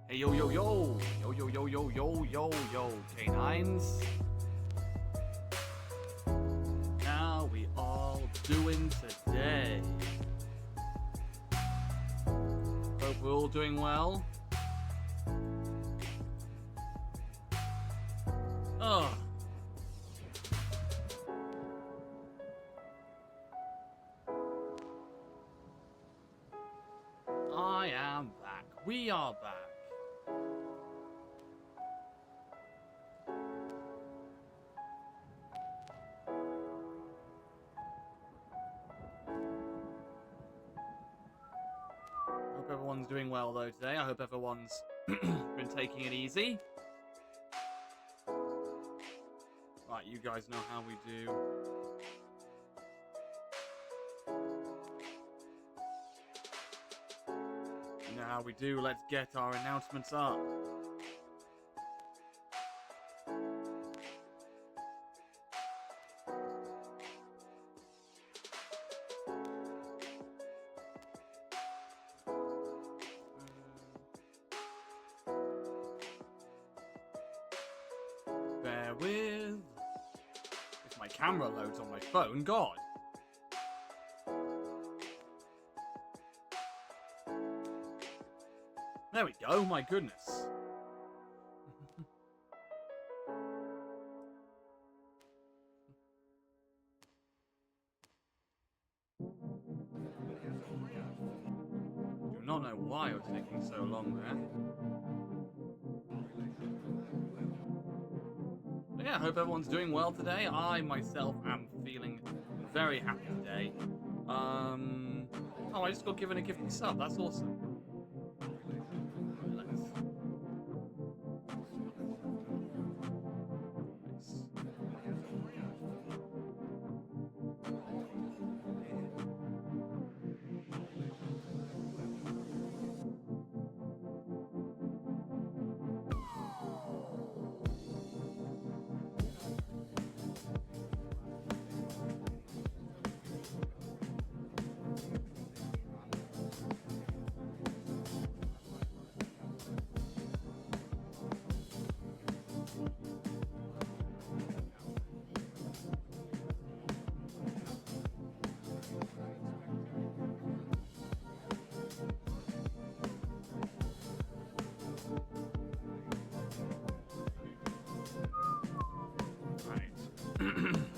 Hey yo yo yo yo yo yo yo yo yo yo K9s. How we all doing today? Hope we're all doing well. Oh. I am back. We are back. Hope everyone's doing well though today. I hope everyone's been taking it easy. Right, you guys know how we do. You know how we do. Let's get our announcements up. Bear with. If my camera loads on my phone, God. There we go, my goodness. Do not know why it was taking so long there. But yeah, I hope everyone's doing well today. I myself am feeling very happy today. Oh, I just got given a gift sub. That's awesome. Nice.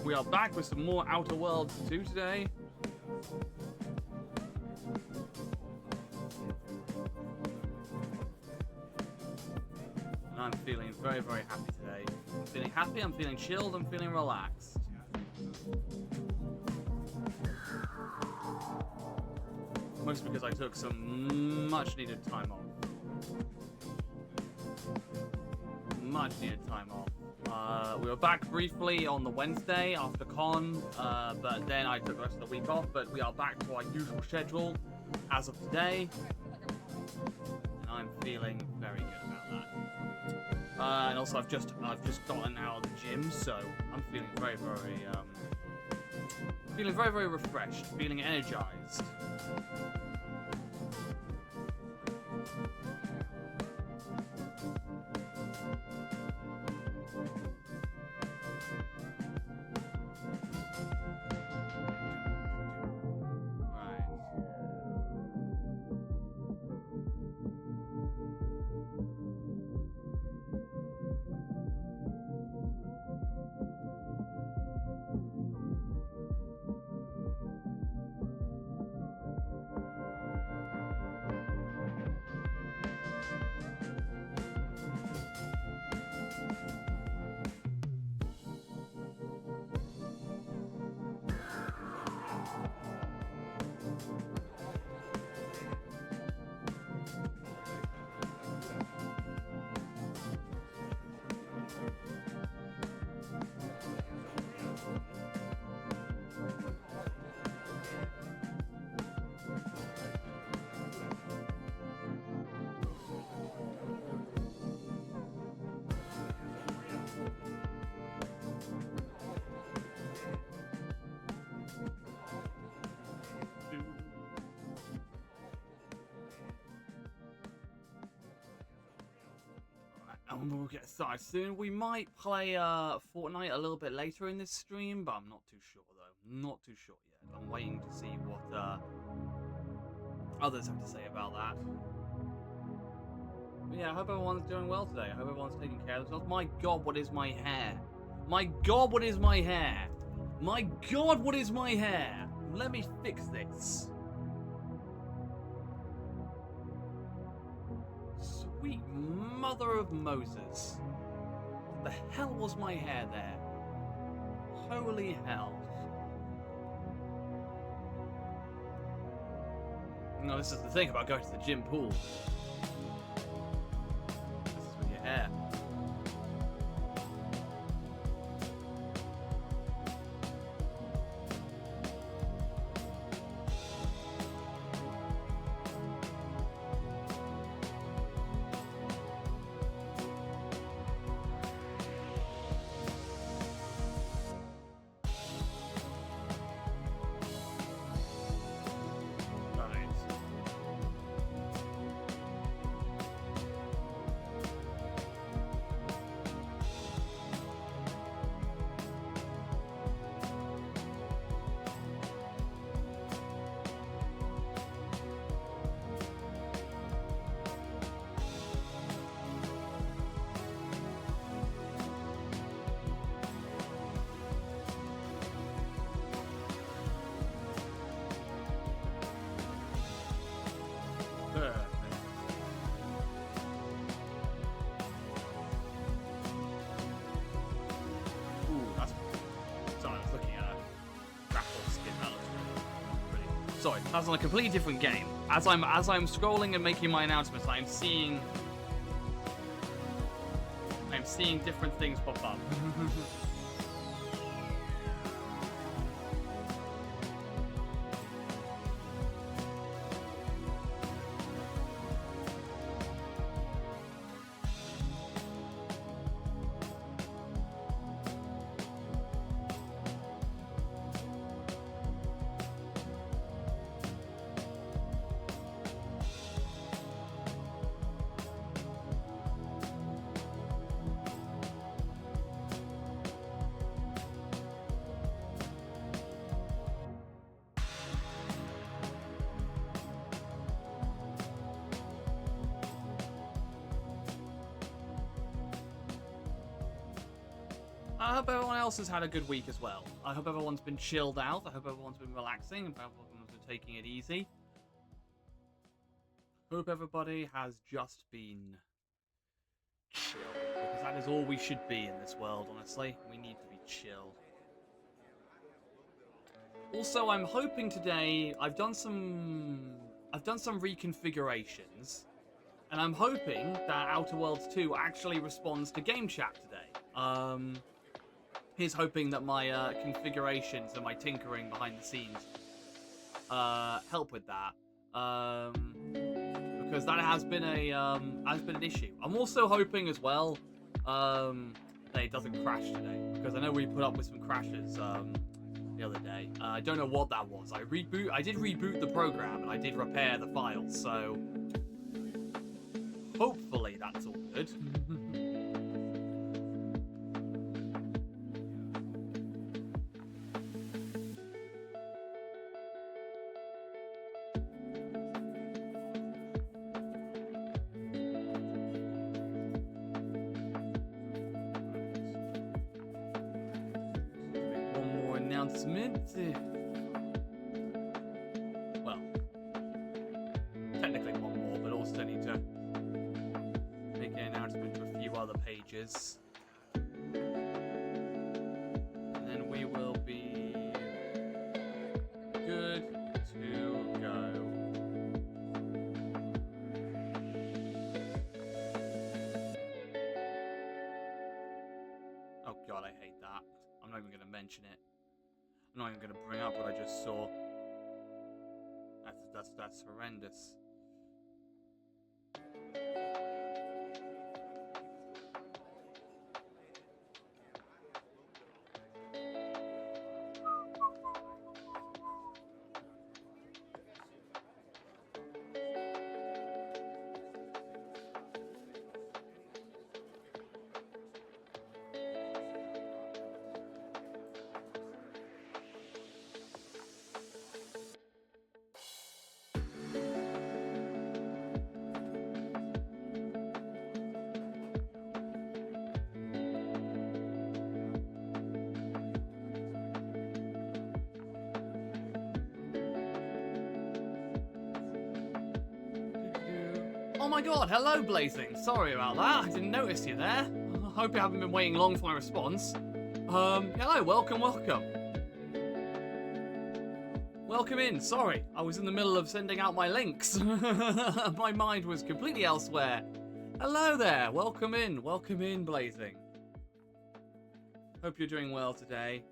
We are back with some more Outer Worlds 2 today. And I'm feeling very, very happy today. I'm feeling happy, I'm feeling chilled, I'm feeling relaxed. Mostly because I took some much needed time off. Much needed time off. We were back briefly on the Wednesday after con, but then I took the rest of the week off, but we are back to our usual schedule as of today, and I'm feeling very good about that. And also I've just gotten out of the gym, so I'm feeling very, very refreshed, feeling energized. we'll get started soon. We might play Fortnite a little bit later in this stream, but I'm not too sure though. Not too sure yet. I'm waiting to see what others have to say about that. But yeah, I hope everyone's doing well today. I hope everyone's taking care of themselves. My God, what is my hair? My God, what is my hair? My God, what is my hair? Let me fix this. Sweet mother of Moses. What the hell was my hair there? Holy hell. No, this is the thing about going to the gym pool. This is with your hair. Sorry, that's on a completely different game. As I'm scrolling and making my announcements, I'm seeing different things pop up. I hope everyone else has had a good week as well. I hope everyone's been chilled out. I hope everyone's been relaxing. I hope everyone's been taking it easy. Hope everybody has just been chill. Because that is all we should be in this world, honestly. We need to be chill. Also, I'm hoping today I've done some reconfigurations. And I'm hoping that Outer Worlds 2 actually responds to game chat today. Here's hoping that my configurations and my tinkering behind the scenes help with that, because that has been an issue. I'm also hoping as well that it doesn't crash today, because I know we put up with some crashes the other day. I don't know what that was. I did reboot the program and I did repair the files, so hopefully that's all good. Well, technically one more, but also need to make an announcement to a few other pages. And then we will be good to go. Oh God, I hate that. I'm not even going to mention it. I'm not even going to bring up what I just saw. That's horrendous. Oh my god, hello Blazing. Sorry about that, I didn't notice you there. I hope you haven't been waiting long for my response. Hello, welcome. Welcome in, sorry. I was in the middle of sending out my links. My mind was completely elsewhere. Hello there, welcome in Blazing. Hope you're doing well today.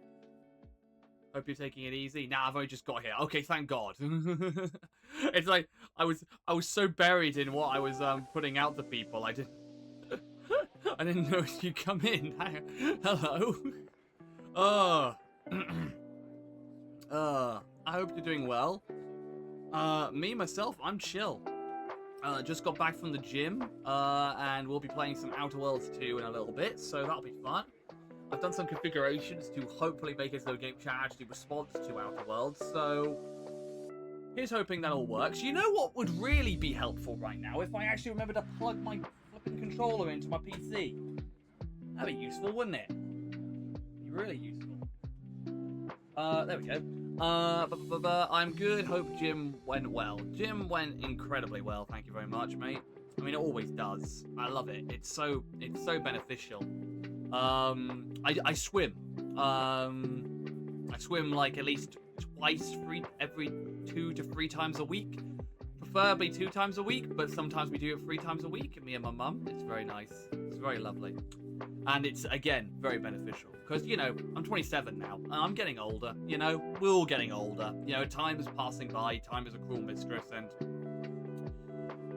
Hope you're taking it easy. Nah, I've only just got here. Okay, thank God. It's like I was so buried in what I was putting out to people. I didn't know you'd come in. Hello. I hope you're doing well. Me myself, I'm chill. Just got back from the gym, and we'll be playing some Outer Worlds 2 in a little bit, so that'll be fun. I've done some configurations to hopefully make it so Game Chat actually responds to Outer Worlds, so here's hoping that all works. You know what would really be helpful right now? If I actually remember to plug my flipping controller into my PC. That'd be useful, wouldn't it? Be really useful. There we go. I'm good. Hope gym went well. Gym went incredibly well. Thank you very much, mate. I mean, it always does. I love it. It's so beneficial. I swim. I swim like at least twice, every 2 to 3 times a week. Preferably 2 times a week, but sometimes we do it 3 times a week. Me and my mum. It's very nice. It's very lovely. And it's, again, very beneficial. Because, you know, I'm 27 now. And I'm getting older. You know, we're all getting older. You know, time is passing by. Time is a cruel mistress. And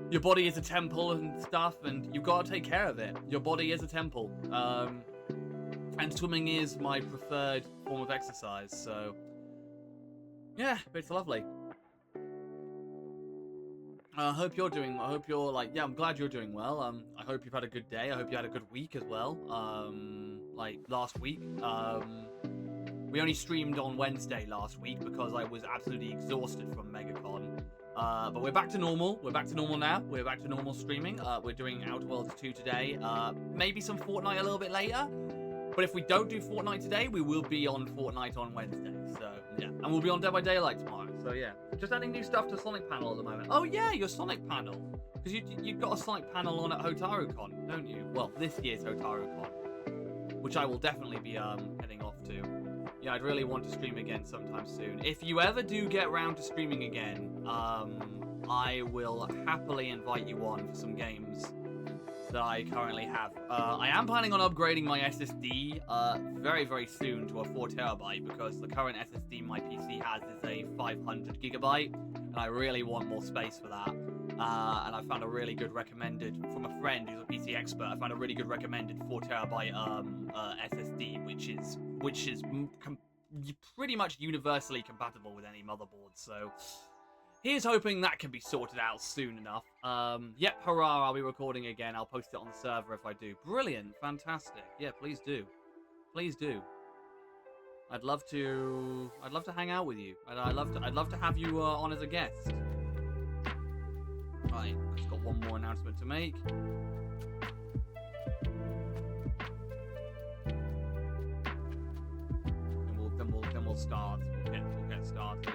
your body is a temple and stuff. And you've got to take care of it. Your body is a temple. And swimming is my preferred form of exercise. So, yeah, it's lovely. I hope you're yeah, I'm glad you're doing well. I hope you've had a good day. I hope you had a good week as well. Like last week. We only streamed on Wednesday last week because I was absolutely exhausted from MegaCon. But we're back to normal. We're back to normal now. We're back to normal streaming. We're doing Outer Worlds 2 today. Maybe some Fortnite a little bit later. But if we don't do Fortnite today, we will be on Fortnite on Wednesday. So, yeah. And we'll be on Dead by Daylight tomorrow. So, yeah. Just adding new stuff to Sonic Panel at the moment. Oh, yeah, your Sonic Panel. Because you've got a Sonic Panel on at HotaruCon, don't you? Well, this year's HotaruCon. Which I will definitely be heading off to. Yeah, I'd really want to stream again sometime soon. If you ever do get around to streaming again, I will happily invite you on for some games that I currently have. I am planning on upgrading my SSD very, very soon to a 4TB because the current SSD my PC has is a 500GB, and I really want more space for that. And I found a really good recommended from a friend who's a PC expert. I found a really good recommended 4TB SSD, which is pretty much universally compatible with any motherboard. So here's hoping that can be sorted out soon enough. Yep, hurrah, I'll be recording again. I'll post it on the server if I do. Brilliant, fantastic. Yeah, please do. Please do. I'd love to hang out with you. I'd love to have you on as a guest. Right, I've just got one more announcement to make. Then we'll start. We'll get started.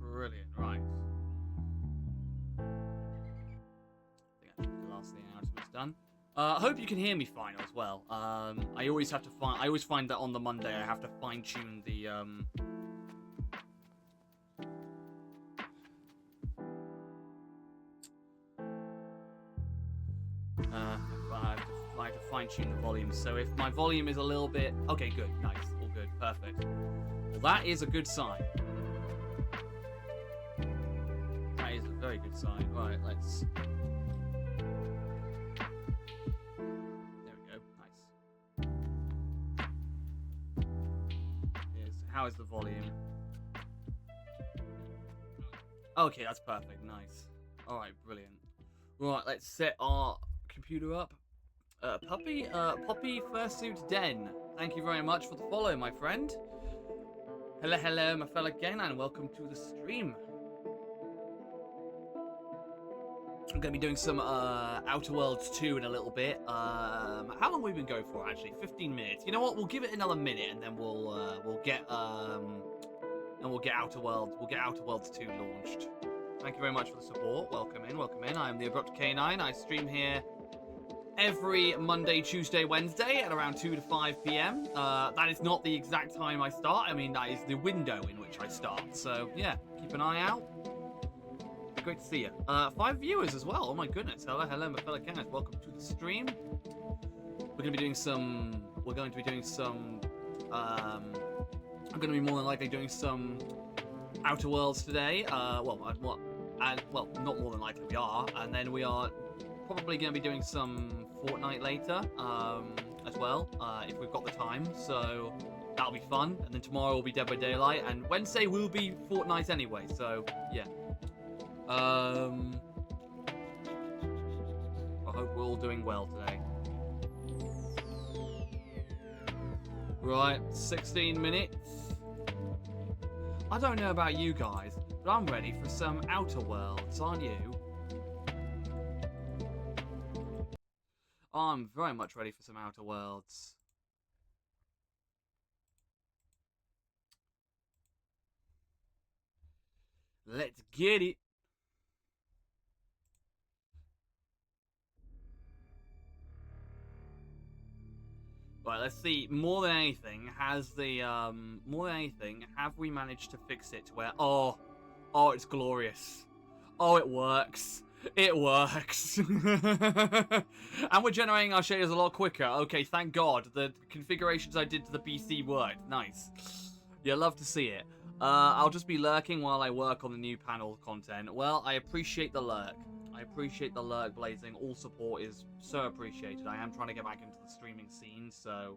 Brilliant, right. I think the last thing announcement's done. I hope you can hear me fine as well. I always find that on the Monday I have to fine tune the I have to fine tune the volume. So if my volume is a little bit okay, good, nice, all good, perfect. Well, that is a good sign. That is a very good sign. Right, let's. There we go. Nice. How is the volume? Okay, that's perfect. Nice. All right, brilliant. Right, let's set our computer up. Poppy Fursuit Den. Thank you very much for the follow, my friend. Hello, hello, my fellow K9, and welcome to the stream. I'm going to be doing some Outer Worlds 2 in a little bit. How long have we been going for, actually? 15 minutes. You know what? We'll give it another minute, and then we'll get Outer Worlds. We'll get Outer Worlds 2 launched. Thank you very much for the support. Welcome in, welcome in. I am the Abrupt K9. I stream here every Monday, Tuesday, Wednesday at around 2 to 5 p.m. That is not the exact time I start. I mean, that is the window in which I start. So, yeah, keep an eye out. Great to see you. 5 viewers as well. Oh my goodness. Hello, hello, my fellow Kenneth. Welcome to the stream. We're going to be doing some. I'm going to be more than likely doing some Outer Worlds today. Well, not more than likely we are. And then we are probably going to be doing some Fortnite later as well, if we've got the time. So that'll be fun. And then tomorrow will be Dead by Daylight, and Wednesday will be Fortnite anyway. So yeah. I hope we're all doing well today. Right, 16 minutes. I don't know about you guys, but I'm ready for some Outer Worlds, aren't you? I'm very much ready for some Outer Worlds. Let's get it. Right, let's see. More than anything, have we managed to fix it to where? Oh, it's glorious. Oh, it works. It works. And we're generating our shaders a lot quicker. Okay, thank God. The configurations I did to the PC worked. Nice. Yeah, love to see it. I'll just be lurking while I work on the new panel content. Well, I appreciate the lurk. I appreciate the lurk, Blazing. All support is so appreciated. I am trying to get back into the streaming scene, so...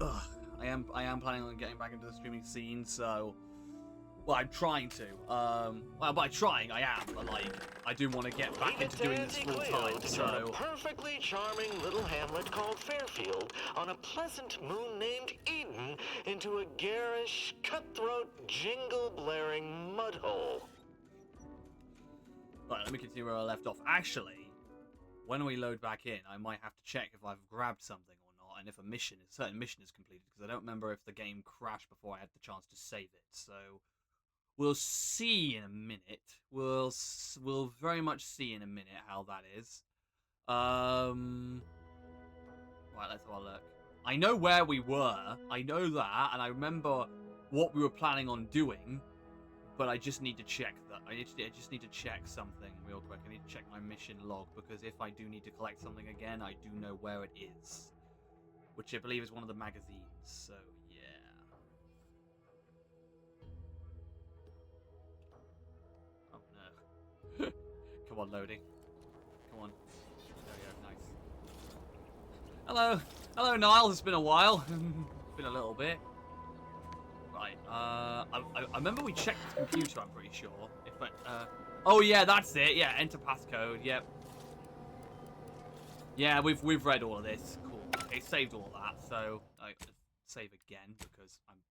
Ugh. I am planning on getting back into the streaming scene, so... Well, I'm trying to. Well, by trying, I am, but, like, I do want to get back into doing this full time, so... A perfectly charming little hamlet called Fairfield on a pleasant moon named Eden into a garish, cutthroat, jingle-blaring mudhole. Right, let me continue where I left off. Actually, when we load back in, I might have to check if I've grabbed something or not, and if a certain mission is completed, because I don't remember if the game crashed before I had the chance to save it, so... We'll see in a minute. We'll very much see in a minute how that is. Right, let's have a look. I know where we were. I know that, and I remember what we were planning on doing. But I just need to check that. I just need to check something real quick. I need to check my mission log, because if I do need to collect something again, I do know where it is, which I believe is one of the magazines. So. Come on, loading. Come on. There we go, nice. Hello. Hello, Niall. It's been a while. It's been a little bit. Right. I remember we checked the computer, I'm pretty sure. Oh, yeah, that's it. Yeah, enter passcode. Yep. Yeah, we've read all of this. Cool. Okay, saved all of that. So, I save again, because I'm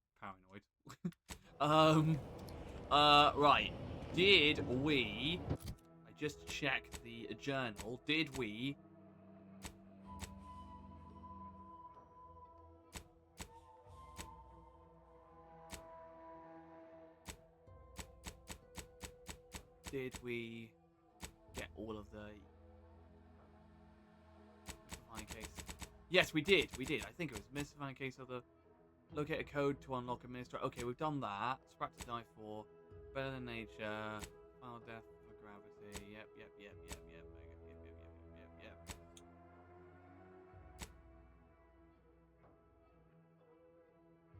paranoid. Right. Did we... Just check the journal. Did we... Did we get all of the... Mystifying case? Yes, we did. We did. I think it was mystifying case of the... Locate a code to unlock administrator. Okay, we've done that. Scrap to die for. Better than nature. Final death. Yep.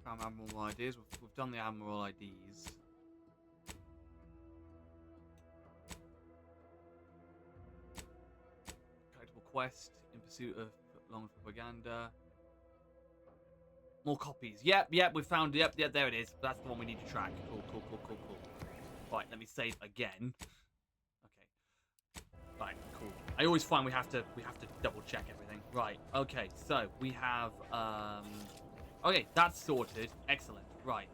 Found Admiral IDs. We've done the Admiral IDs. Collectible quest in pursuit of long propaganda. More copies. Yep, we found it. Yep, there it is. That's the one we need to track. Cool. Right, let me save again. Okay. Right, I always find we have to double check everything. Right. Okay. So we have okay, that's sorted. Excellent. Right.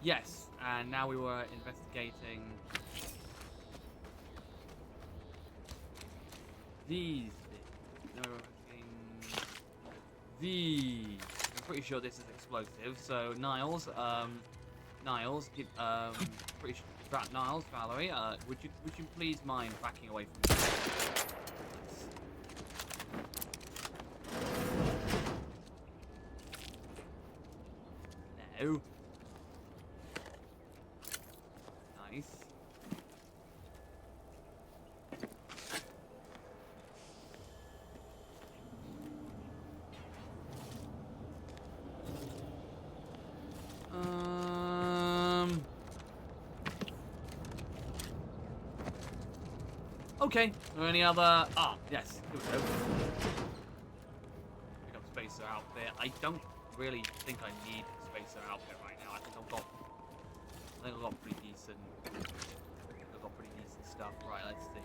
Yes. And now we were investigating these bits. No, we're investigating these. I'm pretty sure this is explosive. So Niles, pretty sure. Niles, Valerie, would you please mind backing away from me? No. Nice. Okay. Are there any other? Yes. Here we go. Pick up spacer outfit. I don't really think I need a spacer outfit right now. I think I've got pretty decent. I've got pretty decent stuff. Right. Let's see.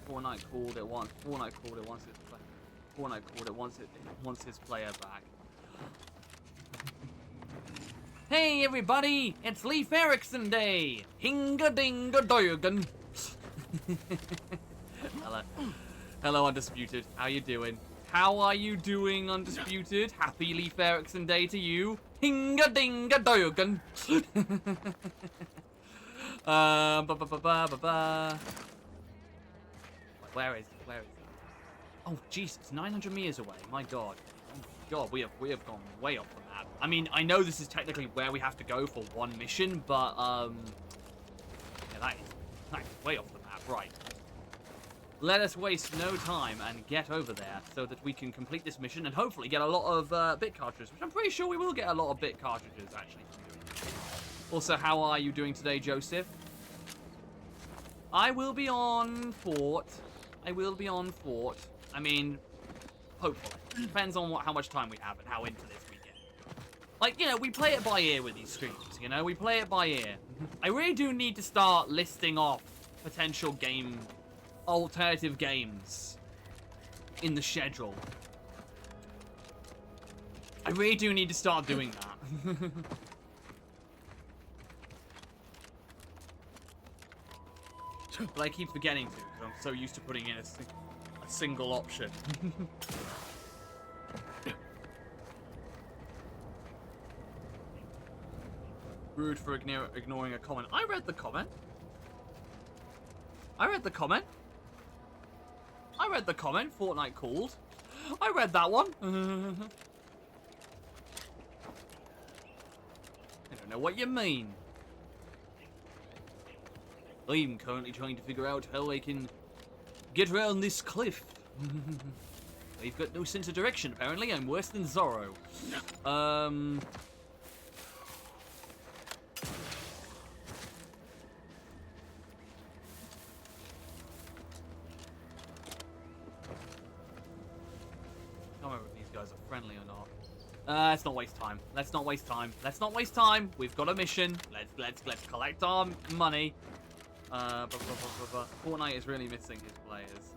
Fortnite called it once. Fortnite called it once. Fortnite called it once. It wants his player back. Hey everybody, it's Leif Erikson Day! Hinga-dinga-doygan! Hello Undisputed, how you doing? How are you doing, Undisputed? Happy Leif Erikson Day to you! Hinga-dinga-doygan! Where is it? Oh jeez, it's 900 meters away, my god. God, we have gone way off the map. I mean, I know this is technically where we have to go for one mission, but yeah, that is way off the map. Right. Let us waste no time and get over there so that we can complete this mission and hopefully get a lot of bit cartridges, which I'm pretty sure we will get a lot of bit cartridges actually. Also, how are you doing today, Joseph? I will be on Fort. I mean, hopefully. Depends on how much time we have and how into this we get. Like, you know, we play it by ear with these streams, you know? We play it by ear. I really do need to start listing off potential alternative games in the schedule. I really do need to start doing that. But I keep forgetting to, because I'm so used to putting in a single option. Rude for ignoring a comment. I read the comment. Fortnite called. I read that one. I don't know what you mean. I'm currently trying to figure out how I can get around this cliff. I've got no sense of direction, apparently. I'm worse than Zorro. Friendly or not? Let's not waste time. We've got a mission. Let's collect our money. Fortnite is really missing his players.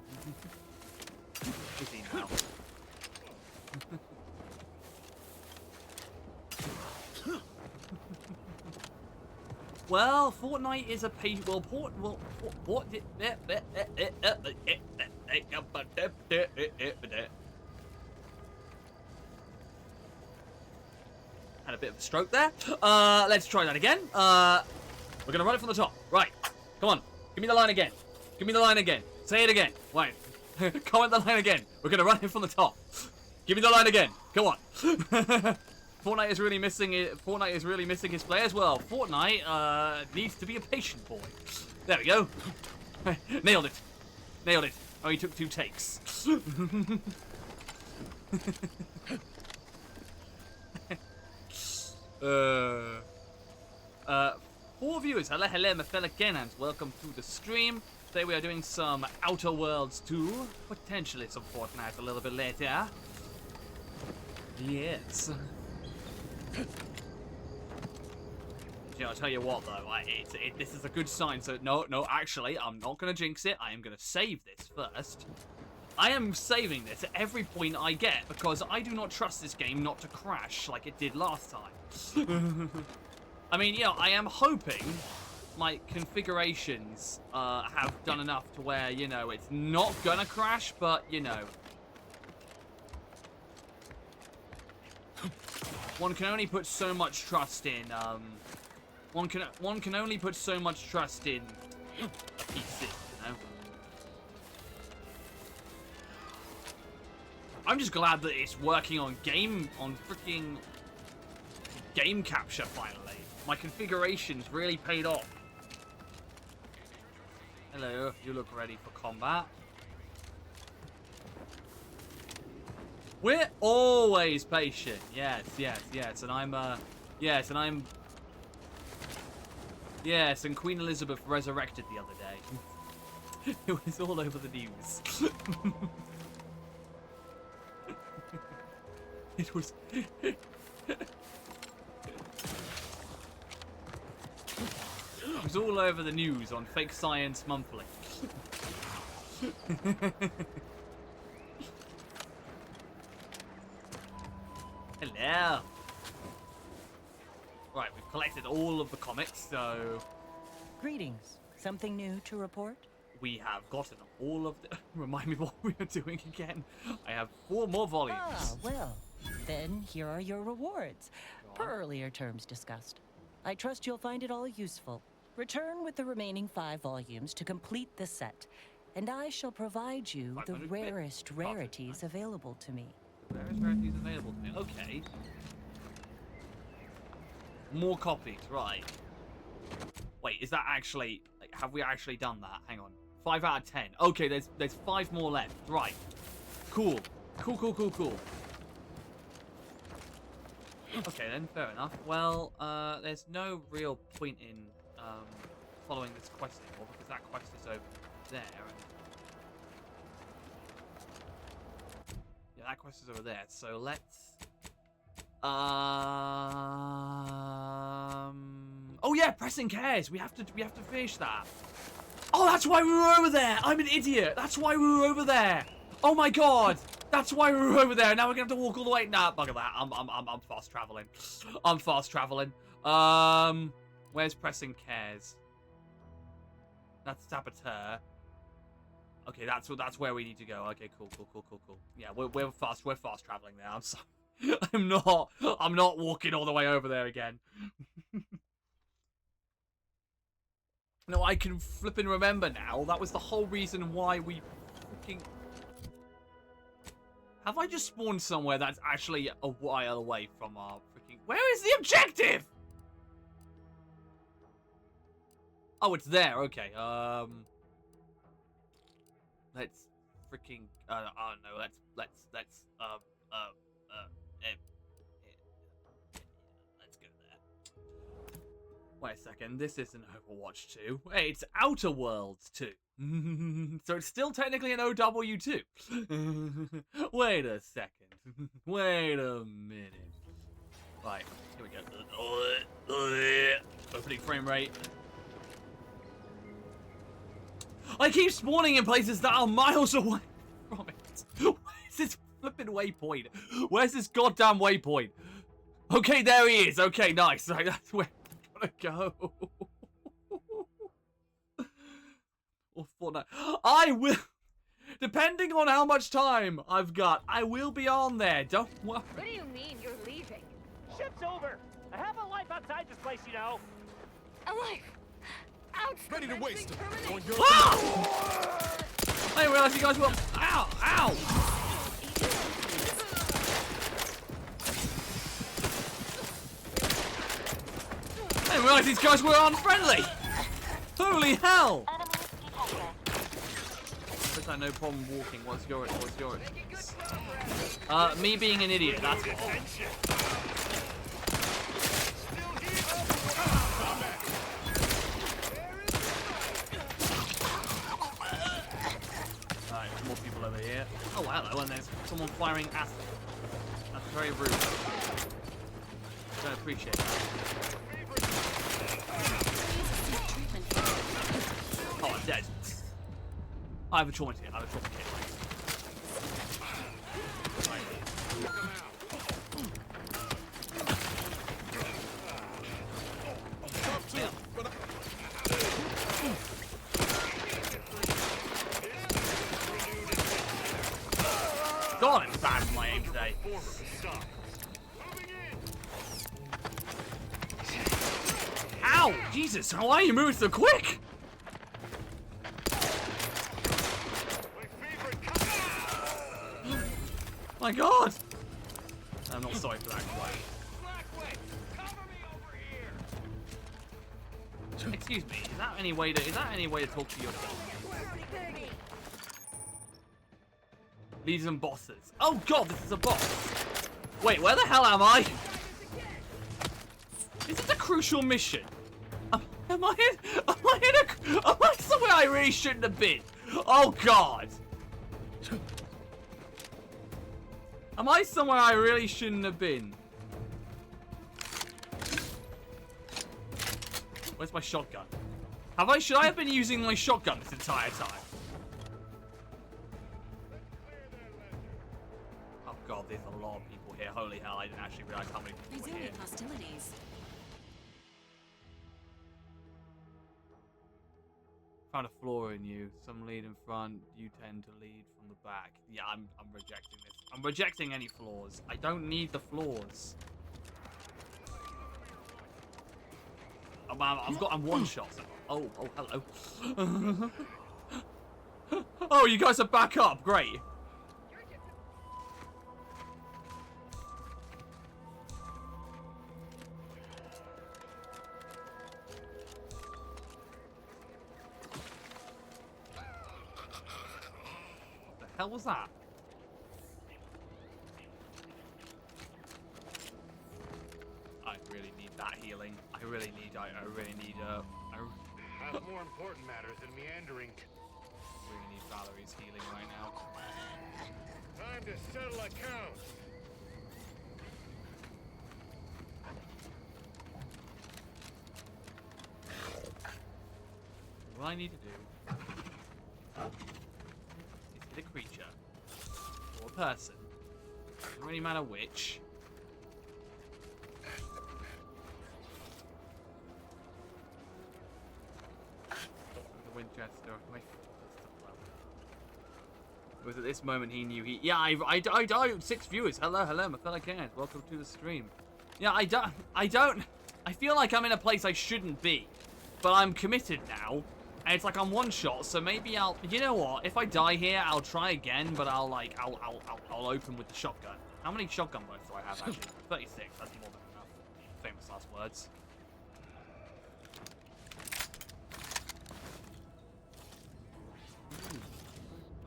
Is he now? Well, Fortnite is a page. Well, Had a bit of a stroke there. Let's try that again. We're gonna run it from the top. Right. Come on. Give me the line again. Say it again. Wait. Comment the line again. We're gonna run it from the top. Give me the line again. Come on. Fortnite is really missing it. Fortnite is really missing his players. Well, Fortnite needs to be a patient boy. There we go. Nailed it. Only took 2 takes. For viewers, hello, my fellow Kenans. Welcome to the stream. Today we are doing some Outer Worlds 2, potentially some Fortnite a little bit later. Yes. Yeah, I'll tell you what, though. This is a good sign. So, no, actually, I'm not going to jinx it. I am going to save this first. I am saving this at every point I get because I do not trust this game not to crash like it did last time. I mean, you know, I am hoping my configurations have done enough to where, you know, it's not going to crash, but, you know. One can only put so much trust in, one can only put so much trust in a PC, you know? I'm just glad that it's working on freaking game capture finally. My configurations really paid off. Hello, you look ready for combat. We're always patient. Yes, and I'm yes, and Queen Elizabeth resurrected the other day. It was all over the news. It was... It was all over the news on Fake Science Monthly. Hello. Right, we've collected all of the comics, so... Greetings. Something new to report? We have gotten all of the... Remind me what we are doing again. I have 4 more volumes. Ah, well, then here are your rewards, per earlier terms discussed. I trust you'll find it all useful. Return with the remaining 5 volumes to complete the set, and I shall provide you the rarest rarities available to me. Rarest rarities available to me. Okay. More copies, right. Wait, is that actually... Like, have we actually done that? Hang on. 5 out of 10. Okay, there's 5 more left. Right. Cool. Cool. Okay then, fair enough. Well, there's no real point in following this quest anymore because that quest is over there. Yeah, that quest is over there. So let's... Oh yeah, pressing cares. We have to finish that. Oh, that's why we were over there. I'm an idiot. That's why we were over there. Oh my god. That's why we were over there. Now we're gonna have to walk all the way. Nah, bugger that. I'm fast traveling. I'm fast traveling. Where's pressing cares? That's Saboteur. Okay, that's where we need to go. Okay, cool. Yeah, we're fast traveling now. I'm sorry. I'm not walking all the way over there again. No, I can flipping remember now. That was the whole reason why we freaking... Have I just spawned somewhere that's actually a while away from our freaking... Where is the objective? Oh, it's there. Okay. Let's freaking... I don't know. Let's let's go there. Wait a second. This isn't Overwatch 2. Hey, it's Outer Worlds 2. So it's still technically an OW2. Wait a second. Wait a minute. Right, here we go. Opening frame rate. I keep spawning in places that are miles away from it. Where's this flipping waypoint? Where's this goddamn waypoint? Okay, there he is. Okay, nice. Right, that's where I'm gonna go. Or Fortnite. I will, depending on how much time I've got, I will be on there. Don't worry. What do you mean you're leaving? Ship's over. I have a life outside this place, you know. A life. Ready to waste it. On your Ah! I didn't realize you guys were... Ow! Ow! I didn't realize these guys were unfriendly! Holy hell! There's no problem walking. What's yours? Me being an idiot, that's all. Alright, more people over here. Oh, hello, and there's someone firing acid. That's very rude. Don't appreciate that. dead. I have a trauma kit. I have a trauma kit. Right. Yeah. God, I'm bad with my aim today. Ow! Jesus, why are you moving so quick? My God! I'm not sorry for that quite. Excuse me, is that any way to talk to yourself? Leaders and bosses. Oh God, this is a boss. Wait, where the hell am I? Is this a crucial mission? Am I somewhere I really shouldn't have been? Oh God. Am I somewhere I really shouldn't have been? Where's my shotgun? Should I have been using my shotgun this entire time? Oh God, there's a lot of people here. Holy hell, I didn't actually realize how many people were here. Hostilities. Found a flaw in you. Some lead in front, you tend to lead from the back. Yeah, I'm rejecting this. I'm rejecting any flaws. I don't need the flaws. I'm one shot. Oh, hello. Oh, you guys are back up. Great. What the hell was that? I really need that healing. I really need Have more important matters than meandering. really need Valerie's healing right now. Time to settle accounts. What I need to do is hit a creature or a person. Doesn't really matter which. The Winchester. It was at this moment he knew he. Yeah, I don't. 6 viewers. Hello, my fellow cans. Welcome to the stream. Yeah, I don't. I feel like I'm in a place I shouldn't be, but I'm committed now. And it's like I'm one shot, so maybe I'll. You know what? If I die here, I'll try again, but I'll open with the shotgun. How many shotgun bullets do I have actually? 36. That's more than enough. Famous last words.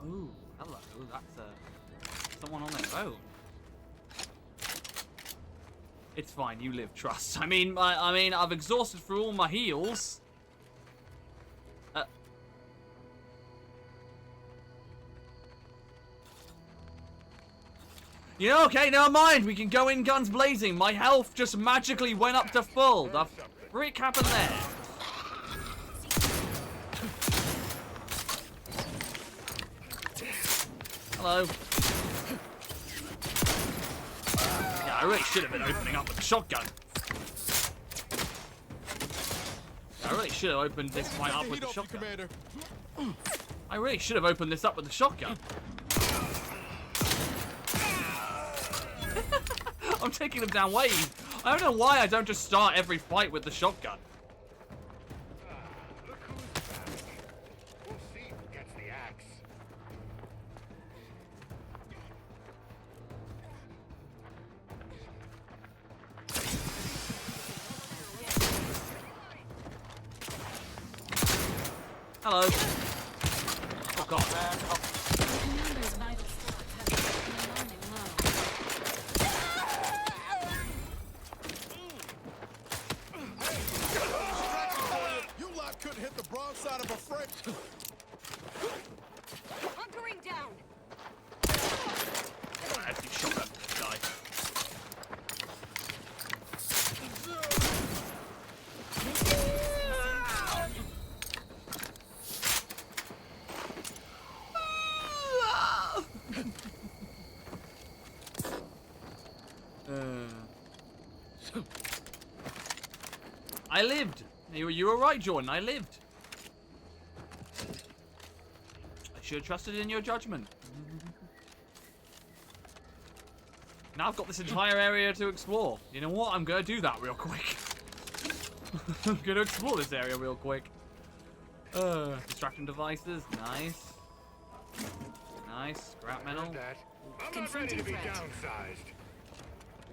Ooh, hello. That's someone on their phone. It's fine. You live. Trust. I mean, I've exhausted through all my heals. You know, okay, never mind. We can go in guns blazing. My health just magically went up to full. The frick happened there? Hello. Yeah, I really should have been opening up with the shotgun. Yeah, I really should have opened this fight up with the shotgun. I really should have opened this up with the shotgun. I'm taking them down way. I don't know why I don't just start every fight with the shotgun. Look who's back. We'll see who gets the axe. Hello. Oh God. Remember's vital stats have been alarming low. You lot couldn't hit the broadside of a friend. Hunkering down. I actually shot at this guy. I lived. You were right, Jordan. I lived. I should have trusted in your judgment. Now I've got this entire area to explore. You know what? I'm going to do that real quick. I'm going to explore this area real quick. Distraction devices. Nice. Nice. Scrap metal. Heard that. I'm not ready Confronting to be threat. downsized.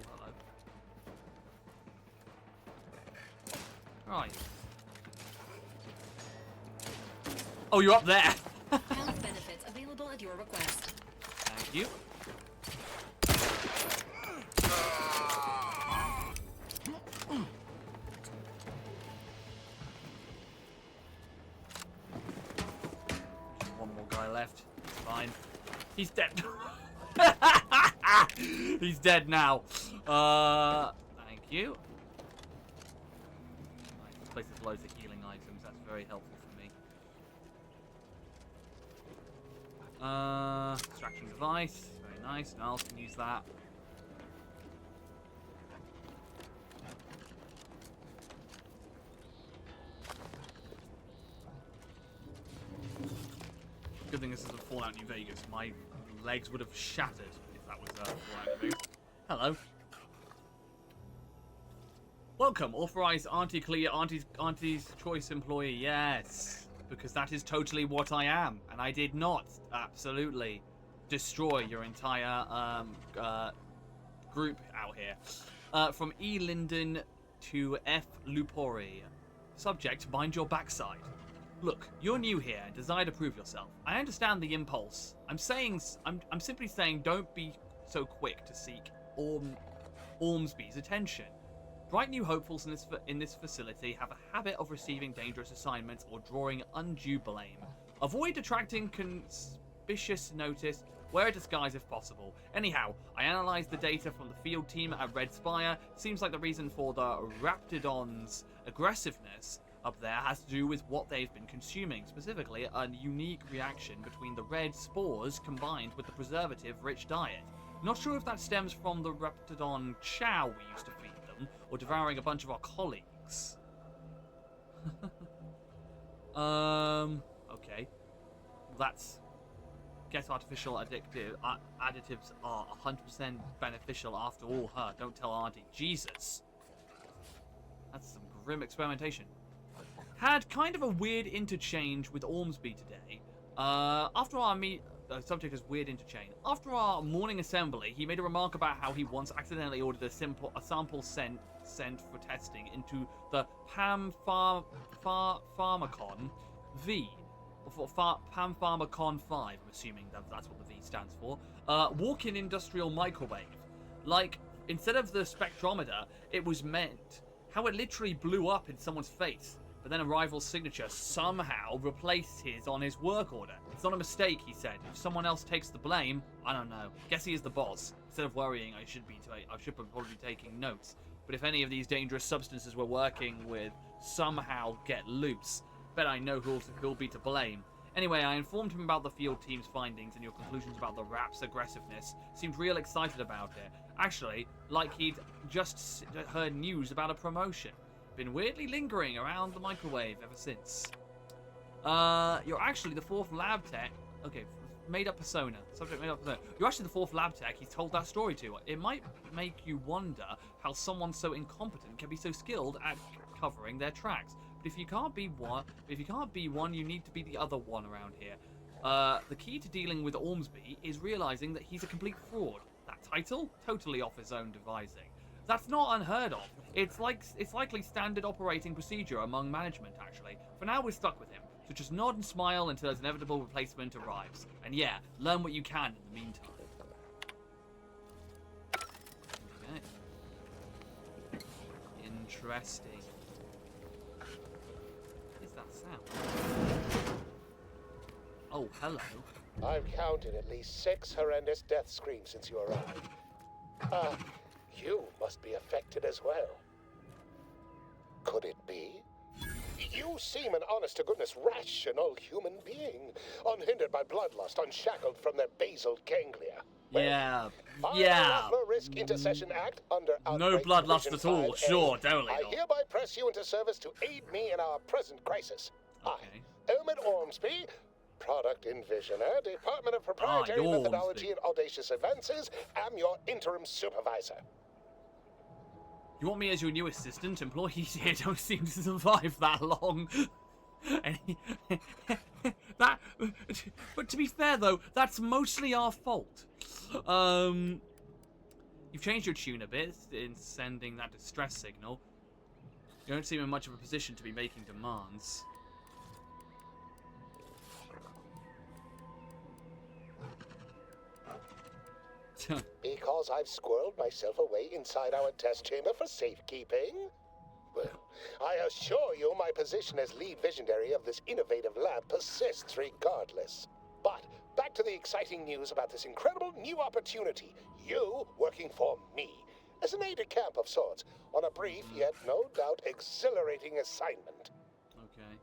Hello. Where are you? Oh, you're up there. Health benefits available at your request. Thank you. One more guy left. It's fine. He's dead. He's dead now. Thank you. Nice. This place has loads of healing items. That's very helpful for me. Distraction device. Very nice. Niles can use that. Good thing this is a Fallout New Vegas. My legs would have shattered if that was Fallout New Vegas. Hello. Welcome, authorized Auntie Clea, Auntie's Choice employee. Yes, because that is totally what I am, and I did not absolutely destroy your entire group out here. From E. Linden to F. Lupori. Subject, mind your backside. Look, you're new here and desire to prove yourself. I understand the impulse. I'm simply saying don't be so quick to seek Ormsby's attention. Bright new hopefuls in this facility have a habit of receiving dangerous assignments or drawing undue blame. Avoid attracting conspicuous notice. Wear a disguise if possible. Anyhow, I analysed the data from the field team at Red Spire. Seems like the reason for the Raptidon's aggressiveness up there has to do with what they've been consuming, specifically a unique reaction between the red spores combined with the preservative-rich diet. Not sure if that stems from the Raptidon chow we used to feed them, or devouring a bunch of our colleagues. Okay. That's... Guess artificial additives are 100% beneficial after all, huh? Don't tell Auntie. Jesus. That's some grim experimentation. Had kind of a weird interchange with Ormsby today. After our subject is weird interchange. After our morning assembly, he made a remark about how he once accidentally ordered a sample sent for testing into the Pharmacon V. For Pharmacon 5, I'm assuming that's what the V stands for. Walk-in industrial microwave. Like, instead of the spectrometer, it was meant how it literally blew up in someone's face. But then a rival's signature somehow replaced his on his work order. It's not a mistake, he said. If someone else takes the blame, I don't know. Guess he is the boss. Instead of worrying, I should probably be taking notes. But if any of these dangerous substances we're working with somehow get loose, bet I know who'll be to blame. Anyway, I informed him about the field team's findings and your conclusions about the Rap's aggressiveness. Seemed real excited about it. Actually, like he'd just heard news about a promotion. Been weirdly lingering around the microwave ever since. You're actually the 4th lab tech. Okay, made up persona. Subject made up persona. You're actually the 4th lab tech he's told that story to. It might make you wonder how someone so incompetent can be so skilled at covering their tracks. But if you can't be one, you need to be the other one around here. The key to dealing with Ormsby is realizing that he's a complete fraud. That title? Totally off his own devising. That's not unheard of. It's likely standard operating procedure among management, actually. For now, we're stuck with him. So just nod and smile until his inevitable replacement arrives. And yeah, learn what you can in the meantime. Okay. Interesting. What is that sound? Oh, hello. I've counted at least 6 horrendous death screams since you arrived. You must be affected as well. Could it be? You seem an honest-to-goodness rational human being, unhindered by bloodlust, unshackled from their basal ganglia. Yeah. By Yeah. the Risk Intercession Act under No Outbreak bloodlust Provision at all. 5A, Sure, totally I not. hereby press you into service to aid me in our present crisis. Okay. I, Omid Ormsby, Product Envisioner, Department of Proprietary you're Methodology Ormsby. and Audacious Advances, am your interim supervisor. You want me as your new assistant? Employees here don't seem to survive that long. That, but to be fair though, that's mostly our fault. You've changed your tune a bit in sending that distress signal. You don't seem in much of a position to be making demands. Because I've squirreled myself away inside our test chamber for safekeeping? Well, I assure you my position as lead visionary of this innovative lab persists regardless. But back to the exciting news about this incredible new opportunity. You working for me, as an aide-de-camp of sorts, on a brief yet no doubt exhilarating assignment. Okay.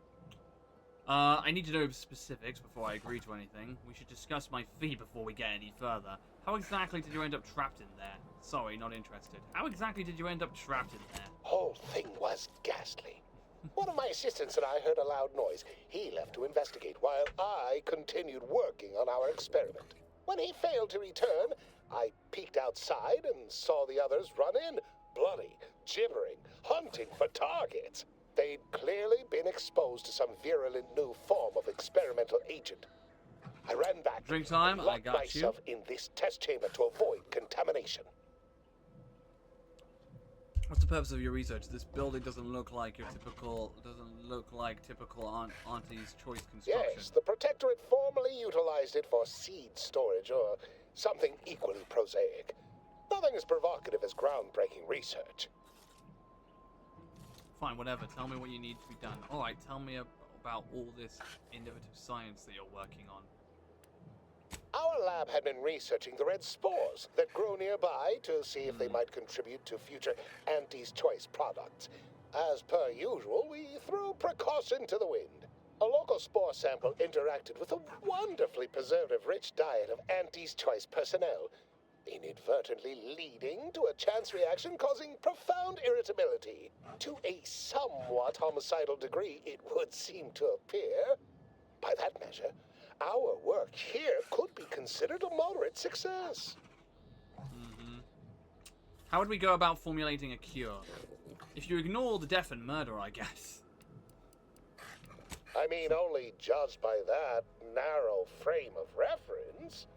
I need to know specifics before I agree to anything. We should discuss my fee before we get any further. How exactly did you end up trapped in there? Sorry, not interested. How exactly did you end up trapped in there? Whole thing was ghastly. One of my assistants and I heard a loud noise. He left to investigate while I continued working on our experiment. When he failed to return, I peeked outside and saw the others run in, bloody, gibbering, hunting for targets. They'd clearly been exposed to some virulent new form of experimental agent. I ran back Drink time, and I locked got myself in this test chamber to avoid contamination. What's the purpose of your research? This building doesn't look like your typical. Auntie's choice construction. Yes, the Protectorate formerly utilized it for seed storage or something equally prosaic. Nothing as provocative as groundbreaking research. Fine, whatever. Tell me what you need to be done. Alright, tell me about all this innovative science that you're working on. Our lab had been researching the red spores that grow nearby to see if they might contribute to future Auntie's Choice products. As per usual, we threw precaution to the wind. A local spore sample interacted with a wonderfully preservative-rich diet of Auntie's Choice personnel, inadvertently leading to a chance reaction causing profound irritability. To a somewhat homicidal degree, it would seem to appear. By that measure, our work here could be considered a moderate success. How would we go about formulating a cure? If you ignore the death and murder, I guess. I mean, only judged by that narrow frame of reference.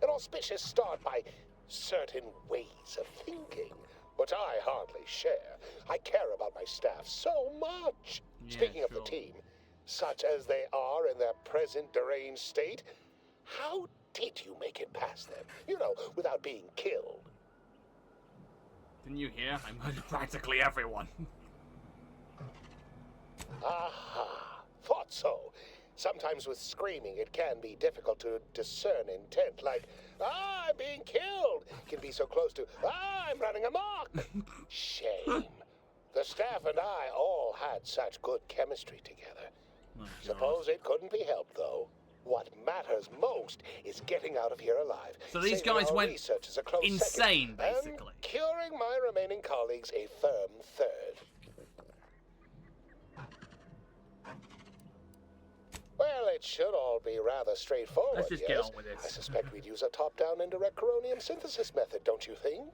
An auspicious start by certain ways of thinking, which I hardly share. I care about my staff so much. Yeah, Speaking of the sure. team, such as they are in their present deranged state, how did you make it past them? You know, without being killed. Didn't you hear? I murdered practically everyone. Aha, thought so. Sometimes with screaming, it can be difficult to discern intent, like, I'm being killed, can be so close to, I'm running amok. Shame. The staff and I all had such good chemistry together. Oh, God. Suppose it couldn't be helped, though. What matters most is getting out of here alive. So these Saving guys our went research is a close insane, second, basically. And curing my remaining colleagues a firm third. Well, it should all be rather straightforward, Let's just yes? get on with this. I suspect we'd use a top-down indirect coronium synthesis method, don't you think?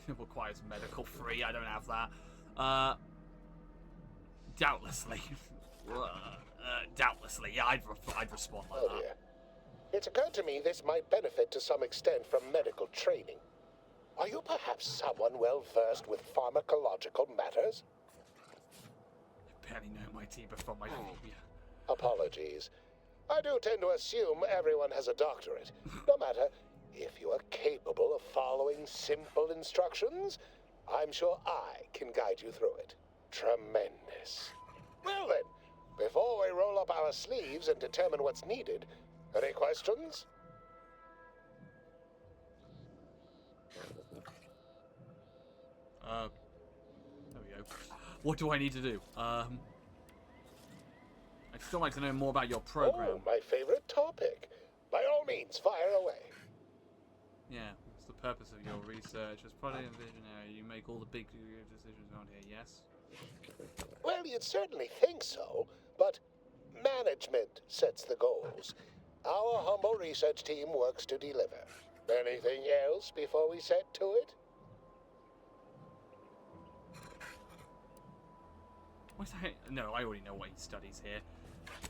It requires medical free. I don't have that. Doubtlessly. Doubtlessly. Yeah, I'd respond like Oh that. dear. It's occurred to me this might benefit to some extent from medical training. Are you perhaps someone well-versed with pharmacological matters? I barely know my Tiba from my phobia. Apologies. I do tend to assume everyone has a doctorate. No matter, if you are capable of following simple instructions, I'm sure I can guide you through it. Tremendous. Well then, before we roll up our sleeves and determine what's needed, any questions? There we go. What do I need to do? I I'd still like to know more about your program. Oh, my favorite topic. By all means, fire away. Yeah, what's the purpose of your research? As product and visionary, you make all the big decisions around here, yes? Well, you'd certainly think so, but management sets the goals. Our humble research team works to deliver. Anything else before we set to it? What's that? No, I already know what he studies here.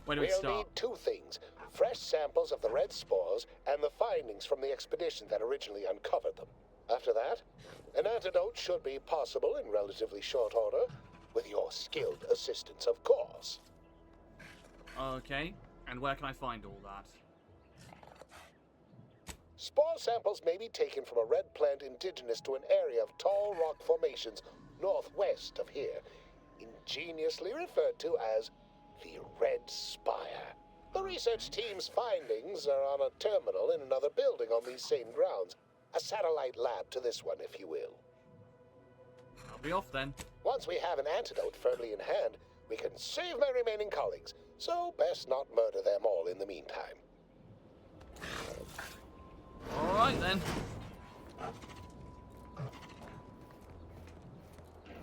Where do we We'll start? need two things. Fresh samples of the red spores and the findings from the expedition that originally uncovered them. After that, an antidote should be possible in relatively short order, with your skilled assistance, of course. Okay, and where can I find all that? Spore samples may be taken from a red plant indigenous to an area of tall rock formations northwest of here, ingeniously referred to as the Red Spire. The research team's findings are on a terminal in another building on these same grounds. A satellite lab to this one, if you will. I'll be off then. Once we have an antidote firmly in hand, we can save my remaining colleagues, so best not murder them all in the meantime. Alright then.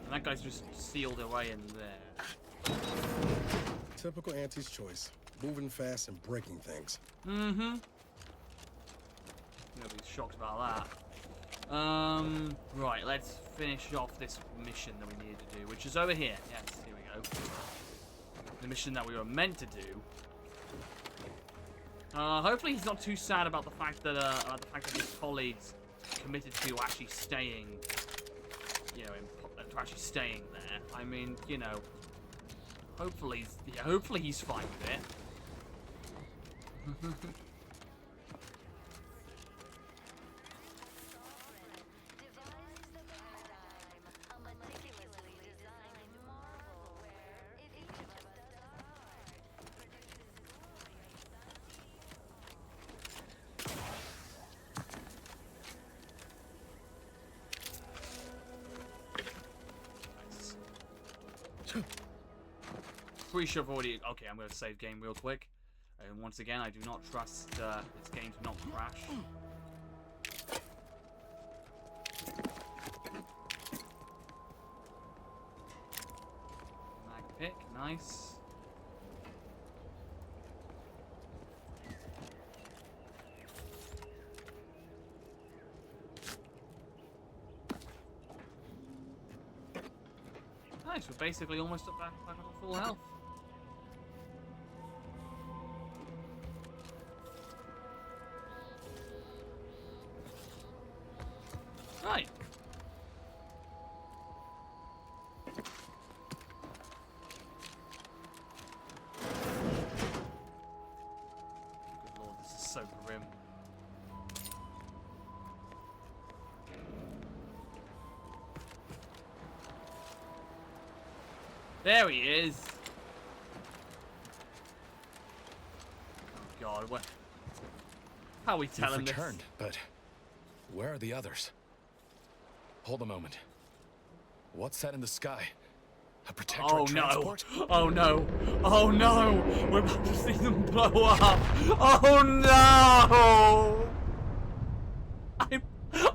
And that guy's just sealed away in there. Typical Auntie's choice. Moving fast and breaking things. Mm-hmm. Nobody's shocked about that. Right, let's finish off this mission that we needed to do, which is over here. Yes, here we go. The mission that we were meant to do. Hopefully he's not too sad about the fact that his colleagues committed to actually staying, you know, to actually staying there. I mean, you know, hopefully he's fine with it. Pretty sure I've already... Okay, I'm going to save game real quick. And once again, I do not trust this game to not crash. Mag pick, nice. Nice, we're basically almost back on full health. Right. Good lord, this is so grim. There he is. Oh god, what? How are we telling You've this? returned, but where are the others? Hold a moment. What's that in the sky? A protectorate transport? No! Oh no! Oh no! We're about to see them blow up! Oh no!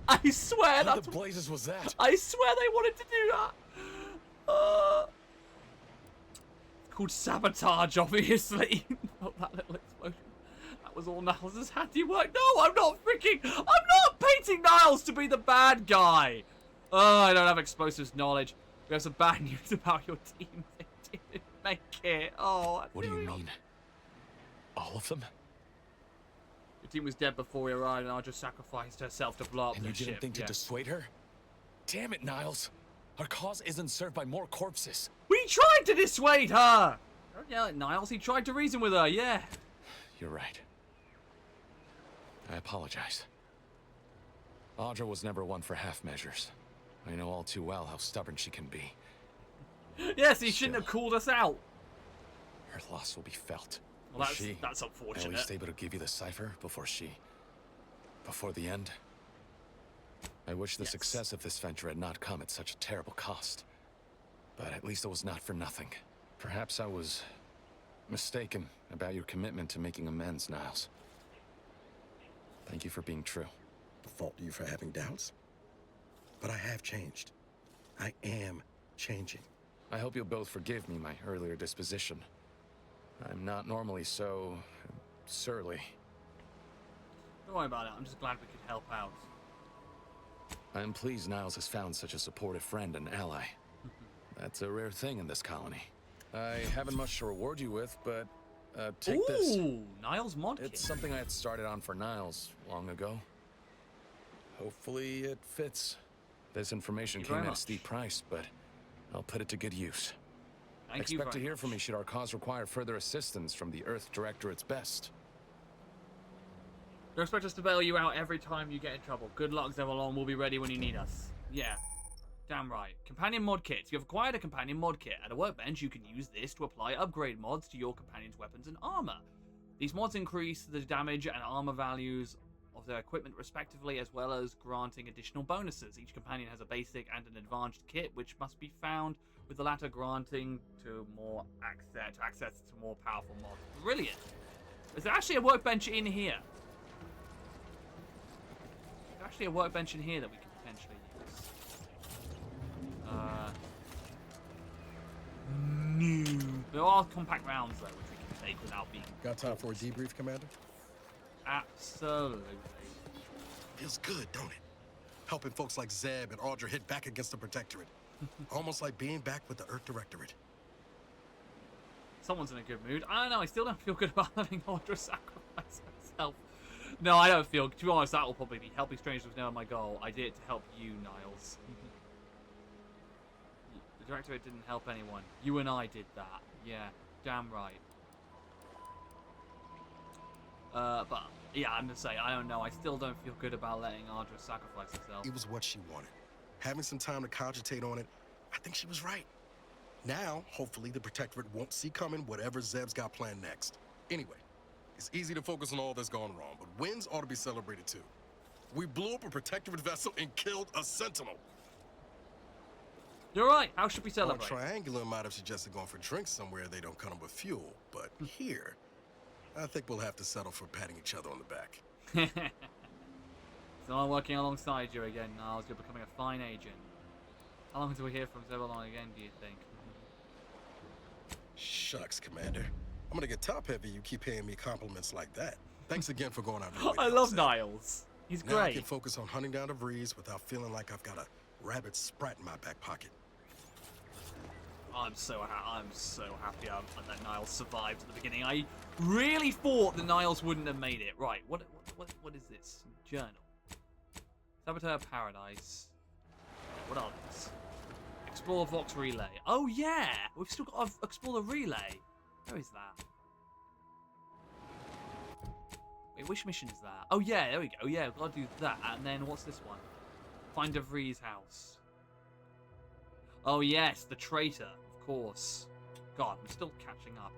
I swear What that's the blazes was that? I swear they wanted to do that! It's called sabotage, obviously. Oh, that little explosion. That was all Niles' handiwork. No, I'm not painting Niles to be the bad guy! Oh, I don't have explosives knowledge. We have some bad news about your team. They didn't make it. Oh, what do you mean? All of them? Your team was dead before we arrived, and I just sacrificed herself to blow up and the you didn't ship. think to dissuade her? Damn it, Niles. Our cause isn't served by more corpses. We tried to dissuade her! Don't yell at Niles. He tried to reason with her, yeah. You're right. I apologize. Audra was never one for half measures. I know all too well how stubborn she can be. Yes, he shouldn't have called us out. Her loss will be felt. Well, Was that's she unfortunate. at least able to give you the cipher before the end? I wish the success of this venture had not come at such a terrible cost. But at least it was not for nothing. Perhaps I was mistaken about your commitment to making amends, Niles. Thank you for being true. Fault you for having doubts? But I have changed. I am changing. I hope you'll both forgive me my earlier disposition. I'm not normally so surly. Don't worry about it. I'm just glad we could help out. I'm pleased Niles has found such a supportive friend and ally. That's a rare thing in this colony. I haven't much to reward you with, but take this. Ooh, Niles mod kit. It's something I had started on for Niles long ago. Hopefully it fits. This information Thank you came very at a steep price, but I'll put it to good use. Thank you Expect to very hear much. from me should our cause require further assistance from the Earth Directorate's best. Don't expect us to bail you out every time you get in trouble. Good luck, Zevalon. We'll be ready when you need us. Yeah, damn right. Companion mod kits. You've acquired a companion mod kit. At a workbench, you can use this to apply upgrade mods to your companion's weapons and armor. These mods increase the damage and armor values of their equipment respectively, as well as granting additional bonuses. Each companion has a basic and an advanced kit, which must be found, with the latter granting to more access to more powerful mods. Brilliant. There's actually a workbench in here. There's actually a workbench in here that we can potentially use. No. There are compact rounds though, which we can take without being. Got time for a debrief, Commander? Absolutely. Feels good, don't it? Helping folks like Zeb and Audra hit back against the Protectorate. Almost like being back with the Earth Directorate. Someone's in a good mood. I don't know, I still don't feel good about letting Audra sacrifice herself. No, I don't feel. To be honest, that will probably be helping strangers was never my goal. I did it to help you, Niles. The Directorate didn't help anyone. You and I did that. Yeah, damn right. But yeah, I'm gonna say I don't know. I still don't feel good about letting Audra sacrifice herself. It was what she wanted. Having some time to cogitate on it, I think she was right. Now, hopefully, the Protectorate won't see coming whatever Zeb's got planned next. Anyway, it's easy to focus on all that's gone wrong, but wins ought to be celebrated too. We blew up a Protectorate vessel and killed a Sentinel. You're right. How should we Our celebrate? Triangular might have suggested going for drinks somewhere they don't come with fuel, but here, I think we'll have to settle for patting each other on the back. So I'm working alongside you again, Niles. You're becoming a fine agent. How long until we hear from Zevalon again, do you think? Shucks, Commander. I'm gonna get top-heavy you keep paying me compliments like that. Thanks again for going out of your way to I help love Zeb. Niles. He's Now I great. can focus on hunting down the Vrees without feeling like I've got a rabbit sprat in my back pocket. I'm so happy that Niles survived at the beginning. I really thought that Niles wouldn't have made it. Right, what is this? Journal. Saboteur Paradise. What are these? Explore Vox Relay. Oh yeah! We've still got to explore the relay. Where is that? Wait, which mission is that? Oh yeah, there we go. Yeah, we've got to do that. And then what's this one? Find De Vries' house. Oh yes, the traitor, of course. God, I'm still catching up.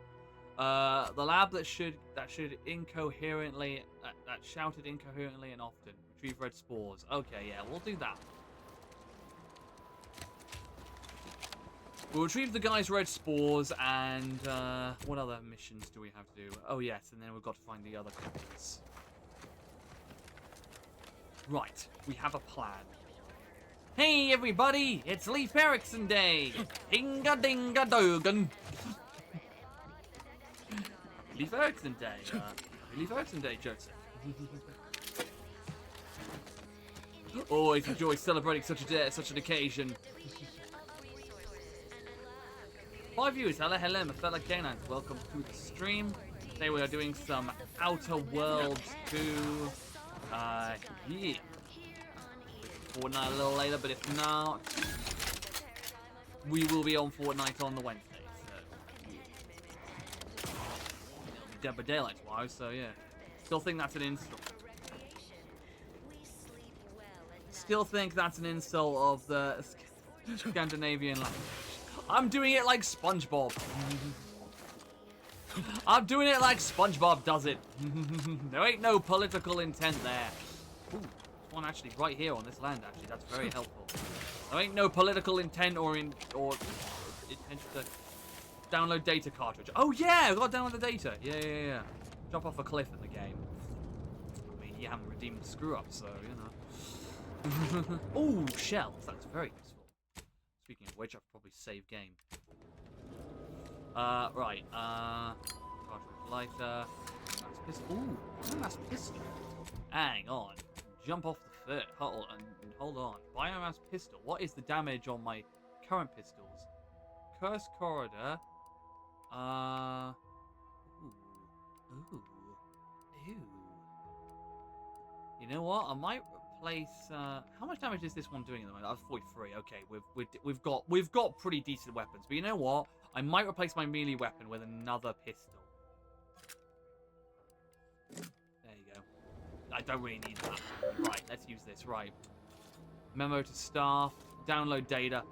The lab that shouted incoherently and often. Retrieve red spores. Okay, yeah, we'll do that. We'll retrieve the guy's red spores, and what other missions do we have to do? Oh yes, and then we've got to find the other copies. Right, we have a plan. Hey everybody, it's Leif Erikson Day! Dinga dinga dogan! Leif Erikson Day, Leif Erikson Day, Joseph. Always enjoy celebrating such a day, such an occasion. 5 viewers, hello, my fellow canines, welcome to the stream. Today we are doing some Outer Worlds 2, yeah. Fortnite a little later, but if not, we will be on Fortnite on the Wednesday, so Dead by Daylight tomorrow, so yeah. Still think that's an insult. Still think that's an insult of the Scandinavian language. I'm doing it like SpongeBob. I'm doing it like SpongeBob does it. There ain't no political intent there. Ooh, there's one actually right here on this land. Actually, that's very helpful. There ain't no political intent or intention to Download data cartridge. Oh yeah, I've got to download the data. Yeah. Jump off a cliff in the game. I mean, you haven't redeemed the screw up, so you know. Oh, shells. That's very useful. Speaking of which, I could probably save game. Right. Cartridge lighter. Mass pistol. Ooh, mass pistol. Hang on. Jump off the foot. Hold on. Biomass pistol. What is the damage on my current pistols? Curse corridor. Ooh. You know what? I might replace. How much damage is this one doing at the moment? I was 43. Okay, we've got pretty decent weapons. But you know what? I might replace my melee weapon with another pistol. There you go. I don't really need that. Right, let's use this. Right. Memo to staff. Download data.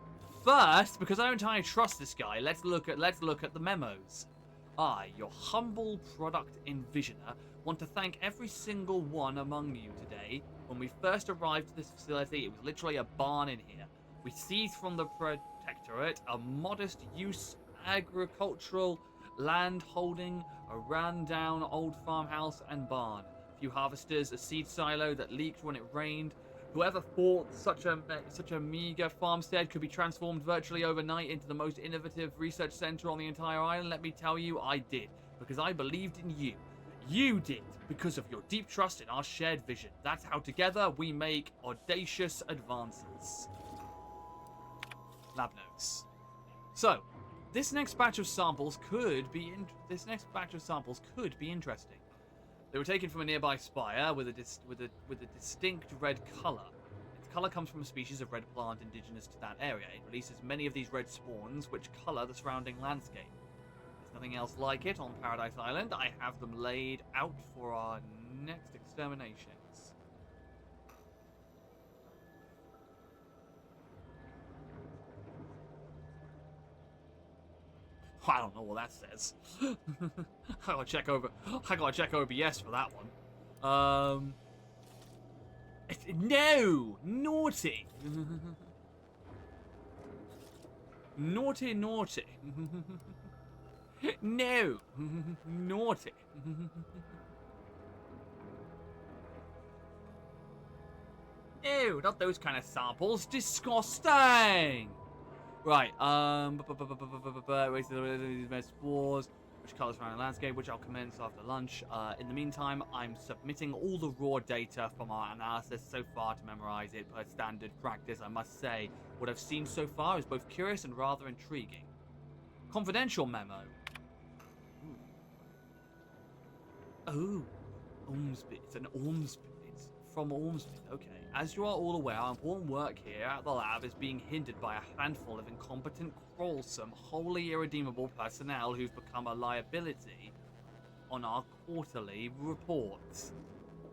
First, because I don't entirely trust this guy, let's look at the memos. I, your humble product envisioner, want to thank every single one among you today. When we first arrived to this facility, it was literally a barn in here. We seized from the Protectorate a modest use agricultural land holding, a ran-down old farmhouse and barn. A few harvesters, a seed silo that leaked when it rained. Whoever thought such a meager farmstead could be transformed virtually overnight into the most innovative research center on the entire island, let me tell you, I did. Because I believed in you. You did, because of your deep trust in our shared vision. That's how together we make audacious advances. Lab notes. So, this next batch of samples could be interesting. They were taken from a nearby spire with a distinct red color. Its color comes from a species of red plant indigenous to that area. It releases many of these red spawns, which color the surrounding landscape. There's nothing else like it on Paradise Island. I have them laid out for our next exterminations. I don't know what that says. I gotta check OBS for that one. No! Naughty! Naughty. No! Naughty. Ew, not those kind of samples. Disgusting! Right, these spores, which colors around the landscape, which I'll commence after lunch. In the meantime, I'm submitting all the raw data from our analysis so far to memorize it per standard practice. I must say, what I've seen so far is both curious and rather intriguing. Confidential memo. Oh, Ormsby. It's an Ormsby. It's from Ormsby. Okay. As you are all aware, our important work here at the lab is being hindered by a handful of incompetent, quarrelsome, wholly irredeemable personnel who've become a liability on our quarterly reports.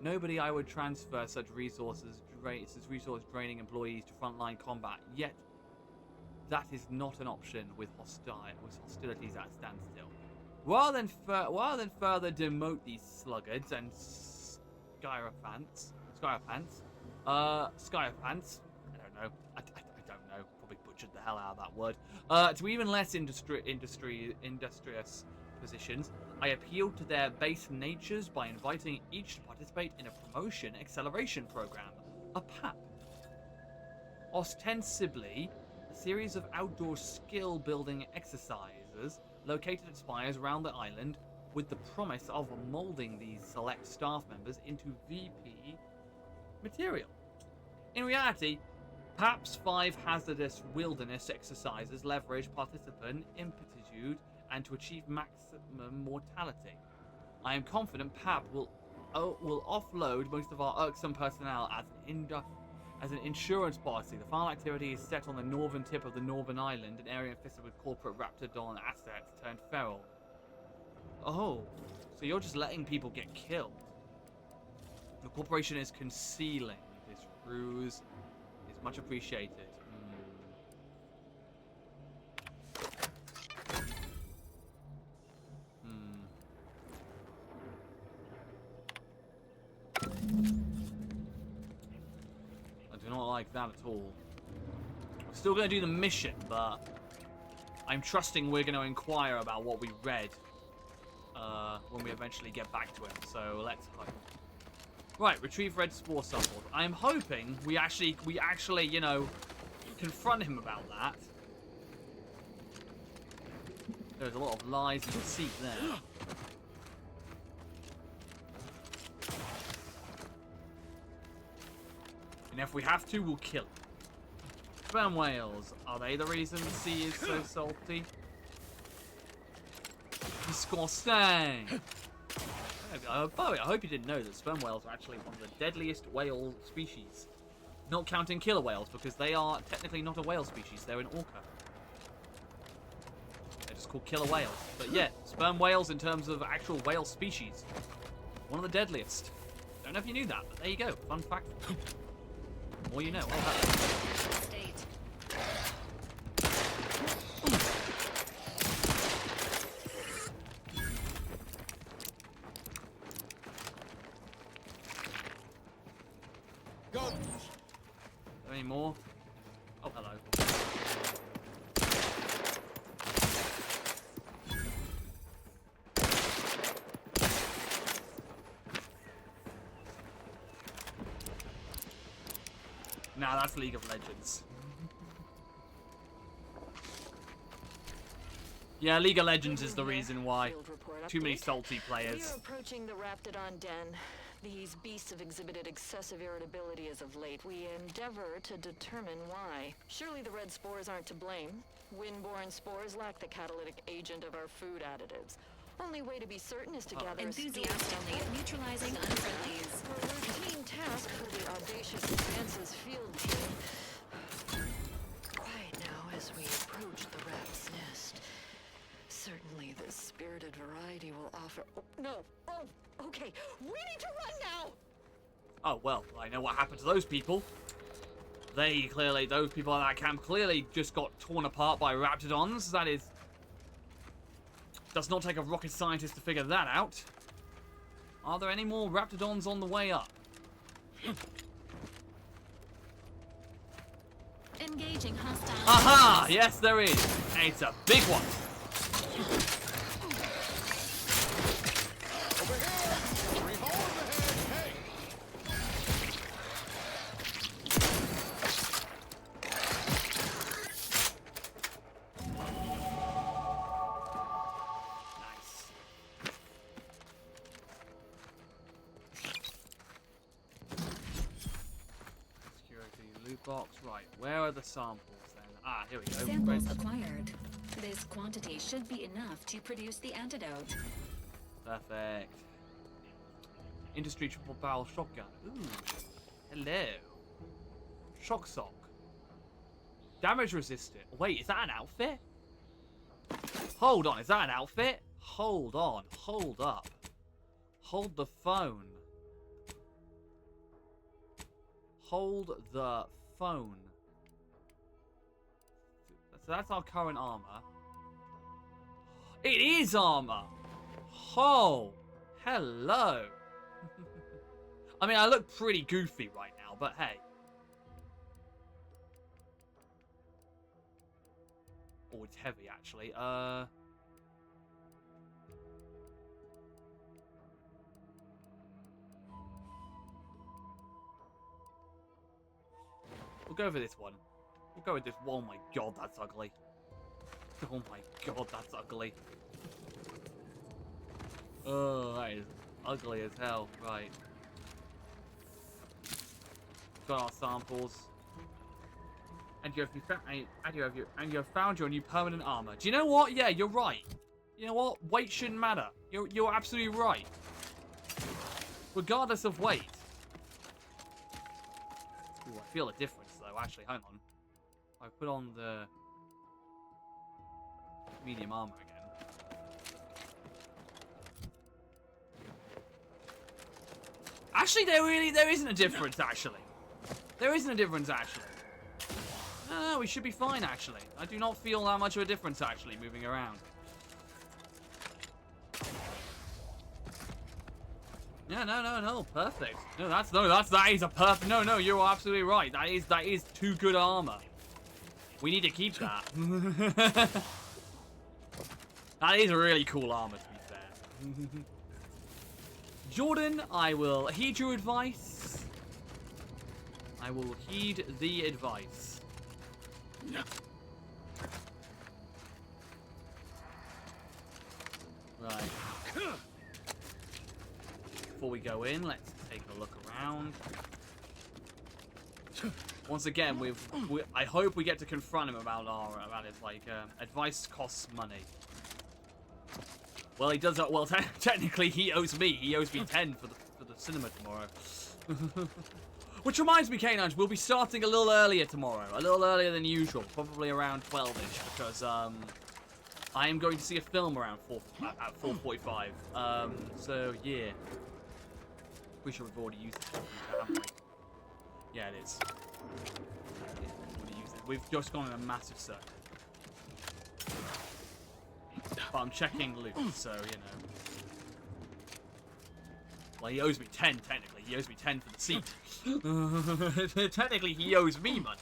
Nobody I would transfer such resource draining employees to frontline combat, yet that is not an option with hostilities at standstill. Rather than further demote these sluggards and Skyrophants, I don't know. Probably butchered the hell out of that word. To even less industrious positions, I appealed to their base natures by inviting each to participate in a promotion acceleration program, a PAP. Ostensibly, a series of outdoor skill-building exercises located at spires around the island with the promise of molding these select staff members into VP material. In reality, PAP's 5 hazardous wilderness exercises leverage participant impetude and to achieve maximum mortality. I am confident PAP will offload most of our irksome personnel as an insurance policy. The final activity is set on the northern tip of the northern island, an area infested with corporate Raptidon assets turned feral. Oh, so you're just letting people get killed. The corporation is concealing this ruse. It's much appreciated. I do not like that at all. We're still going to do the mission, but I'm trusting we're going to inquire about what we read when we eventually get back to him. So let's hope. Right, retrieve red spore samples. I'm hoping we actually, you know, confront him about that. There's a lot of lies and deceit there. And if we have to, we'll kill him. Sperm whales. Are they the reason the sea is so salty? Disgusting. By the way, I hope you didn't know that sperm whales are actually one of the deadliest whale species. Not counting killer whales, because they are technically not a whale species. They're an orca. They're just called killer whales. But yeah, sperm whales in terms of actual whale species. One of the deadliest. Don't know if you knew that, but there you go. Fun fact. The more you know. Any more? Oh, hello. Nah, that's League of Legends. Yeah, League of Legends is the reason why. Too many salty players. You're approaching the Raptidon den. These beasts have exhibited excessive irritability as of late. We endeavor to determine why. Surely the red spores aren't to blame. Wind-borne spores lack the catalytic agent of our food additives. Only way to be certain is to gather enthusiastically neutralizing unfriendlies. A routine task for the audacious advances field team. Quiet now as we approach the rat's nest. Certainly the spirited variety will offer... Oh, no! Oh, okay. We need to run now! Oh, well, I know what happened to those people. Those people at that camp clearly just got torn apart by Raptidons. That is... Does not take a rocket scientist to figure that out. Are there any more Raptidons on the way up? Engaging hostile. Aha! Yes, there is. And it's a big one. Box, right. Where are the samples then? Ah, here we go. Samples acquired. This quantity should be enough to produce the antidote. Perfect. Industry triple barrel shotgun. Ooh. Hello. Shock sock. Damage resistant. Wait, is that an outfit? Hold on, is that an outfit? Hold on. Hold up. Hold the phone. Hold the phone. So that's our current armor. It is armor! Oh! Hello! I mean, I look pretty goofy right now, but hey. Oh, it's heavy, actually. We'll go for this one. We'll go with this. Oh my god, that's ugly. Oh my god, that's ugly. Oh, that is ugly as hell. Right. Got our samples. And you have found your new permanent armor. Do you know what? Yeah, you're right. You know what? Weight shouldn't matter. You're absolutely right. Regardless of weight. Ooh, I feel a difference. Actually, hang on. I put on the medium armor again. Actually, there isn't a difference. Actually, there isn't a difference. Actually, no, we should be fine. Actually, I do not feel that much of a difference. Actually, moving around. Yeah, no, perfect. That is a perfect. No, you're absolutely right. That is 2 good armor. We need to keep that. That is a really cool armor, to be fair. Jordan, I will heed your advice. I will heed the advice. Right. Before we go in, let's take a look around. Once again, I hope we get to confront him about his advice costs money. Well, he does. Well, technically, he owes me. He owes me 10 for the cinema tomorrow. Which reminds me, K9, we'll be starting a little earlier tomorrow, a little earlier than usual, probably around 12ish, because I am going to see a film around 4:45. So yeah, we should have already used it, haven't we? Yeah, it is. We've just gone in a massive circle. But I'm checking loot, so, you know. Well, he owes me 10, technically. He owes me 10 for the seat. Technically, he owes me money.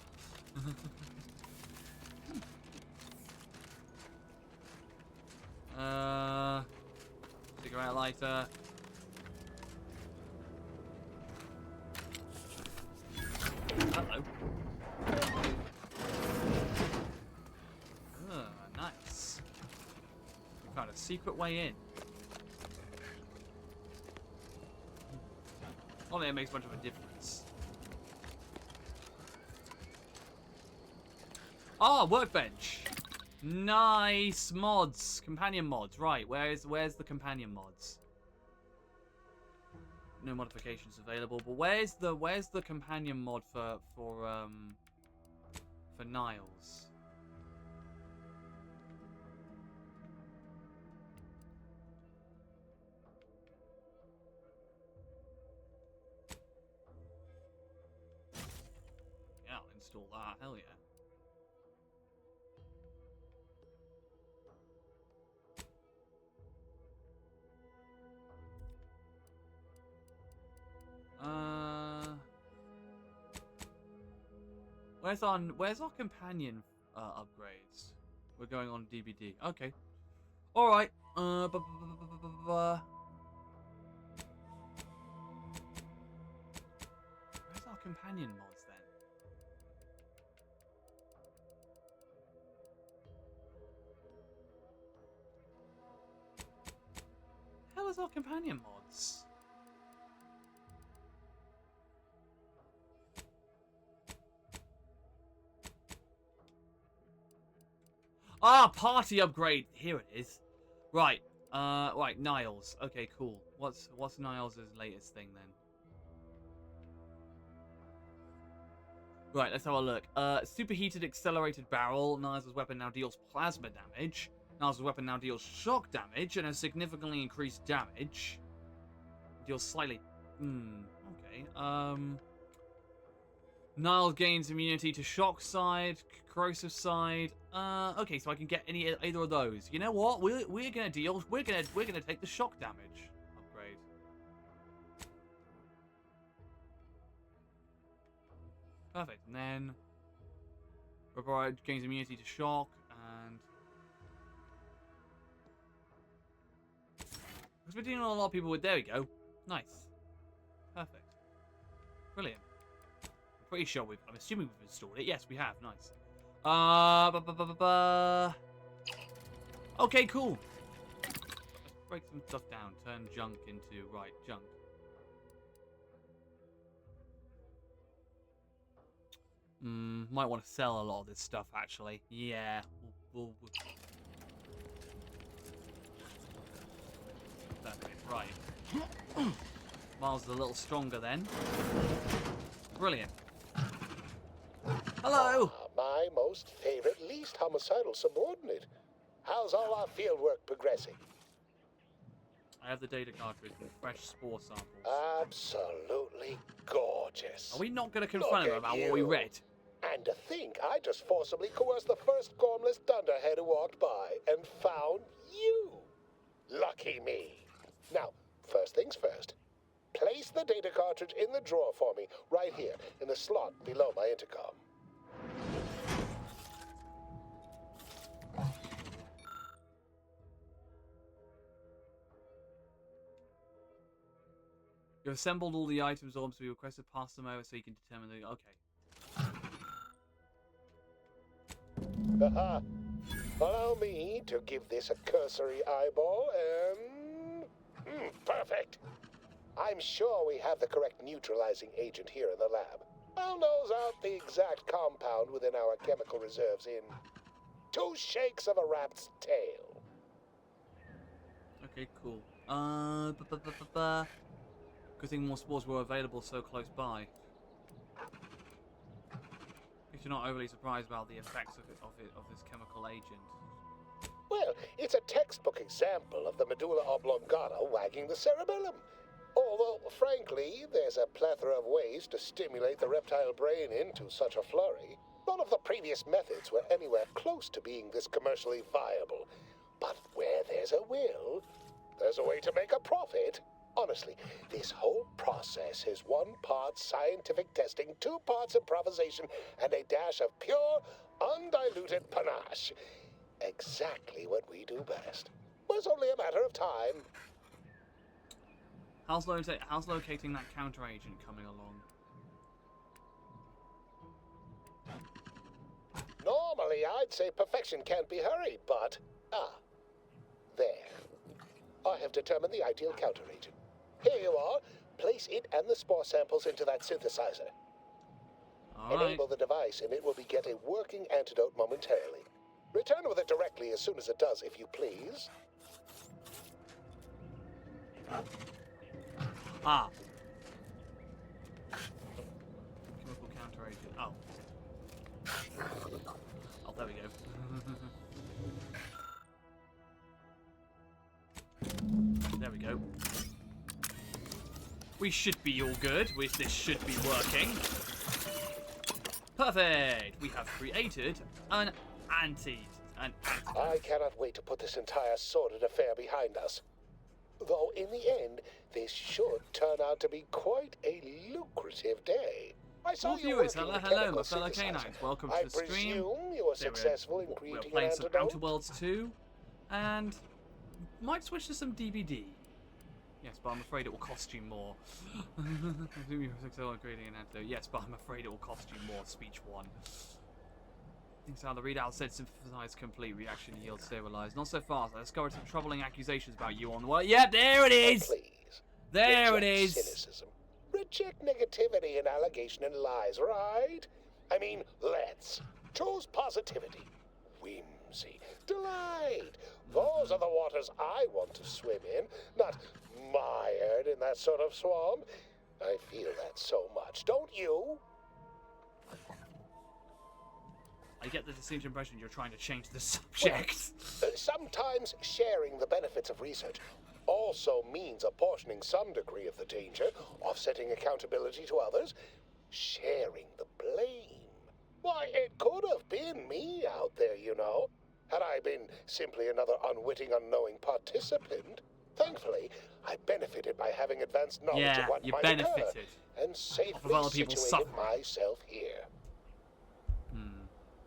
Cigarette lighter. Hello. Nice. We found a secret way in. Not that it makes much of a difference. Ah, workbench. Nice mods, companion mods. Right, where's the companion mods? No modifications available, but where's the companion mod for Niles? Yeah, I'll install that. Hell yeah. Where's our companion upgrades? We're going on DVD. Okay. All right. Where's our companion mods then? How is our companion mods? Ah, party upgrade. Here it is. Right. Right. Niles. Okay, cool. What's Niles' latest thing then? Right. Let's have a look. Superheated accelerated barrel. Niles' weapon now deals plasma damage. Niles' weapon now deals shock damage and has significantly increased damage. Deals slightly. Okay. Niles gains immunity to shock side, corrosive side. Okay, so I can get either of those. You know what? We're gonna take the shock damage upgrade. Perfect. And then Rubber gains immunity to shock and because we're dealing with a lot of people with. There we go. Nice. Perfect. Brilliant. Pretty sure I'm assuming we've installed it. Yes, we have. Nice. Okay, cool. Let's break some stuff down. Turn junk into junk. Might want to sell a lot of this stuff actually. Yeah. We'll... Right. Miles is a little stronger then. Brilliant. Hello! My most favorite, least homicidal subordinate. How's all our fieldwork progressing? I have the data cartridge with fresh spore samples. Absolutely gorgeous. Are we not going to confront him about what we read? And to think I just forcibly coerced the first gormless dunderhead who walked by and found you. Lucky me. Now, first things first. Place the data cartridge in the drawer for me, right here, in the slot below my intercom. You've assembled all the items on, so we requested pass them over so you can determine the... Okay. Allow me to give this a cursory eyeball and... perfect. I'm sure we have the correct neutralizing agent here in the lab. I'll nose out the exact compound within our chemical reserves in 2 shakes of a rat's tail. Okay, cool. Good thing more spores were available so close by. If you're not overly surprised about the effects of this chemical agent. Well, it's a textbook example of the medulla oblongata wagging the cerebellum. Although, frankly, there's a plethora of ways to stimulate the reptile brain into such a flurry. None of the previous methods were anywhere close to being this commercially viable. But where there's a will, there's a way to make a profit. Honestly, this whole process is 1 part scientific testing, 2 parts improvisation, and a dash of pure, undiluted panache. Exactly what we do best. But it's only a matter of time. How's locating that counter agent coming along? Normally, I'd say perfection can't be hurried, but... there. I have determined the ideal counter agent. Here you are. Place it and the spore samples into that synthesizer. Enable the device, and it will begin a working antidote momentarily. Return with it directly as soon as it does, if you please. Chemical counter agent. Oh, there we go. There we go. We should be all good. This should be working. Perfect. We have created an antidote. I cannot wait to put this entire sordid affair behind us. Though in the end, this should turn out to be quite a lucrative day. I saw you viewers, working hello, with my fellow chemical canines. Welcome to I the stream. presume you were successful in We're creating playing an some antidote. Outer Worlds 2, and might switch to some DBD. Yes, but I'm afraid it will cost you more. You're successful in creating an antidote. Yes, but I'm afraid it will cost you more. Speech 1. Things how the readout said synthesized complete, reaction yield stabilized. Not so fast. I discovered some troubling accusations about you on the way. Yep, there it is! Please. There it Reject is! Cynicism. Reject negativity and allegation and lies, right? I mean, let's. Choose positivity, whimsy, delight. Those are the waters I want to swim in, not mired in that sort of swamp. I feel that so much, don't you? I get the distinct impression you're trying to change the subject. Well, sometimes sharing the benefits of research also means apportioning some degree of the danger, offsetting accountability to others, sharing the blame. Why, it could have been me out there, you know, had I been simply another unwitting, unknowing participant. Thankfully, I benefited by having advanced knowledge of what might occur, and safely situated myself here.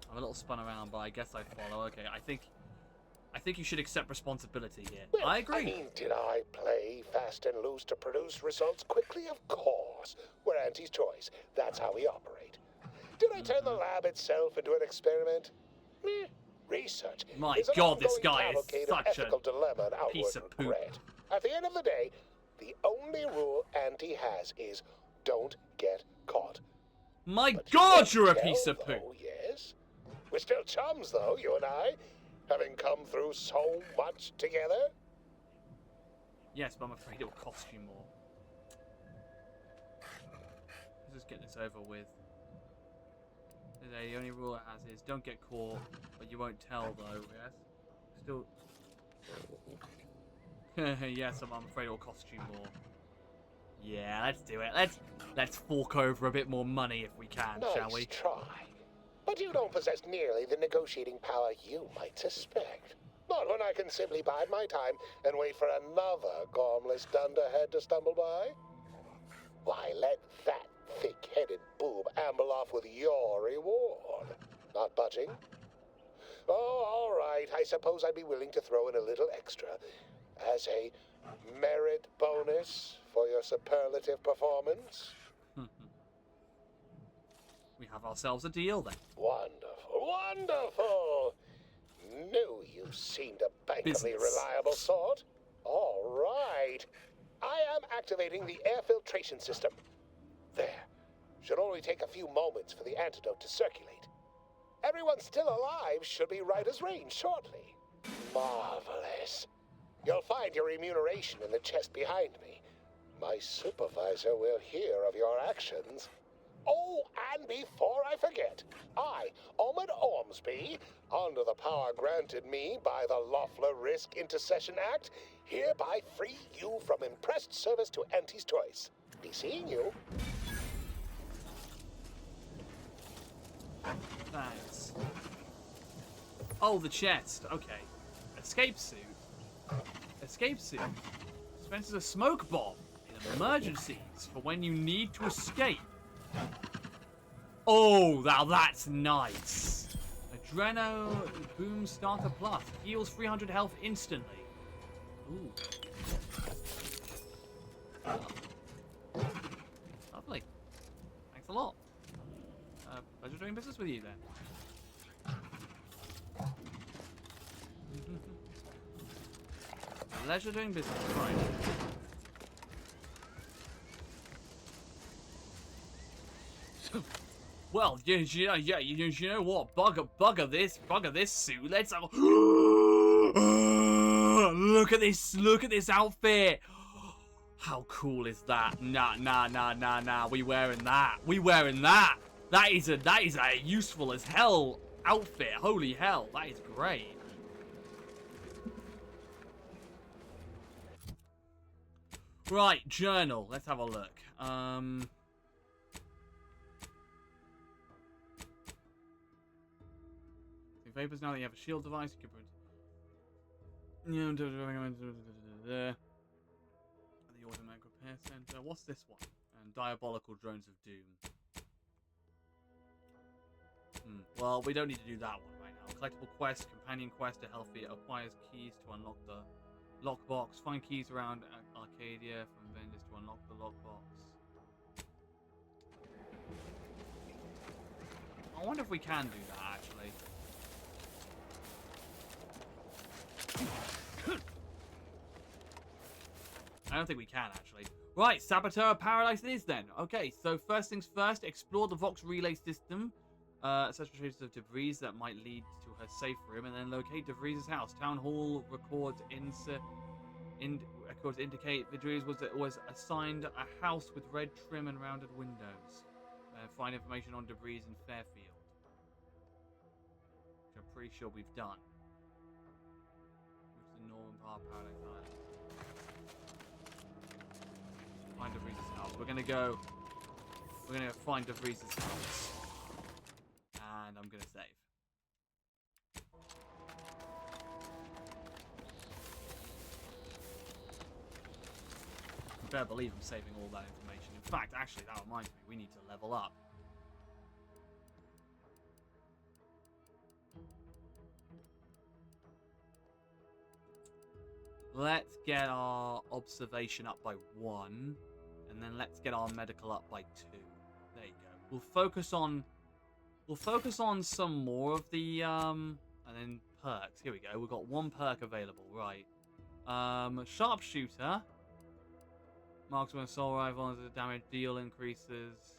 I'm a little spun around, but I guess I follow. Okay, I think you should accept responsibility here. Well, I agree. I mean, did I play fast and loose to produce results quickly? Of course. We're Auntie's choice. That's how we operate. Did I turn the lab itself into an experiment? Meh. Research. My is an God, this ongoing guy is cavalcade of such a ethical dilemma and outward piece of poop. regret. At the end of the day, the only rule Auntie has is don't get caught. My But God, you you're a can piece tell, of poop. though, yes. We're still chums, though, you and I, having come through so much together. Yes, but I'm afraid it will cost you more. Let's just get this over with. The only rule it has is don't get caught, but you won't tell, though, yes? Still... yes, I'm afraid it will cost you more. Yeah, let's do it. Let's fork over a bit more money if we can, shall we? Nice try. But you don't possess nearly the negotiating power you might suspect. Not when I can simply bide my time and wait for another gormless dunderhead to stumble by. Why, let that thick-headed boob amble off with your reward. Not budging? Oh, all right. I suppose I'd be willing to throw in a little extra as a merit bonus for your superlative performance? We have ourselves a deal then. Wonderful, wonderful! Knew you seemed a bankably Business. reliable sort. All right. I am activating the air filtration system. There. Should only take a few moments for the antidote to circulate. Everyone still alive should be right as rain shortly. Marvelous. You'll find your remuneration in the chest behind me. My supervisor will hear of your actions. Oh, and before I forget, I, Omid Ormsby, under the power granted me by the Loeffler Risk Intercession Act, hereby free you from impressed service to Auntie's Choice. Be seeing you. Thanks. Oh, the chest. Okay. Escape suit. Escape suit. Dispenses a smoke bomb in emergencies for when you need to escape. Oh, now that's nice. Adreno Boom Starter Plus. Heals 300 health instantly. Ooh. Oh. Lovely. Thanks a lot. Pleasure doing business with you then. Pleasure doing business, right. Well, you know what? Bugger this suit. Let's have look at this outfit. How cool is that? Nah. We wearing that. That is a useful as hell outfit. Holy hell, that is great. Right, journal. Let's have a look. Vapors now that you have a shield device, you can put the automatic repair center. What's this one? And diabolical drones of doom. Well, we don't need to do that one right now. Collectible quest, companion quest to healthy. It acquires keys to unlock the lockbox. Find keys around Arcadia from vendors to unlock the lockbox. I wonder if we can do that actually. I don't think we can actually. Right, Saboteur Paradise it is then. Okay, so first things first, explore the Vox relay system. Search for traces of debris that might lead to her safe room, and then locate DeVries' house. Town Hall records indicate DeVries was assigned a house with red trim and rounded windows. Find information on DeVries in Fairfield, which I'm pretty sure we've done. Which is the northern part of Paradise Island. Find DeVries' house. We're gonna find DeVries' house. And I'm gonna save. You better believe I'm saving all that information. In fact, actually, that reminds me, we need to level up. Let's get our observation up by 1, and then let's get our medical up by 2. There you go. We'll focus on some more of the, and then perks. Here we go. We've got 1 perk available, right. Sharpshooter. Marksman assault rifle as the damage deal increases.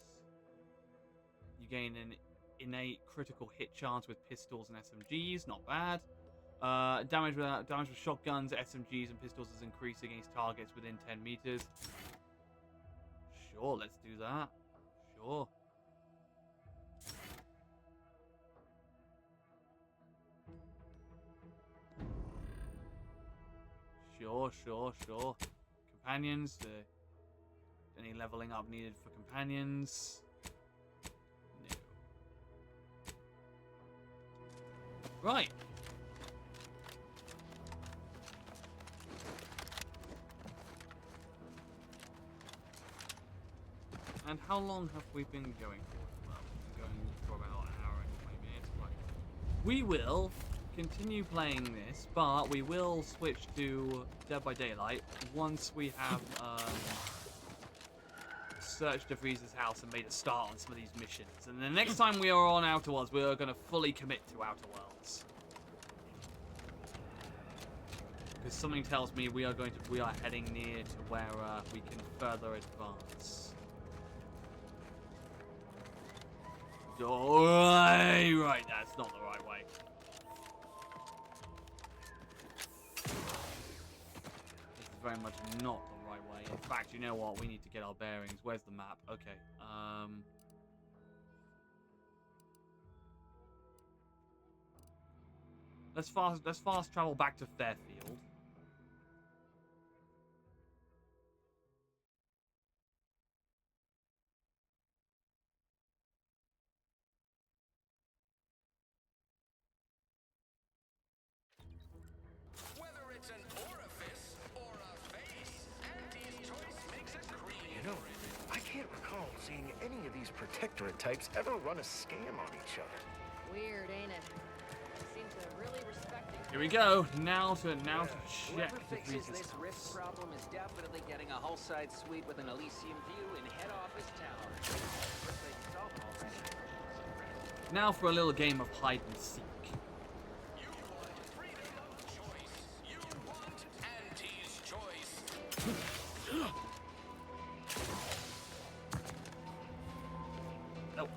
You gain an innate critical hit chance with pistols and SMGs. Not bad. Damage with shotguns, SMGs, and pistols is increased against targets within 10 meters. Sure, let's do that. Sure. Sure. Companions. Any leveling up needed for companions? No. Right. And how long have we been going for? Well, we've been going for about an hour and 20 minutes. Right. We will continue playing this, but we will switch to Dead by Daylight once we have searched DeVries' house and made a start on some of these missions. And the next time we are on Outer Worlds, we are going to fully commit to Outer Worlds. Because something tells me we are heading near to where we can further advance. Oh, right, that's not the right way. This is very much not the right way. In fact, you know what? We need to get our bearings. Where's the map? Okay. Let's fast travel back to Fairfield. You know, I can't recall seeing any of these protectorate types ever run a scam on each other. Weird, ain't it? They seem to really respect it. Here we go. Now to check. Whoever fixes this rift problem is definitely getting a whole side suite with an Elysium view in head office tower. Now for a little game of hide and seek. You want freedom of choice. You want Auntie's choice.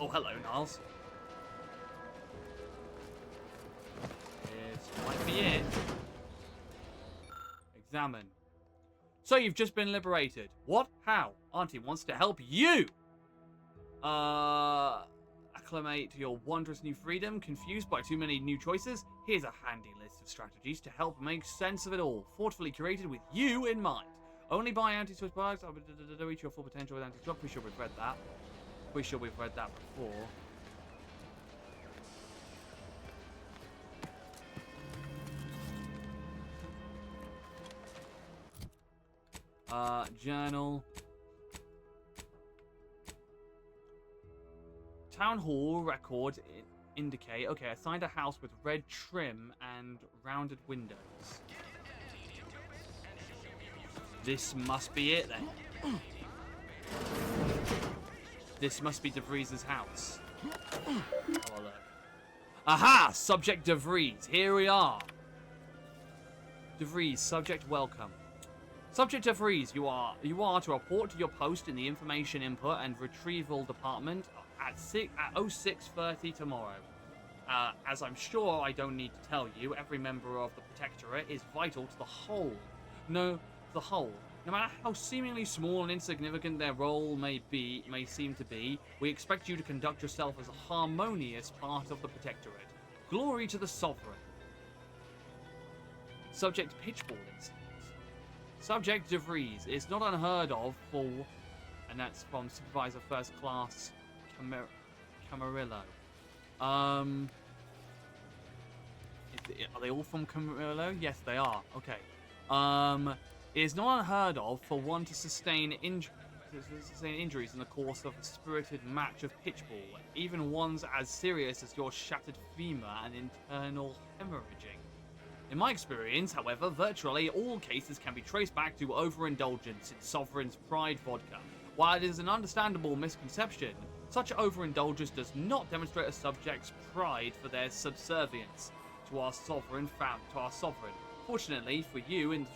Oh, hello, Niles. It might be it. Examine. So you've just been liberated. What? How? Auntie wants to help you. Acclimate to your wondrous new freedom. Confused by too many new choices? Here's a handy list of strategies to help make sense of it all. Thoughtfully curated with you in mind. Only buy anti-switch products. Reach your full potential with anti-switch. Pretty sure we've read that. Pretty sure we've read that before. Journal. Town hall records indicate. Okay, assigned a house with red trim and rounded windows. This must be it then. This must be DeVries' house. Oh, hello. Aha! Subject DeVries. Here we are. DeVries, subject welcome. Subject DeVries, you are to report to your post in the information input and retrieval department at 06:30 tomorrow. As I'm sure I don't need to tell you, every member of the Protectorate is vital to the whole. No matter how seemingly small and insignificant their role may seem to be, we expect you to conduct yourself as a harmonious part of the Protectorate. Glory to the Sovereign. Subject Pitchball incident. Subject DeVries. It's not unheard of for, and that's from Supervisor First Class Camarillo. Are they all from Camarillo? Yes, they are. Okay. It is not unheard of for one to sustain injuries in the course of a spirited match of pitchball, even ones as serious as your shattered femur and internal hemorrhaging. In my experience, however, virtually all cases can be traced back to overindulgence in Sovereign's Pride vodka. While it is an understandable misconception, such overindulgence does not demonstrate a subject's pride for their subservience to our sovereign. Fortunately for you, in the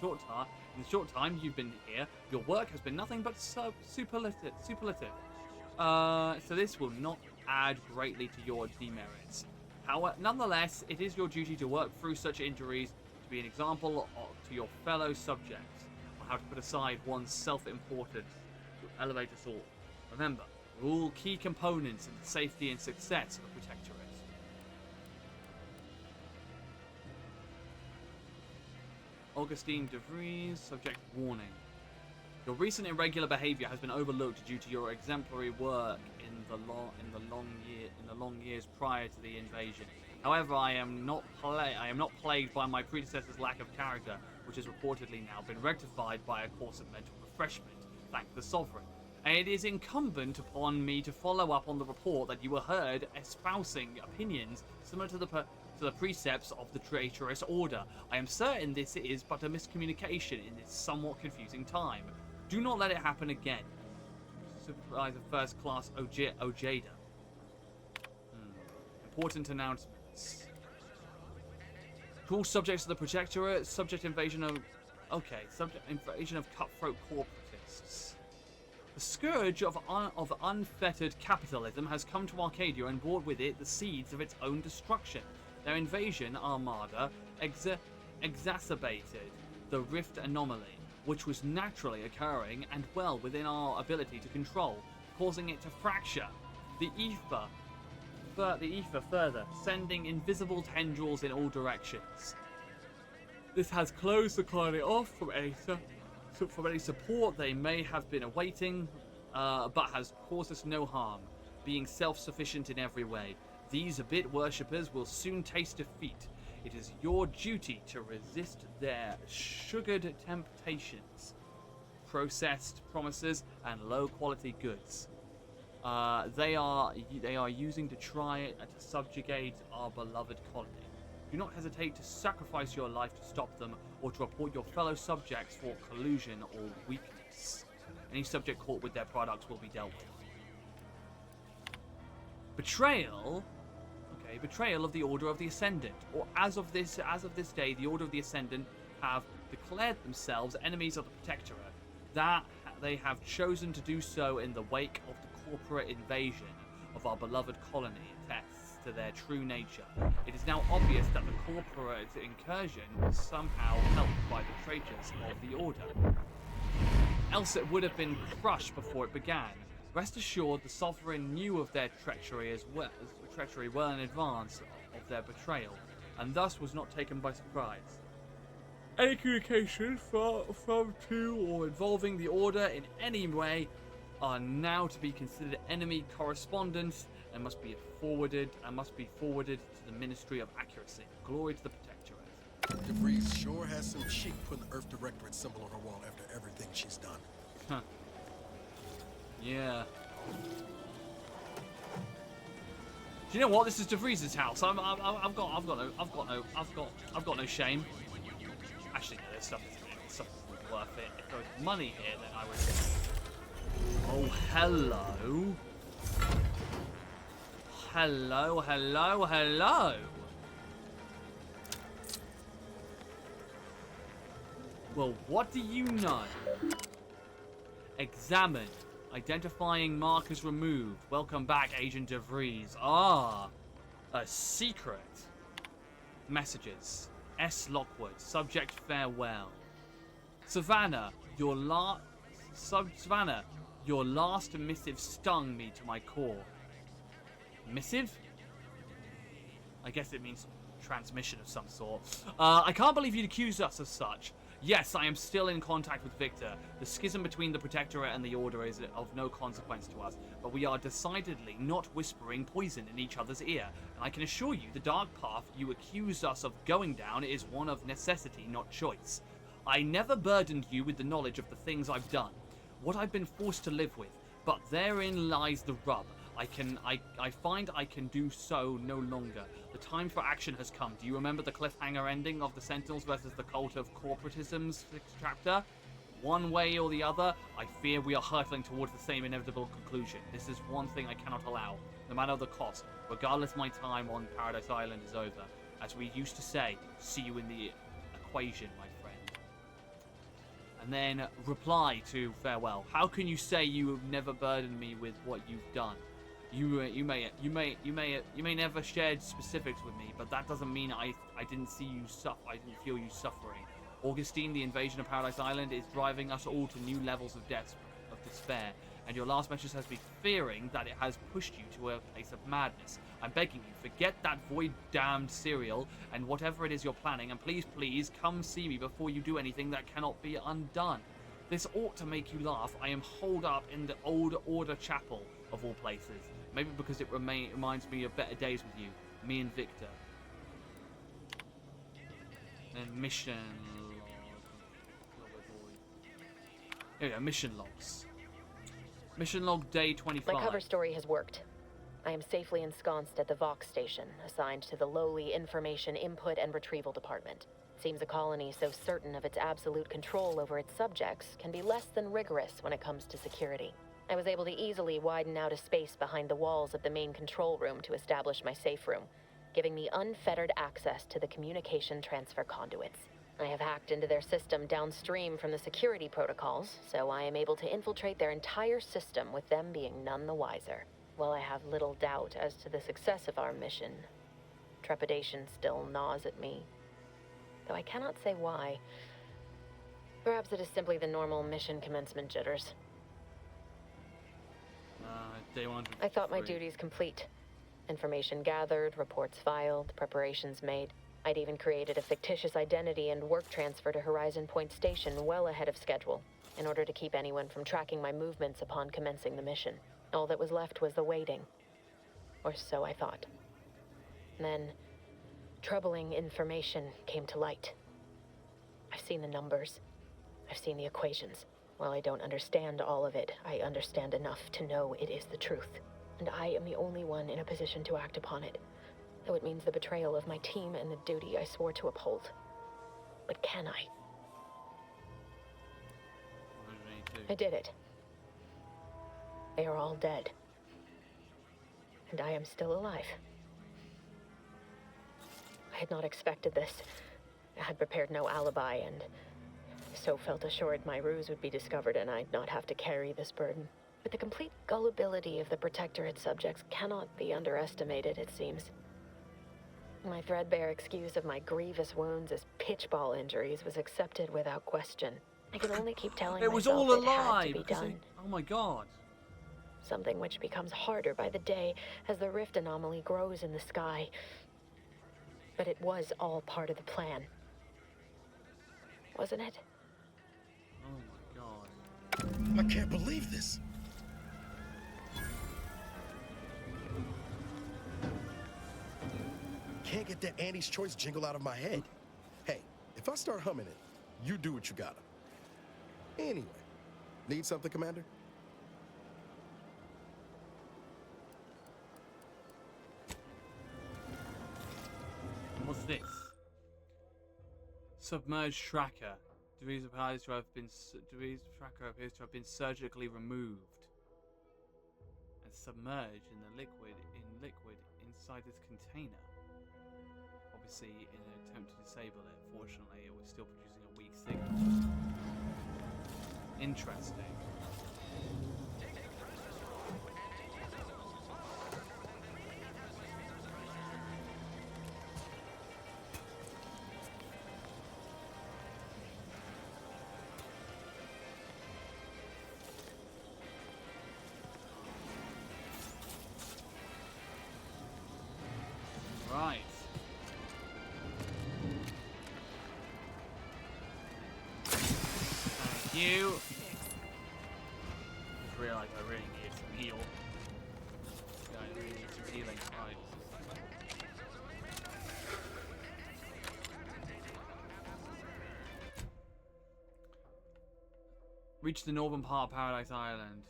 short time you've been here, your work has been nothing but superlative. So this will not add greatly to your demerits. However, nonetheless, it is your duty to work through such injuries to be an example to your fellow subjects on how to put aside one's self-importance to elevate us all. Remember, we're all key components in the safety and success of the Protectorate. Augustine DeVries, subject warning. Your recent irregular behavior has been overlooked due to your exemplary work in the long years prior to the invasion. However, I am not plagued by my predecessor's lack of character, which has reportedly now been rectified by a course of mental refreshment, thank the Sovereign. And it is incumbent upon me to follow up on the report that you were heard espousing opinions similar to the precepts of the traitorous order. I am certain this is but a miscommunication in this somewhat confusing time. Do not let it happen again. Supervisor First Class Ojeda. Important announcements. To all subjects of the Protectorate, subject invasion of cutthroat corporatists. The scourge of unfettered capitalism has come to Arcadia and brought with it the seeds of its own destruction. Their invasion armada exacerbated the rift anomaly, which was naturally occurring and well within our ability to control, causing it to fracture the ether further, sending invisible tendrils in all directions. This has closed the colony off from any support they may have been awaiting, but has caused us no harm, being self-sufficient in every way. These Abit worshippers will soon taste defeat. It is your duty to resist their sugared temptations, processed promises, and low-quality goods. They are using to try to subjugate our beloved colony. Do not hesitate to sacrifice your life to stop them, or to report your fellow subjects for collusion or weakness. Any subject caught with their products will be dealt with. Betrayal. Okay, betrayal of the Order of the Ascendant, or as of this day, the Order of the Ascendant have declared themselves enemies of the Protectorate. That they have chosen to do so in the wake of the corporate invasion of our beloved colony attests to their true nature. It is now obvious that the corporate incursion was somehow helped by the traitors of the Order. Else it would have been crushed before it began. Rest assured, the Sovereign knew of their treachery well in advance of their betrayal, and thus was not taken by surprise. Any communication from to or involving the Order in any way are now to be considered enemy correspondence and must be forwarded to the Ministry of Accuracy. Glory to the Protectorate. DeVries sure has some chic putting the Earth Directorate symbol on her wall after everything she's done. Huh. Yeah. Do you know what? This is DeVries' house. I've got no shame. Actually, no, this stuff isn't worth it. If there was money here, then I would. Oh, hello. Hello. Well, what do you know? Examine. Identifying markers removed. Welcome back, Agent DeVries. Ah, a secret. Messages. S. Lockwood. Subject farewell. Savannah, your last missive stung me to my core. Missive? I guess it means transmission of some sort. I can't believe you'd accuse us of such. Yes, I am still in contact with Victor. The schism between the Protectorate and the Order is of no consequence to us, but we are decidedly not whispering poison in each other's ear, and I can assure you the dark path you accuse us of going down is one of necessity, not choice. I never burdened you with the knowledge of the things I've done, what I've been forced to live with, but therein lies the rub. I find I can do so no longer. The time for action has come. Do you remember the cliffhanger ending of the Sentinels versus the Cult of Corporatism's 6th chapter? One way or the other, I fear we are hurtling towards the same inevitable conclusion. This is one thing I cannot allow, no matter the cost. Regardless, my time on Paradise Island is over. As we used to say, see you in the equation, my friend. And then reply to farewell. How can you say you have never burdened me with what you've done? You may never shared specifics with me, but that doesn't mean I didn't see you suffer. I didn't feel you suffering. Augustine, the invasion of Paradise Island is driving us all to new levels of despair, and your last message has me fearing that it has pushed you to a place of madness. I'm begging you, forget that void-damned serial and whatever it is you're planning, and please, come see me before you do anything that cannot be undone. This ought to make you laugh. I am holed up in the Old Order Chapel, of all places. Maybe because it reminds me of better days with you, me and Victor. And mission log. Here we go, mission logs. Mission log day 25. My cover story has worked. I am safely ensconced at the Vox station, assigned to the lowly Information Input and Retrieval Department. Seems a colony so certain of its absolute control over its subjects can be less than rigorous when it comes to security. I was able to easily widen out a space behind the walls of the main control room to establish my safe room, giving me unfettered access to the communication transfer conduits. I have hacked into their system downstream from the security protocols, so I am able to infiltrate their entire system with them being none the wiser. While I have little doubt as to the success of our mission, trepidation still gnaws at me, though I cannot say why. Perhaps it is simply the normal mission commencement jitters. Day 1. I thought my duties complete. Information gathered, reports filed, preparations made. I'd even created a fictitious identity and work transfer to Horizon Point Station well ahead of schedule, in order to keep anyone from tracking my movements upon commencing the mission. All that was left was the waiting. Or so I thought. Then, troubling information came to light. I've seen the numbers. I've seen the equations. While I don't understand all of it, I understand enough to know it is the truth. And I am the only one in a position to act upon it. Though it means the betrayal of my team and the duty I swore to uphold. But can I? I did it. They are all dead. And I am still alive. I had not expected this. I had prepared no alibi, and so felt assured my ruse would be discovered and I'd not have to carry this burden. But the complete gullibility of the Protectorate subjects cannot be underestimated, it seems. My threadbare excuse of my grievous wounds as pitchball injuries was accepted without question. I can only keep telling it was myself all a it had lie. to be done. Oh my god. Something which becomes harder by the day as the rift anomaly grows in the sky. But it was all part of the plan. Wasn't it? Oh my god. I can't believe this. Can't get that Annie's Choice jingle out of my head. Hey, if I start humming it, you do what you gotta. Anyway, need something, Commander? What's this? Submerged tracker. Degrees appears to have been surgically removed and submerged in the liquid inside this container. Obviously, in an attempt to disable it, fortunately, it was still producing a weak signal. Interesting. Right. Thank you. Just realised I really need some heal. Yeah, I really need some healing. Right. Reach the northern part of Paradise Island.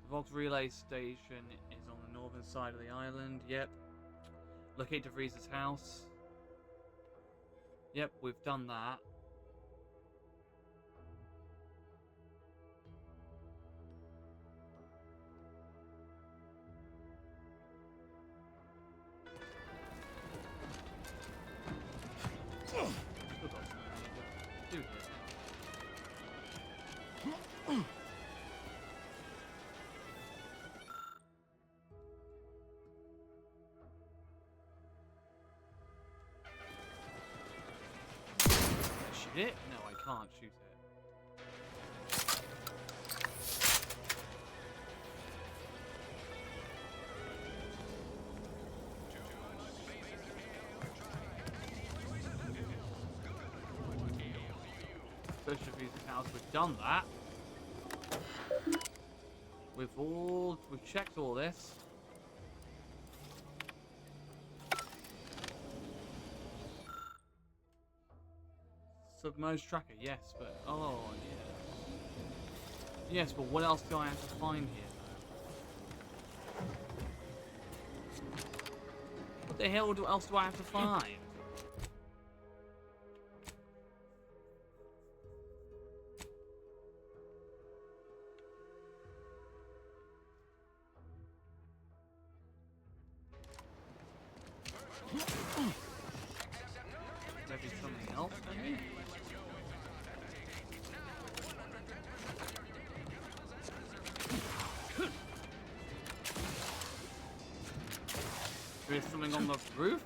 The Vox relay station is on the northern side of the island. Yep. Locate DeVries' house. Yep, we've done that. Still got something to do here. Shoot it? No, I can't shoot it. Especially if he's house, we've done that. We've checked all this. Submerged tracker, yes, but oh yeah. Yes, but what else do I have to find here? What the hell else do I have to find? else, maybe? There's something on the roof?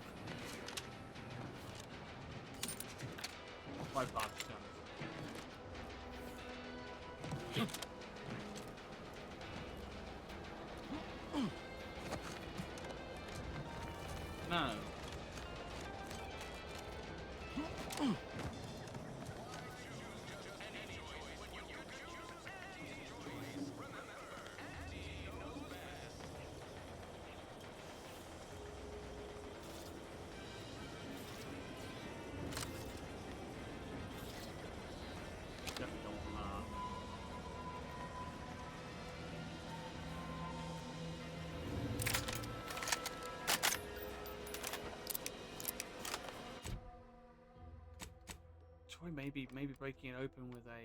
My bad. No. Maybe breaking it open with a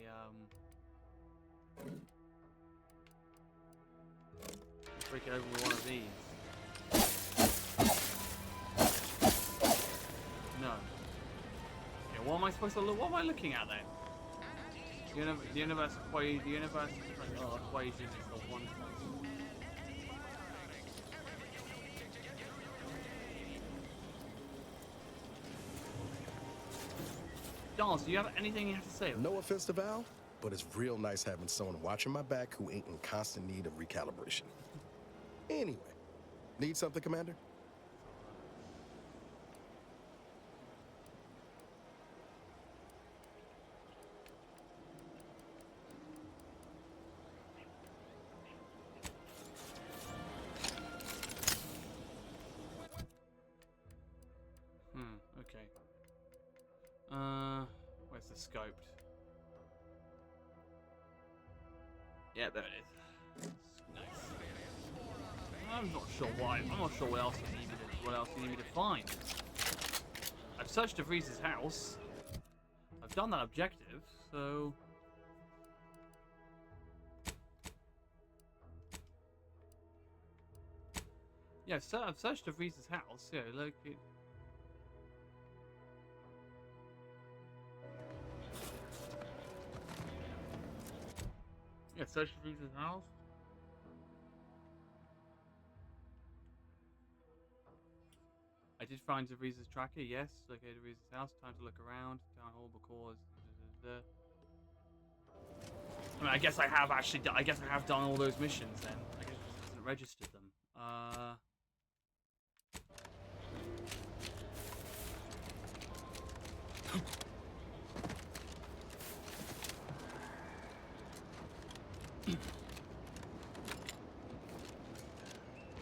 break it open with one of these. No. Yeah, what am I supposed to look? What am I looking at then? The universe equation is the one. Donald, do you have anything you have to say? No offense to Val, but it's real nice having someone watching my back who ain't in constant need of recalibration. Anyway, need something, Commander? Okay. Where's the scoped? Yeah, there it is. Nice. I'm not sure why. I'm not sure what else you need me to. What else you need me to find? I've searched DeVries's house. I've done that objective, so. Yeah, I've searched DeVries's house. Yeah, look. Yeah, search DeVries's house. I did find DeVries's tracker, yes. Located DeVries's house. Time to look around. Town hall because. I mean, I guess I have actually. I guess I have done all those missions then. I guess it just hasn't registered them.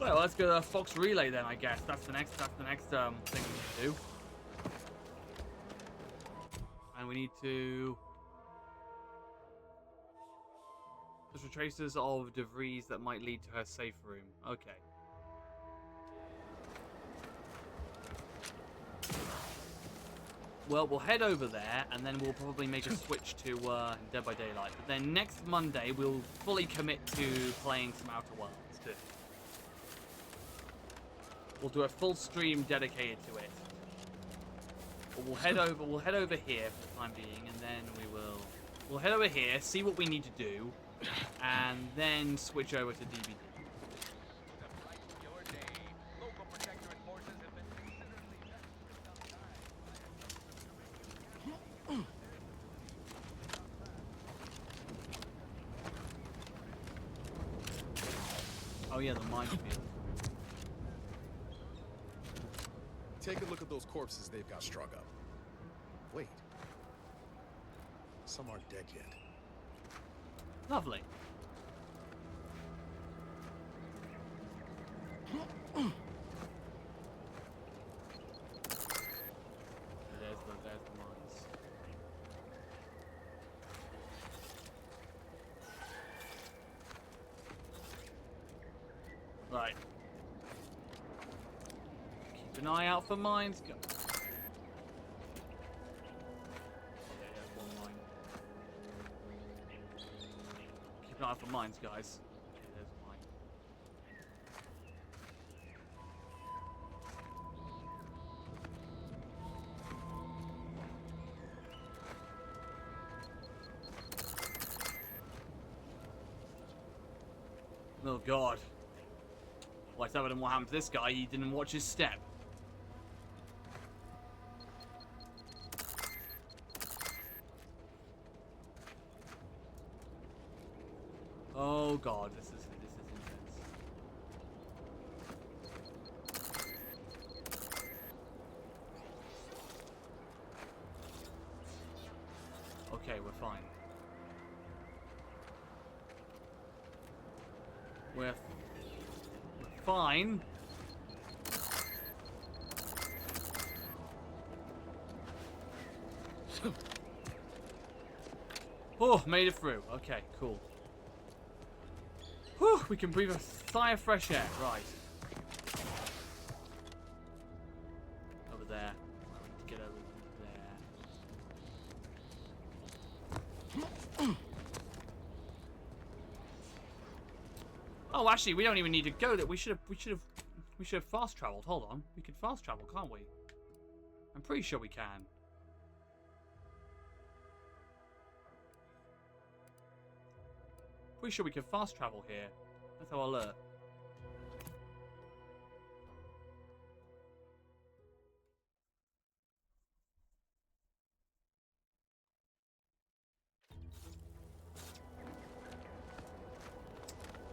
Well, let's go to Fox Relay then. I guess that's the next thing we need to do. And we need to search for traces of DeVries that might lead to her safe room. Okay. Well, we'll head over there, and then we'll probably make a switch to Dead by Daylight. But then next Monday, we'll fully commit to playing some Outer Worlds too. We'll do a full stream dedicated to it. But we'll head over here for the time being, and then we'll head over here, see what we need to do, and then switch over to DVD. Oh yeah, the minefield. Take a look at those corpses they've got strung up. Wait. Some aren't dead yet. Lovely. There's the mines. Right. Keep an eye out for mines. Go. There's one mine. Keep an eye out for mines, guys. Okay, there's a mine. Oh god. Well, I tell him what happened to this guy. He didn't watch his step. Oh god, this is intense. Okay, we're fine. We're fine. Oh, made it through. Okay, cool. Whew, we can breathe a sigh of fresh air. Right. Over there. We need to get over there. Oh, actually, we don't even need to go there. We should have fast traveled. Hold on. We can fast travel, can't we? I'm pretty sure we can. Pretty sure we can fast travel here. Let's have a look.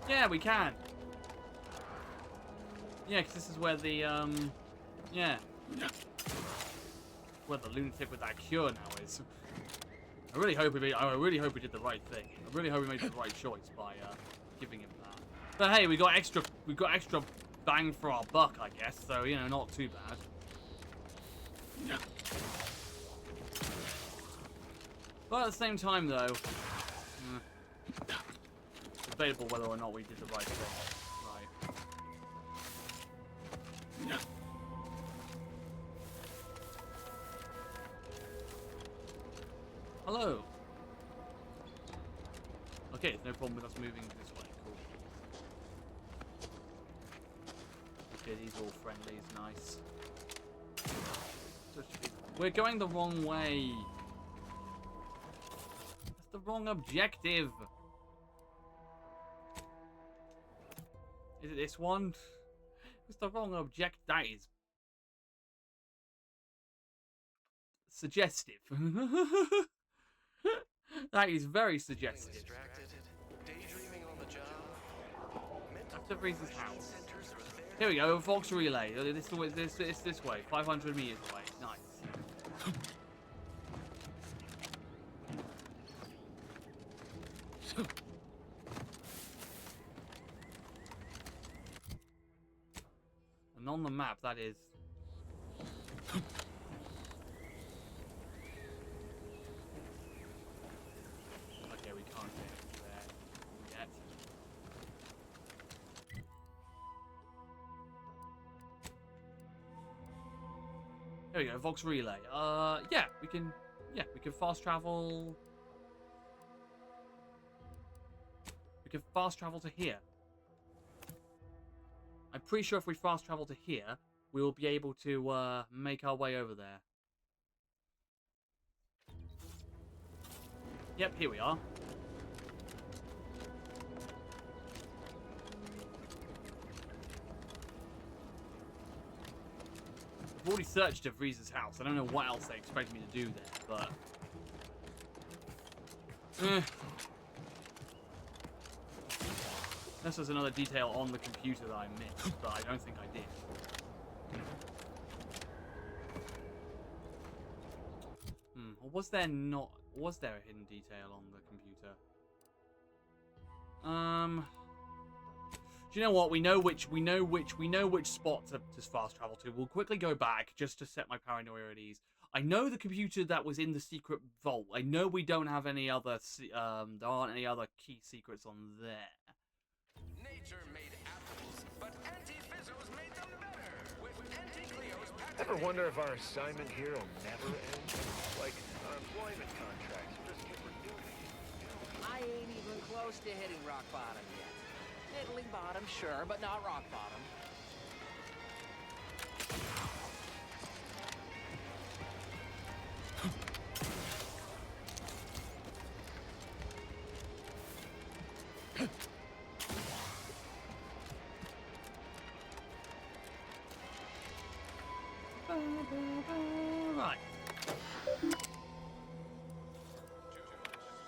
Yeah, we can. Yeah, because this is where the, yeah. Where the lunatic with that cure now is. I really hope we did the right thing. I really hope we made the right choice by giving him that. But hey, we got extra bang for our buck, I guess. So you know, not too bad. But at the same time, though, it's debatable whether or not we did the right thing. Right. Hello. Okay, there's no problem with us moving this way. Cool. Okay, these are all friendly. It's nice. We're going the wrong way. That's the wrong objective. Is it this one? It's the wrong object. That is suggestive. That is very suggestive. That's Reese's house. Here we go, Fox Relay. This way, 500 meters away. Nice. And on the map, that is. Okay, we can't get there yet. There we go, Vox Relay. Yeah, we can fast travel. We can fast travel to here. I'm pretty sure if we fast travel to here, we will be able to make our way over there. Yep, here we are. I've already searched DeVries's house. I don't know what else they expect me to do there, but... This was another detail on the computer that I missed, but I don't think I did. Or was there not... Was there a hidden detail on the computer? Do you know what? We know which spot to fast travel to. We'll quickly go back just to set my paranoia at ease. I know the computer that was in the secret vault. I know we don't have any other there aren't any other key secrets on there. Nature made apples, but anti-fizzos made them better. With anti-Cleo's patented... Ever wonder if our assignment here will never end? Like our employment contracts just get renewed. I ain't even close to hitting rock bottom yet. Middling bottom, sure, but not rock bottom. Right.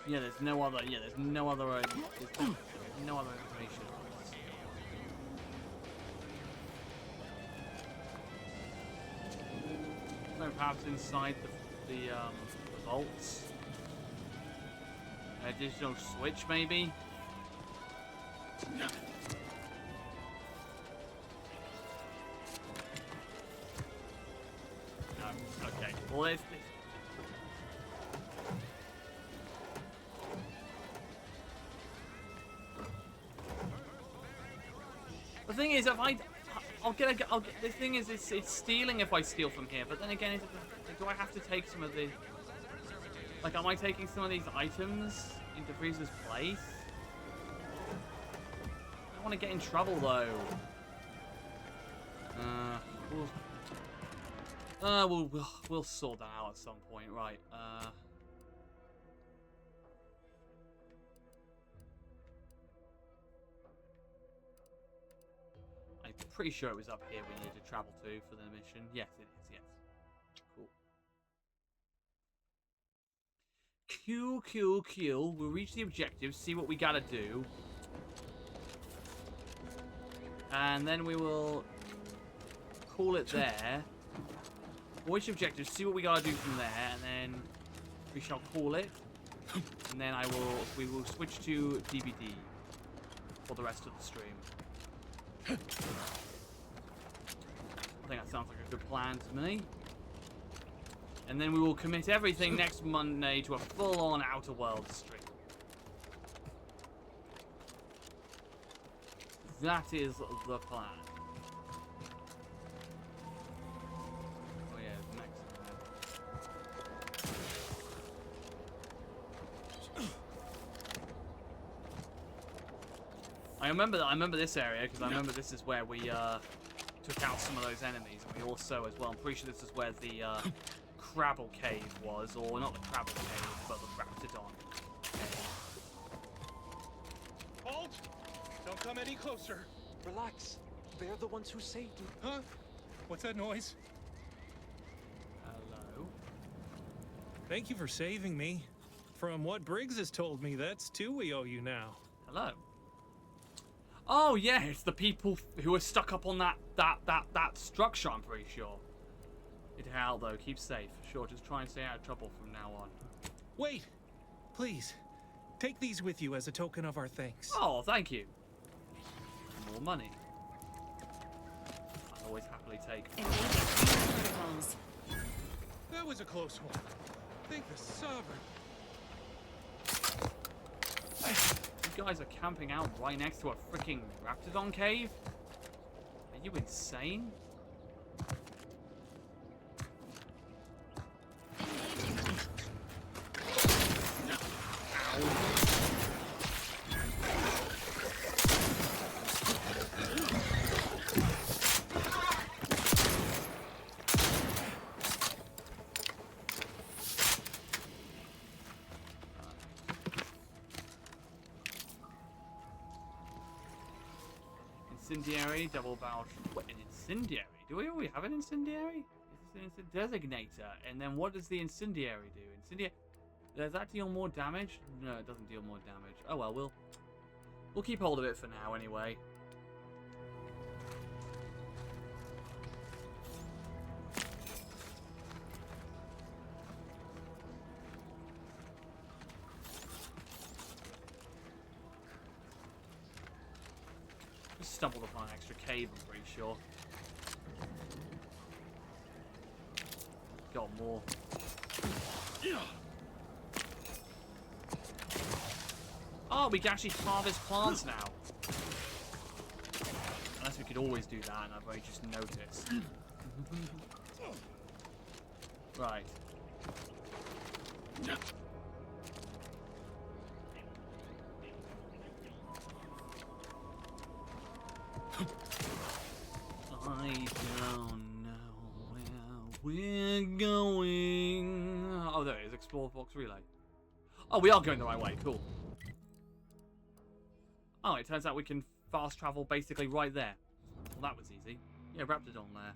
Yeah, there's no other. Yeah, there's no other. There's no other information. So perhaps inside the vaults, an additional switch, maybe. No. Okay. Well, there's. The thing is, if I'll get. The thing is, it's stealing if I steal from here. But then again, do I have to take some of the? Like, am I taking some of these items into Frieza's place? I don't want to get in trouble though. We'll sort that out at some point, right? I'm pretty sure it was up here we needed to travel to for the mission. Yes, it is. Yes. Cool. We'll reach the objective, see what we gotta do. And then we will call it there. Which objective, see what we gotta do from there, and then we shall call it. And then we will switch to DVD for the rest of the stream. I think that sounds like a good plan to me. And then we will commit everything next Monday to a full-on Outer Worlds stream. That is the plan. Oh yeah, next. I remember this area because I remember this is where we took out some of those enemies, and we also, as well, I'm pretty sure this is where the Crabble Cave was, or not the Crabble Cave, but the Raptidon Cave. Halt! Don't come any closer. Relax. They're the ones who saved you. Huh? What's that noise? Hello. Thank you for saving me. From what Briggs has told me, that's two we owe you now. Hello. Oh yeah, it's the people who are stuck up on that structure, I'm pretty sure. It out though, keep safe. Sure, just try and stay out of trouble from now on. Wait! Please, take these with you as a token of our thanks. Oh, thank you. More money. I'll always happily take. That was a close one. Thank the Sovereign. You guys are camping out right next to a freaking Raptidon cave? Are you insane? Incendiary, double barrel. What, an incendiary? Do we already have an incendiary? Is this an designator? And then what does the incendiary do? Incendiary. Does that deal more damage? No, it doesn't deal more damage. Oh well, we'll keep hold of it for now anyway. Stumbled upon an extra cave, I'm pretty sure. Got more. Oh, we can actually harvest plants now. Unless we could always do that, and I've only just noticed. Right. I don't know where we're going. Oh, there it is. Explore Fox Relay. Oh, we are going the right way. Cool. Oh, it turns out we can fast travel basically right there. Well, that was easy. Yeah, Raptidon there.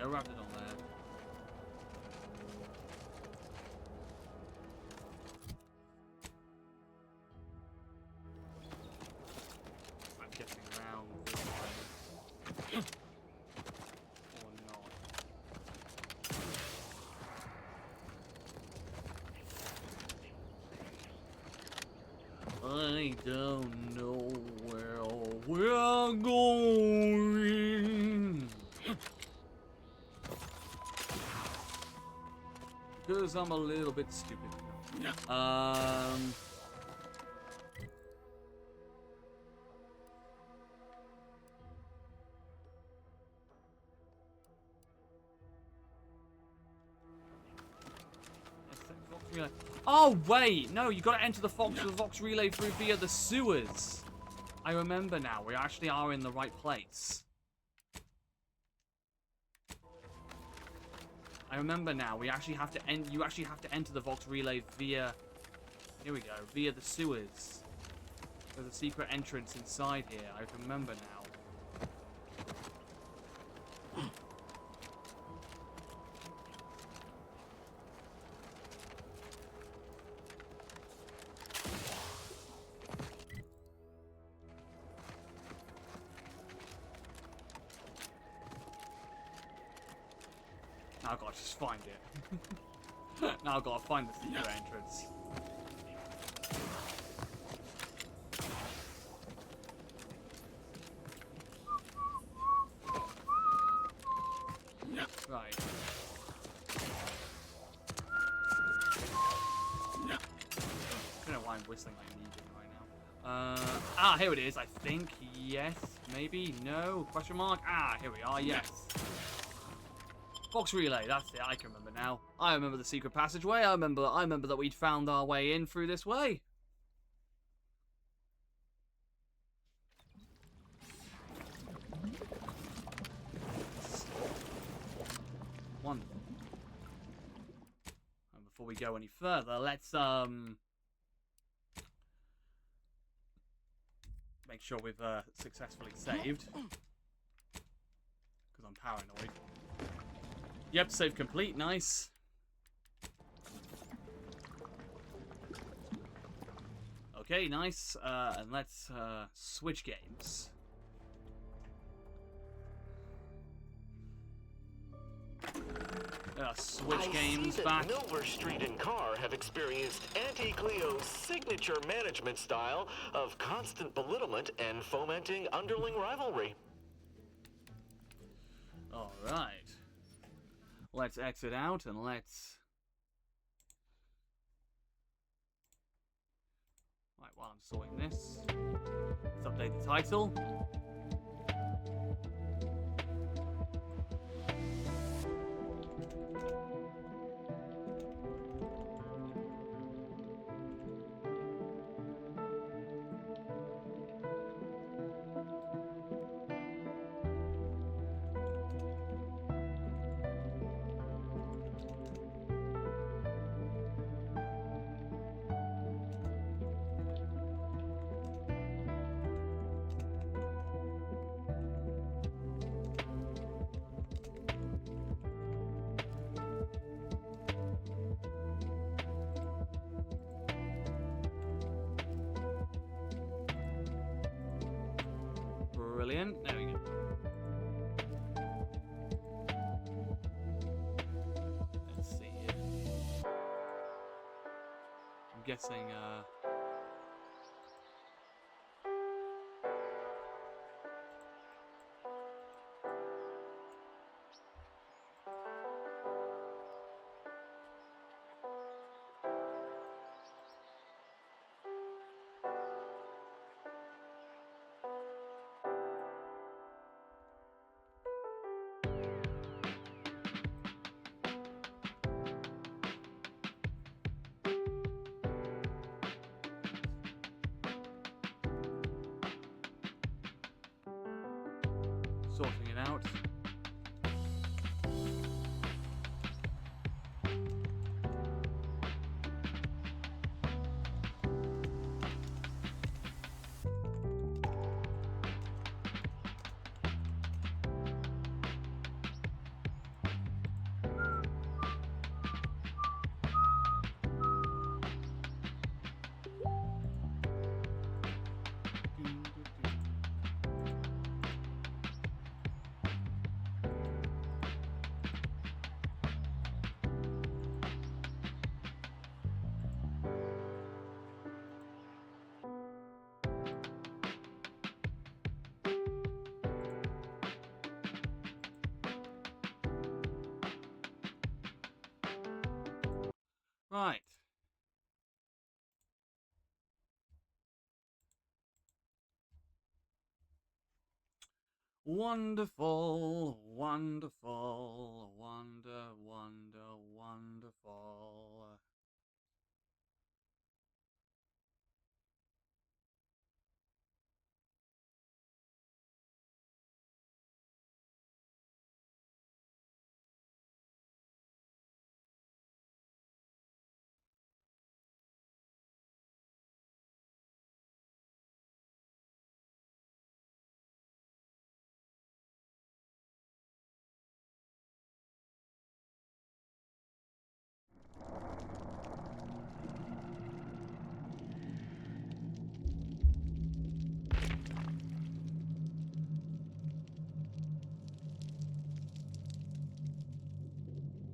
go, wrapped it on there. I'm getting around this way. Or not. I don't know where we're going. Because I'm a little bit stupid. Oh wait, no, you gotta enter the Vox relay through via the sewers. I remember now. We actually are in the right place. I remember now. We actually have to you actually have to enter the Vox relay via. Here we go. Via the sewers. There's a secret entrance inside here. I remember now. Now I've got to just find it. Now I've got to find the secret entrance. Right. I don't know why I'm whistling like an idiot right now. Here it is, I think. Yes, maybe, no, question mark. Here we are, yes. Vox relay, that's it, I can remember now. I remember the secret passageway, I remember that we'd found our way in through this way. Wonderful. And before we go any further, let's make sure we've successfully saved. Because I'm paranoid. Yep, save complete, nice. Okay, nice. And let's switch games. Switch games back. Milver Street and Carr have experienced Auntie Cleo's signature management style of constant belittlement and fomenting underling rivalry. All right. Let's exit out and let's... Right, while I'm sorting this, let's update the title. Brilliant. There we go. Let's see here. I'm guessing, sorting it out. Right. Wonderful, wonderful, wonderful.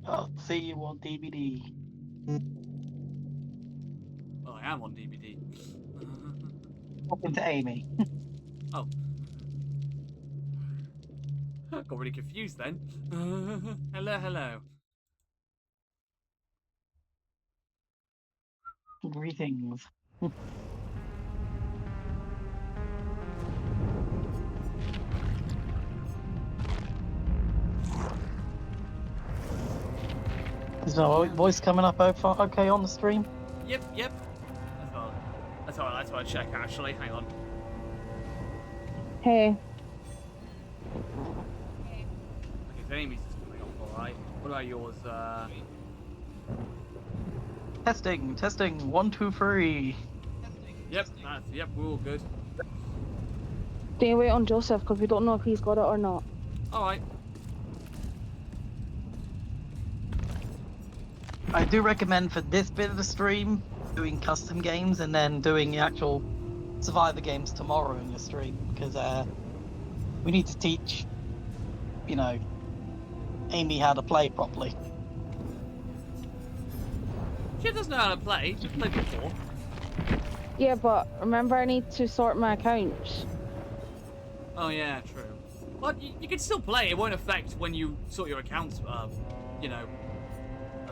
I'll see you on DVD. Well, I am on DVD. Talking to Amy. Oh. Got really confused then. Hello, hello. Greetings. Is my voice coming up okay on the stream? Yep. That's all I check actually. Hang on. Hey. Okay, so Amy's just coming up alright. What about yours? Testing. 1, 2, 3. Yep, we're all good. Do you wait on Joseph because we don't know if he's got it or not? Alright. I do recommend for this bit of the stream doing custom games and then doing the actual Survivor games tomorrow in your stream because we need to teach, Amy how to play properly. She doesn't know how to play. She's played before. Yeah, but remember I need to sort my accounts. Oh yeah, true. But you can still play. It won't affect when you sort your accounts.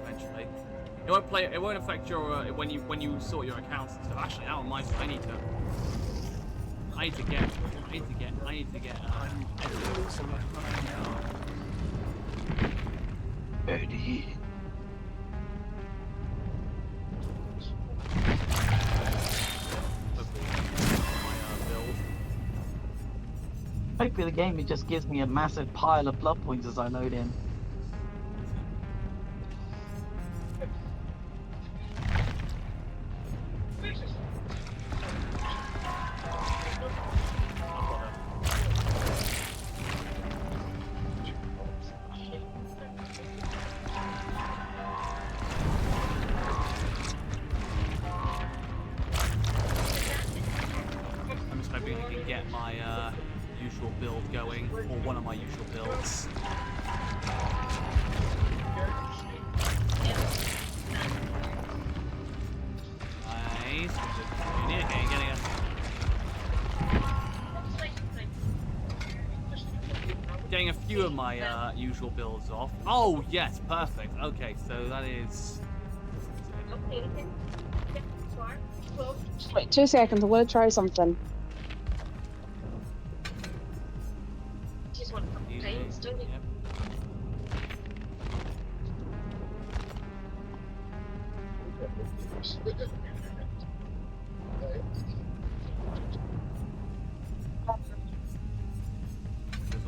Eventually, it won't affect your when you sort your accounts and stuff. Actually, that reminds me. I need to get. Birdie. Hopefully the game it just gives me a massive pile of blood points as I load in. I'm just hoping I can get my usual build going, or one of my usual builds. Nice. Okay, getting it. Getting a few of my usual builds off. Oh yes, perfect. Okay, so that is. Wait 2 seconds, I'm gonna try something. There's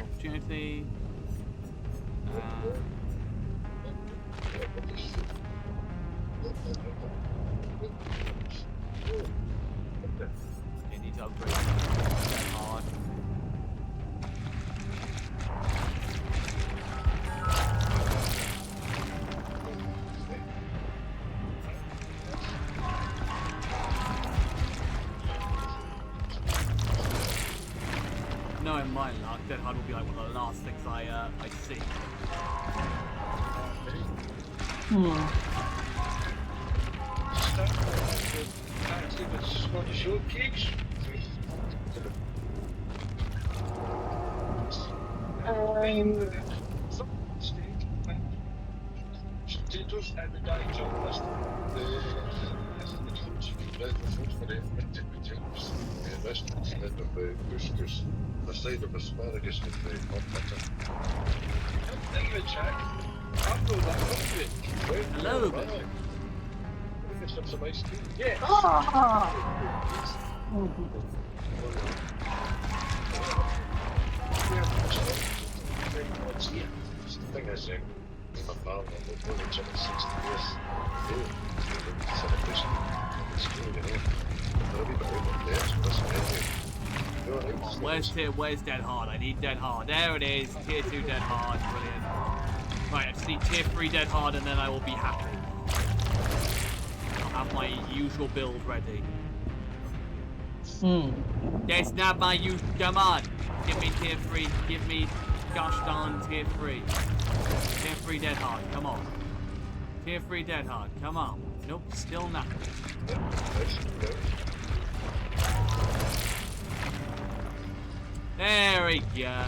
opportunity. Okay, need to upgrade that hard. Knowing my luck, Dead Hard will be like one of the last things I see. Instead of couscous, a side of asparagus with hot butter. Thank you, Jack. I'm not that hungry. Hello, man. Let me get some ice cream. Yes. The thing is, my pal, I'm more than 60 years. Celebration. It's cool, you know. Where's Dead Hard? I need Dead Hard. There it is. Tier 2 Dead Hard. Brilliant. Right, I just need Tier 3 Dead Hard and then I will be happy. I'll have my usual build ready. That's not my usual. Come on. Give me Tier 3. Give me gosh darn Tier 3. Tier 3 Dead Hard. Come on. Tier 3 Dead Hard. Come on. Nope, still nothing. There we go.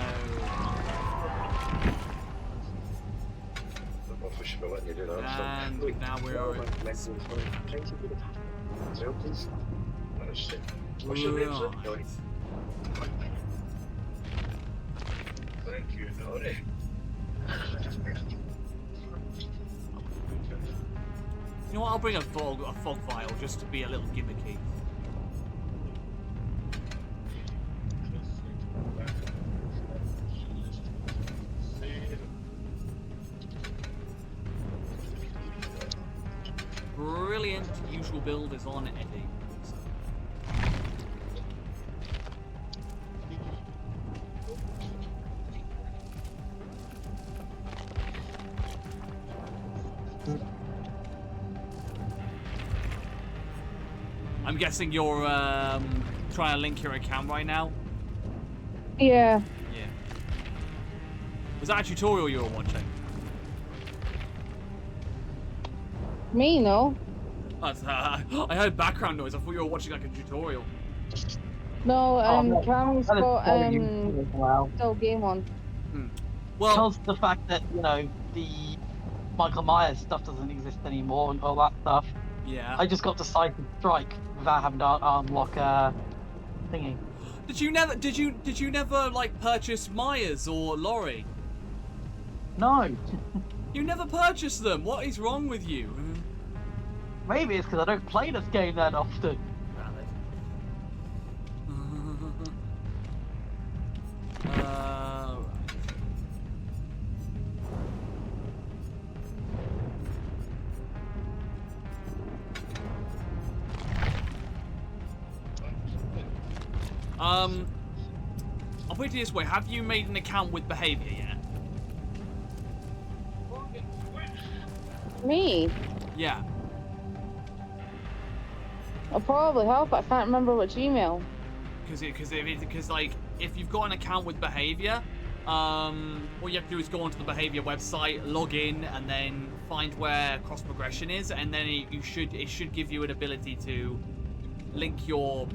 And now we're all right. Thank you, Nori. You know what? I'll bring a fog file just to be a little gimmicky. Brilliant. Usual build is on Eddie. I'm guessing you're trying to link your account right now? Yeah. Yeah. Was that a tutorial you were watching? Me, no. That's, I heard background noise. I thought you were watching like a tutorial. No, Cam's got wow. still game on. Well, because the fact that, you know, the Michael Myers stuff doesn't exist anymore and all that stuff. Yeah. I just got to Cypher Strike without having to unlock thingy. Did you never like purchase Myers or Laurie? No. You never purchased them. What is wrong with you? Maybe it's because I don't play this game that often. I'll put it this way. Have you made an account with Behavior yet? Me? Yeah. I probably have, but I can't remember which email. Because like, if you've got an account with Behavior, all you have to do is go onto the Behavior website, log in, and then find where cross progression is, and then it should give you an ability to link your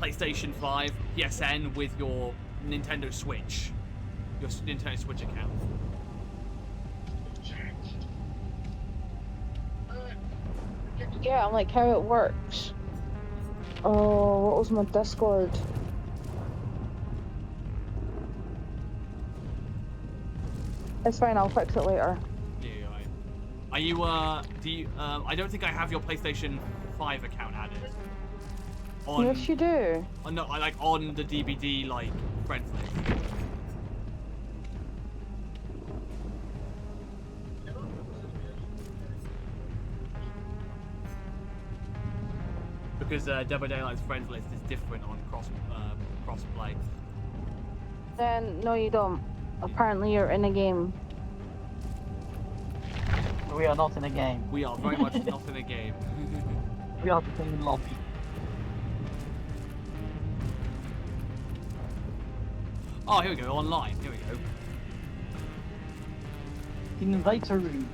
PlayStation 5 PSN with your Nintendo Switch, account. Yeah, I'm like how it works. Oh, what was my Discord? It's fine, I'll fix it later. Yeah, right. Are you, do you, I don't think I have your PlayStation 5 account added. Yes, you do. No, like on the DBD, like, friends list. Because Dead by Daylight's friends list is different on crossplay. Then, no you don't. Apparently you're in a game. We are not in a game. We are very much not in a game. We are the same lobby. Oh, here we go, online. Here we go. Invite a room.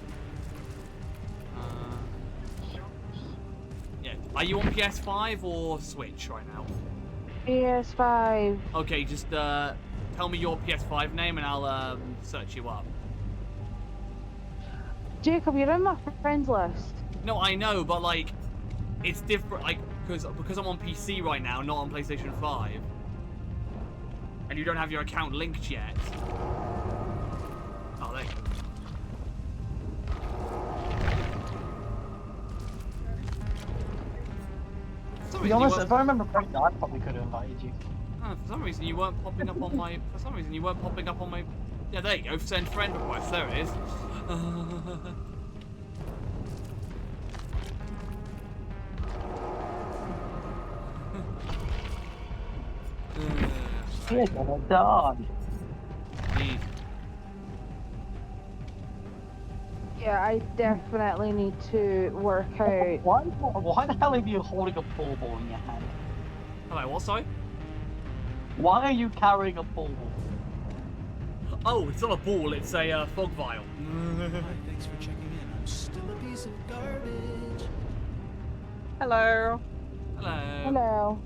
Yeah. Are you on PS5 or Switch right now? PS5. Okay, just tell me your PS5 name and I'll search you up. Jacob, you're in my friends list. No, I know, but like, it's different. Like, because I'm on PC right now, not on PlayStation 5, and you don't have your account linked yet. Oh, there you go. To be honest, if I remember correctly, I probably could have invited you. For some reason you weren't popping up on my. For some reason you weren't popping up on my. Yeah, there you go. Send friend request. There it is. You're gonna die. Indeed. Yeah, I definitely need to work out. Why the hell are you holding a pool ball in your hand? Hello, what, sorry? Why are you carrying a pool ball? Oh, it's not a ball, it's a fog vial. Hi, thanks for checking in. I'm still a piece of garbage. Hello. Hello. Hello.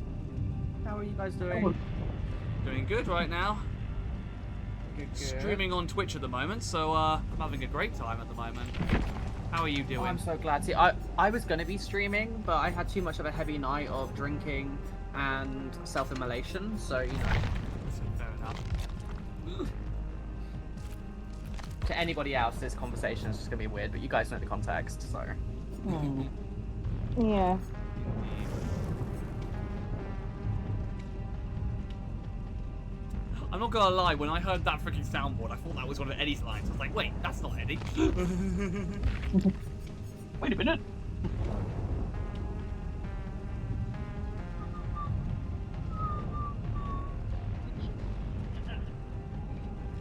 How are you guys doing? Doing good right now. Good. Streaming on Twitch at the moment, so I'm having a great time at the moment. How are you doing? Oh, I'm so glad. See, I was going to be streaming, but I had too much of a heavy night of drinking and self-immolation, so, you know. Fair enough. To anybody else, this conversation is just going to be weird, but you guys know the context, so. Yeah. I'm not gonna lie, when I heard that freaking soundboard, I thought that was one of Eddie's lines. I was like, wait, that's not Eddie. Wait a minute.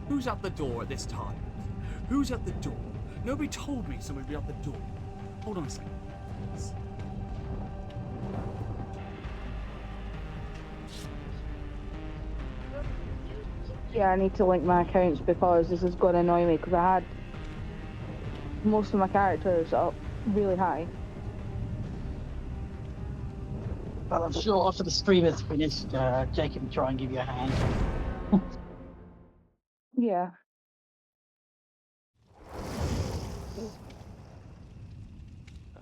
Who's at the door at this time? Who's at the door? Nobody told me somebody would be at the door. Hold on a second. Yeah, I need to link my accounts because this is going to annoy me because I had most of my characters up really high. But I'm sure after the stream is finished, Jacob will try and give you a hand. Yeah.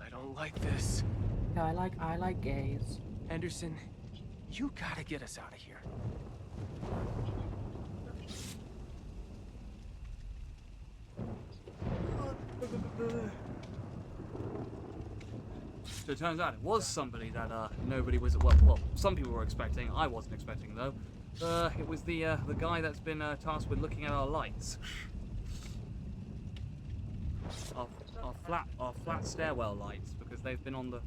I don't like this. Yeah, I like gays. Anderson, you gotta get us out of here. So it turns out it was somebody that nobody was well, some people were expecting. I wasn't expecting though. It was the guy that's been tasked with looking at our lights. Our flat stairwell lights, because they've been on the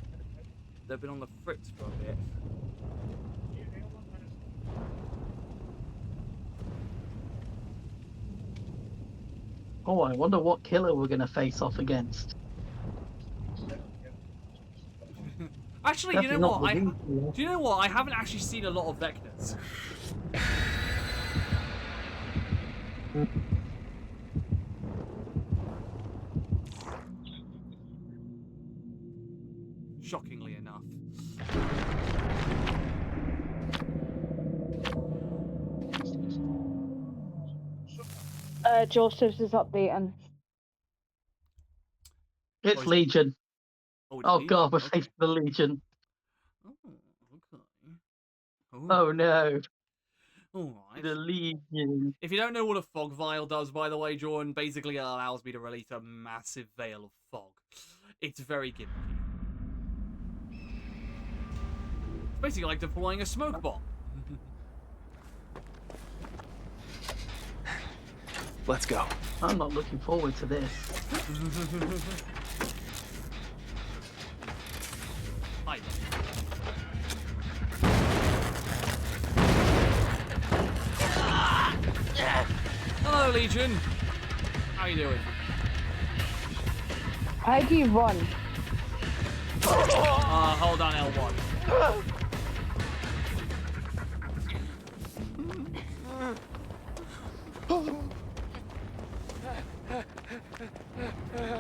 fritz for a bit. Oh, I wonder what killer we're gonna face off against. Actually, you know what? Do you know what? I haven't actually seen a lot of Vectors. Shockingly enough. Joseph's is updating. It's Legion. Oh god, we're facing the Legion. Oh, okay. Oh no. Alright. The Legion. If you don't know what a fog vial does, by the way, Jordan, basically it allows me to release a massive veil of fog. It's very gimmicky. It's basically like deploying a smoke bomb. Let's go. I'm not looking forward to this. Hi. Hello, Legion. How you doing? ID1. Hold on, L1.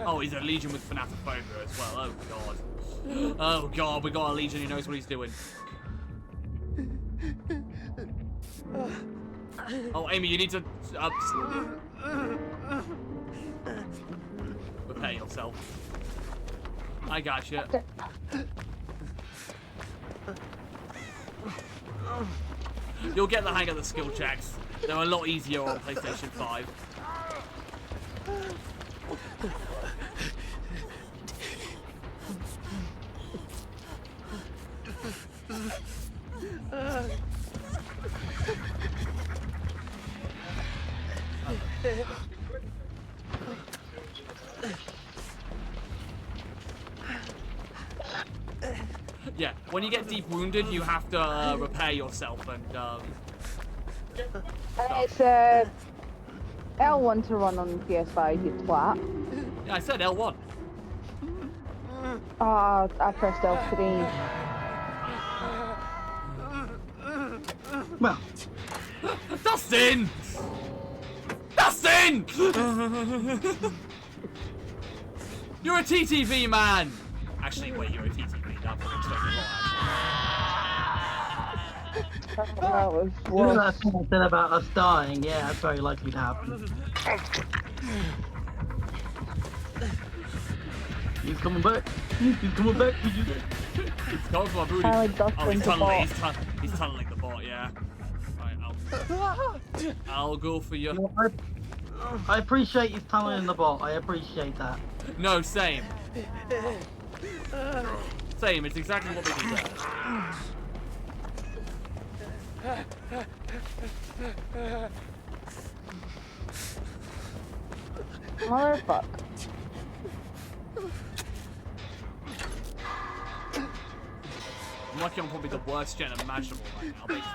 Oh, he's a Legion with Fanatophobia as well. Oh, God. Oh, God, we got a Legion who knows what he's doing. Oh, Amy, you need to... prepare yourself. I got you. You'll get the hang of the skill checks. They're a lot easier on PlayStation 5. Yeah, when you get deep wounded, you have to repair yourself and It's L1 to run on PS5, you twat. Yeah, I said L1. I pressed L3. Well, Dustin! Dustin! You're a TTV man. Actually, wait, you're a TTV. That fucking stuff That was you know that thing I said about us dying? Yeah, that's very likely to happen. He's coming back. He's coming back for you. He's going for my booty. Like Oh, he's tunneling. He's tunneling the bot. Yeah. Right, I'll go for you. I appreciate you tunneling the bot. I appreciate that. No, same. Same. It's exactly what we deserve. Motherfuck. I'm lucky I'm probably the worst gen imaginable right now, but it's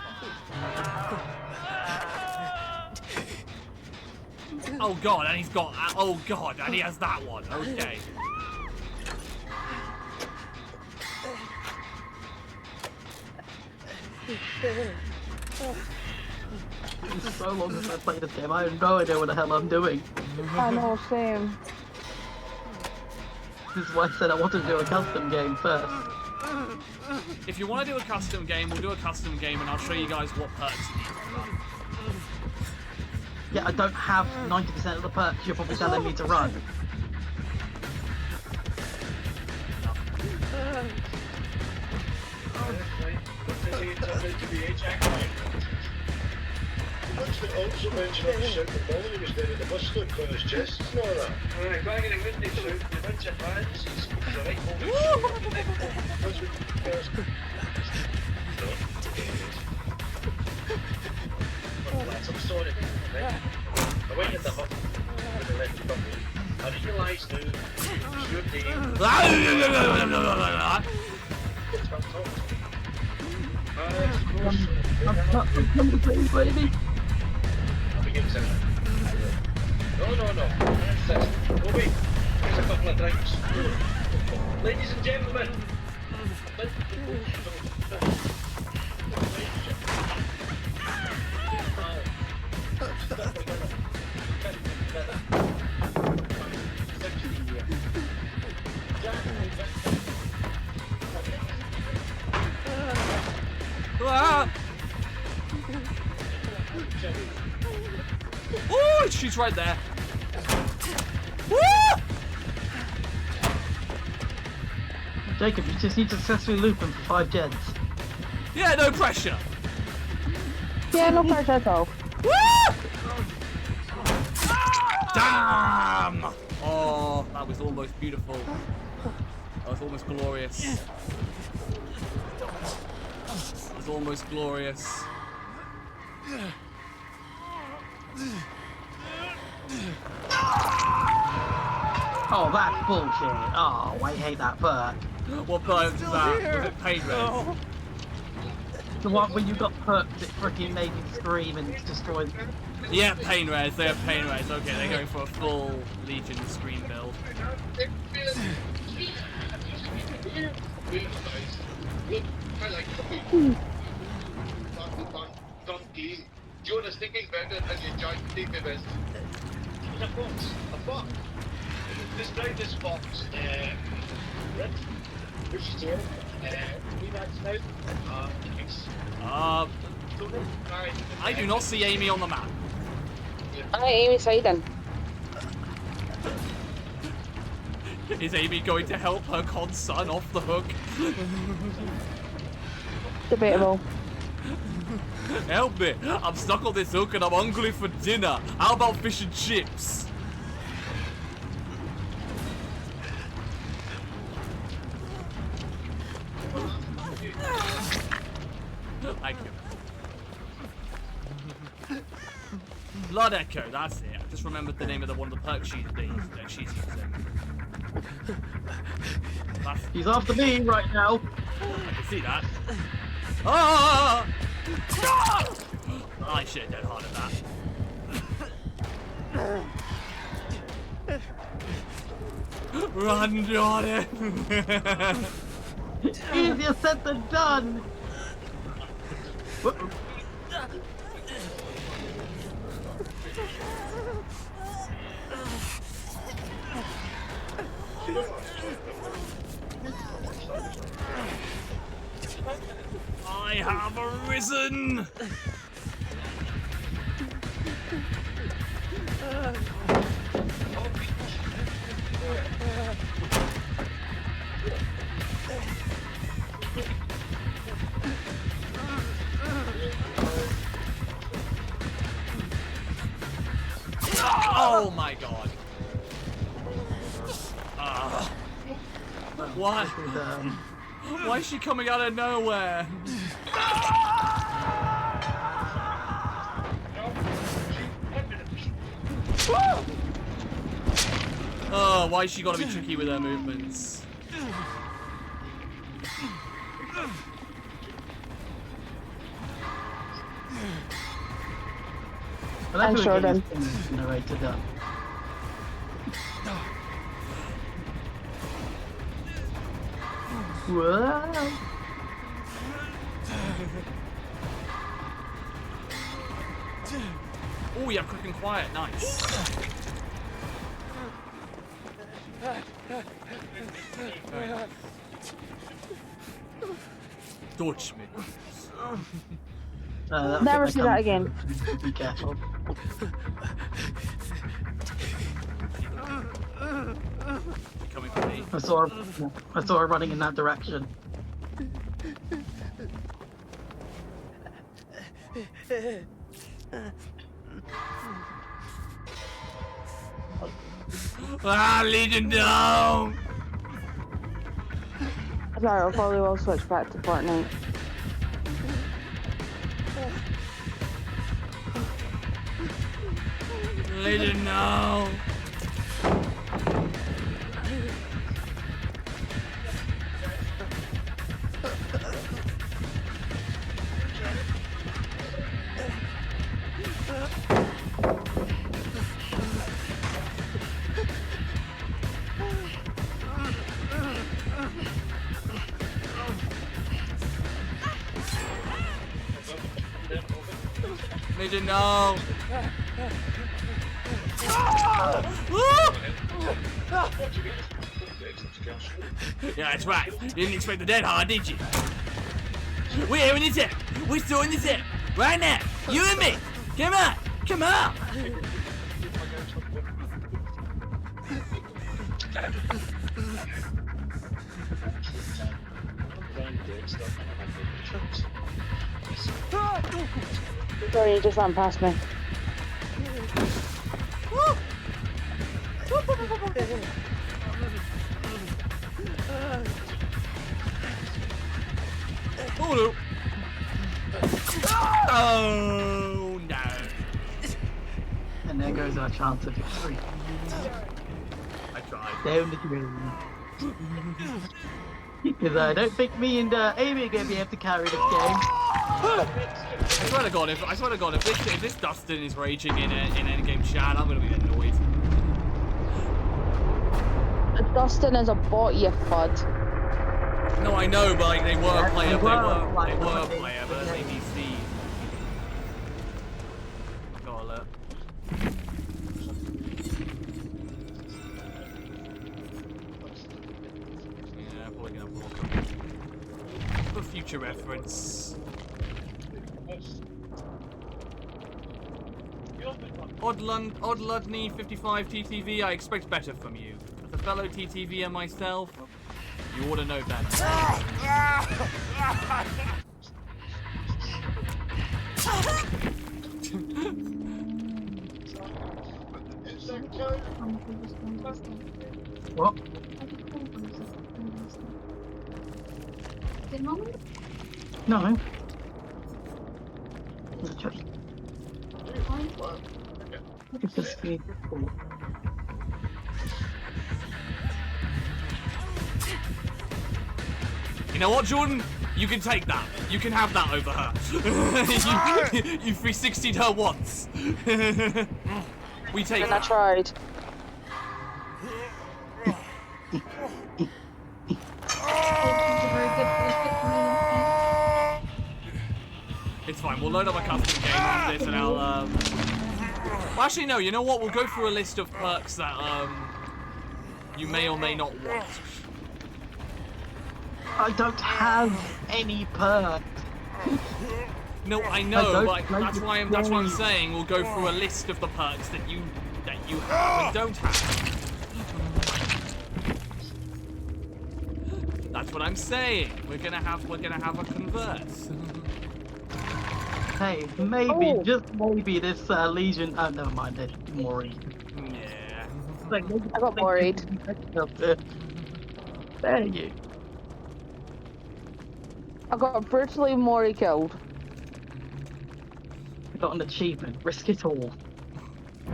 fine. Oh god, and he's got. Oh god, and he has that one. Okay. It's so long since I played this game. I have no idea what the hell I'm doing. I know, same. This is why I said I wanted to do a custom game first. If you want to do a custom game, we'll do a custom game, and I'll show you guys what perks you need to run. Yeah, I don't have 90% of the perks you're probably telling me to run. Also mention of the ship the bowling was down at the bus stop on his chest and all that. Alright, banging a windy suit, the winds advance, he's the right moment. I'm sorry, right? I went in the hut with the electric bubble. I realise now, it's your day. Baby. No. That's it. Obi, here's a couple of drinks. Ladies and gentlemen. Oh, she's right there. Woo! Jacob, you just need to successfully loop him for 5 gens. Yeah, no pressure. Yeah, no pressure at all. Woo! Damn! Oh, that was almost beautiful. That was almost glorious. It was almost glorious. Oh, that's bullshit. Oh, I hate that perk. What perk was that? Was it pain res? The one when you got perks that freaking made you scream and destroyed. Yeah, pain res. They have pain res. Okay, they're going for a full Legion screen build. I like Donkey. Do you want a sticking better than your giant baby best? It's a fox. A fox. Describe this fox. Red. Bushy tail. 3 months now. I do not see Amy on the map. Hi, Amy Sidon. Is Amy going to help her con son off the hook? Debatable. Help me! I'm stuck on this hook and I'm hungry for dinner. How about fish and chips? Thank you. Blood Echo, that's it. I just remembered the name of one of the perks she's using. He's after me right now. I can see that. Ah! I should have dead hard at that. Run, Jordan! Easier said than done. I have arisen! Oh my god. Why? Why is she coming out of nowhere? Oh, why is she gotta be tricky with her movements? I'm sure then. Whoa. Oh, yeah, quick and quiet, nice. Touch me. Never see that again. Be careful. Coming for me. I saw her running in that direction. Ah, Legion down! Sorry, I'll probably will switch back to Fortnite. Legion now! Legion no! Yeah, that's right. You didn't expect the dead hard, did you? We're here in this app. We're still in this app. Right now. You and me. Come on. Come on. Sorry, you just ran past me. Oh no! Oh no! And there goes our chance of victory. I tried. Down the drain. Because I don't think me and Amy are going to be able to carry this game. I swear to God, if this Dustin is raging in in-game chat, I'm gonna be annoyed. Dustin is a bot, you fud. No, I know, but like they were a player, they were a player, but they DC. Got alert. Yeah, probably gonna block him. For future reference. Oddludney 55 TTV, I expect better from you. As a fellow TTV and myself, you ought to know better. What? No. Okay. Because we... You know what, Jordan? You can take that. You can have that over her. you 360'd her once. We take And I that. tried. It's fine. We'll load up a custom game after this, and I'll. Well, actually, no. You know what? We'll go through a list of perks that you may or may not want. I don't have any perks. No, I know, but that's why I'm saying we'll go through a list of the perks that you have and don't have. That's what I'm saying. We're gonna have a converse. Hey, maybe, just maybe this Legion... Oh, never mind, there's Mori. Yeah. I got worried. There you. I got brutally Mori killed. I got an achievement. Risk it all.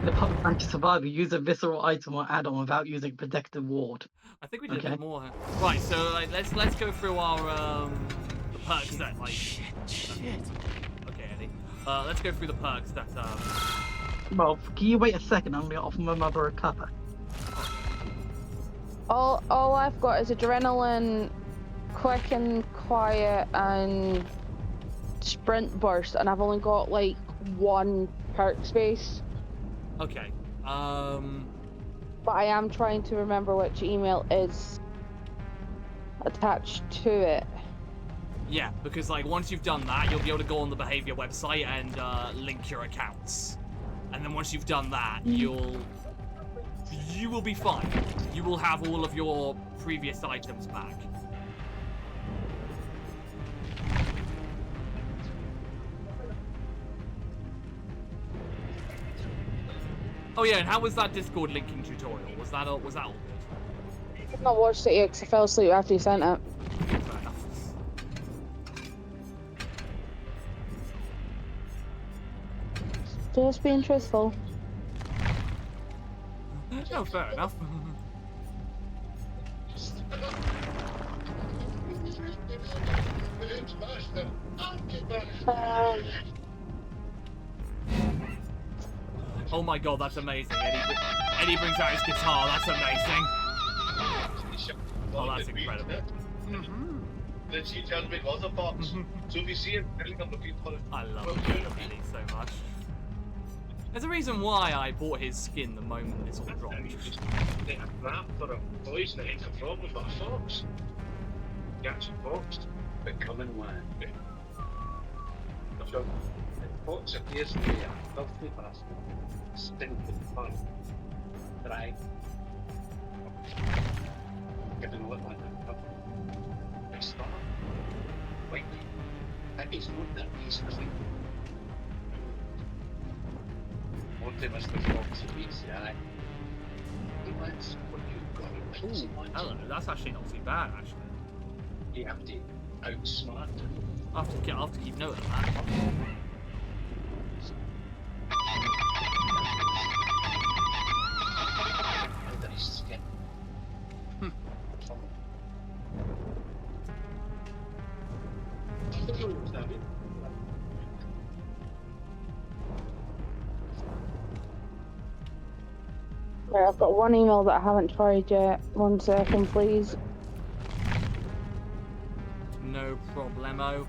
The public rank survivor, use a visceral item or add-on without using protective ward. I think we did a bit more. Right, so like, let's go through our the perks that like. Shit. Okay, Eddie. Let's go through the perks that Well, can you wait a second? I'm gonna offer my mother a cuppa. All I've got is adrenaline, quick and quiet, and sprint burst, and I've only got like one perk space. Okay. But I am trying to remember which email is attached to it. Yeah, because like once you've done that, you'll be able to go on the behavior website and link your accounts. And then once you've done that, you will be fine. You will have all of your previous items back. Oh yeah, and how was that Discord linking tutorial? Was that all good? I've not watched it yet because I fell asleep after you sent it. Fair enough. Just being truthful. No, fair enough. Oh my god, that's amazing. Eddie brings out his guitar, that's amazing. Oh, that's incredible. Then she tells me it was a fox. So if you see him, I'm looking for it. I love Eddie so much. There's a reason why I bought his skin the moment this all dropped. They have crap for a boys and ain't a problem for a fox. Catch a fox, but come and land. So, the fox appears to be a filthy bastard, stinking fun, dry, giving a look like a couple. They start, wait, and he's not that he's clean. What they must have fox beats the eye. That's what you've got. Hello, that's actually not too bad, actually. You have to outsmart. I'll have to keep note of that. Right, I've got one email that I haven't tried yet. 1 second, please. No problemo.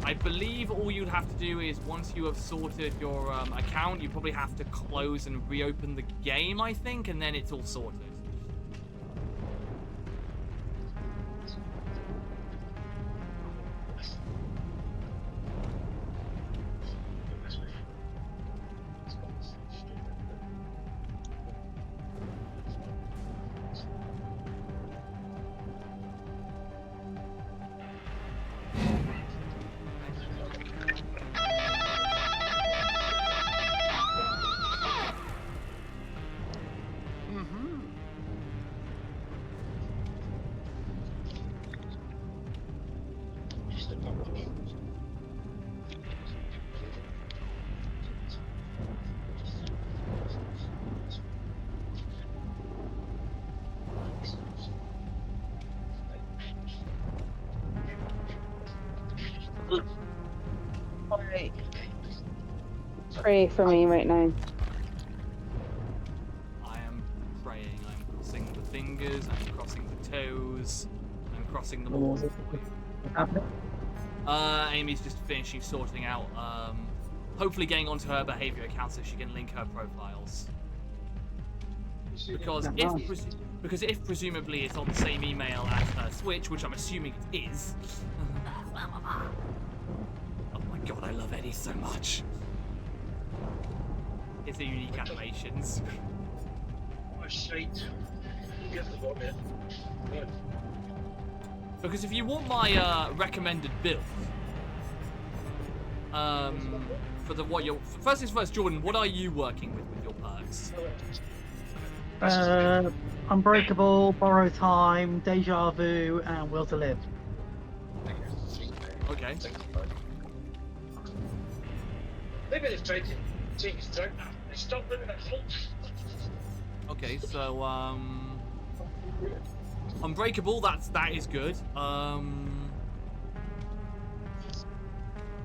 I believe all you'd have to do is once you have sorted your account, you probably have to close and reopen the game, I think, and then it's all sorted. pray for me right now. I am praying. I'm crossing the fingers. I'm crossing the toes. I'm crossing them all. Amy's just finishing sorting out, hopefully getting onto her behavior account so she can link her profiles. Because if presumably it's on the same email as her Switch, which I'm assuming it is. Oh my god, I love Eddie so much. It's the unique animations. Oh shit. Get the bot, man. Because if you want my recommended build, for the first things first, Jordan, what are you working with your perks? Unbreakable, Borrow Time, Deja Vu, and Will to Live. Okay. Maybe they've tried to change it out. They stopped living at home. Okay, so Unbreakable, that is good.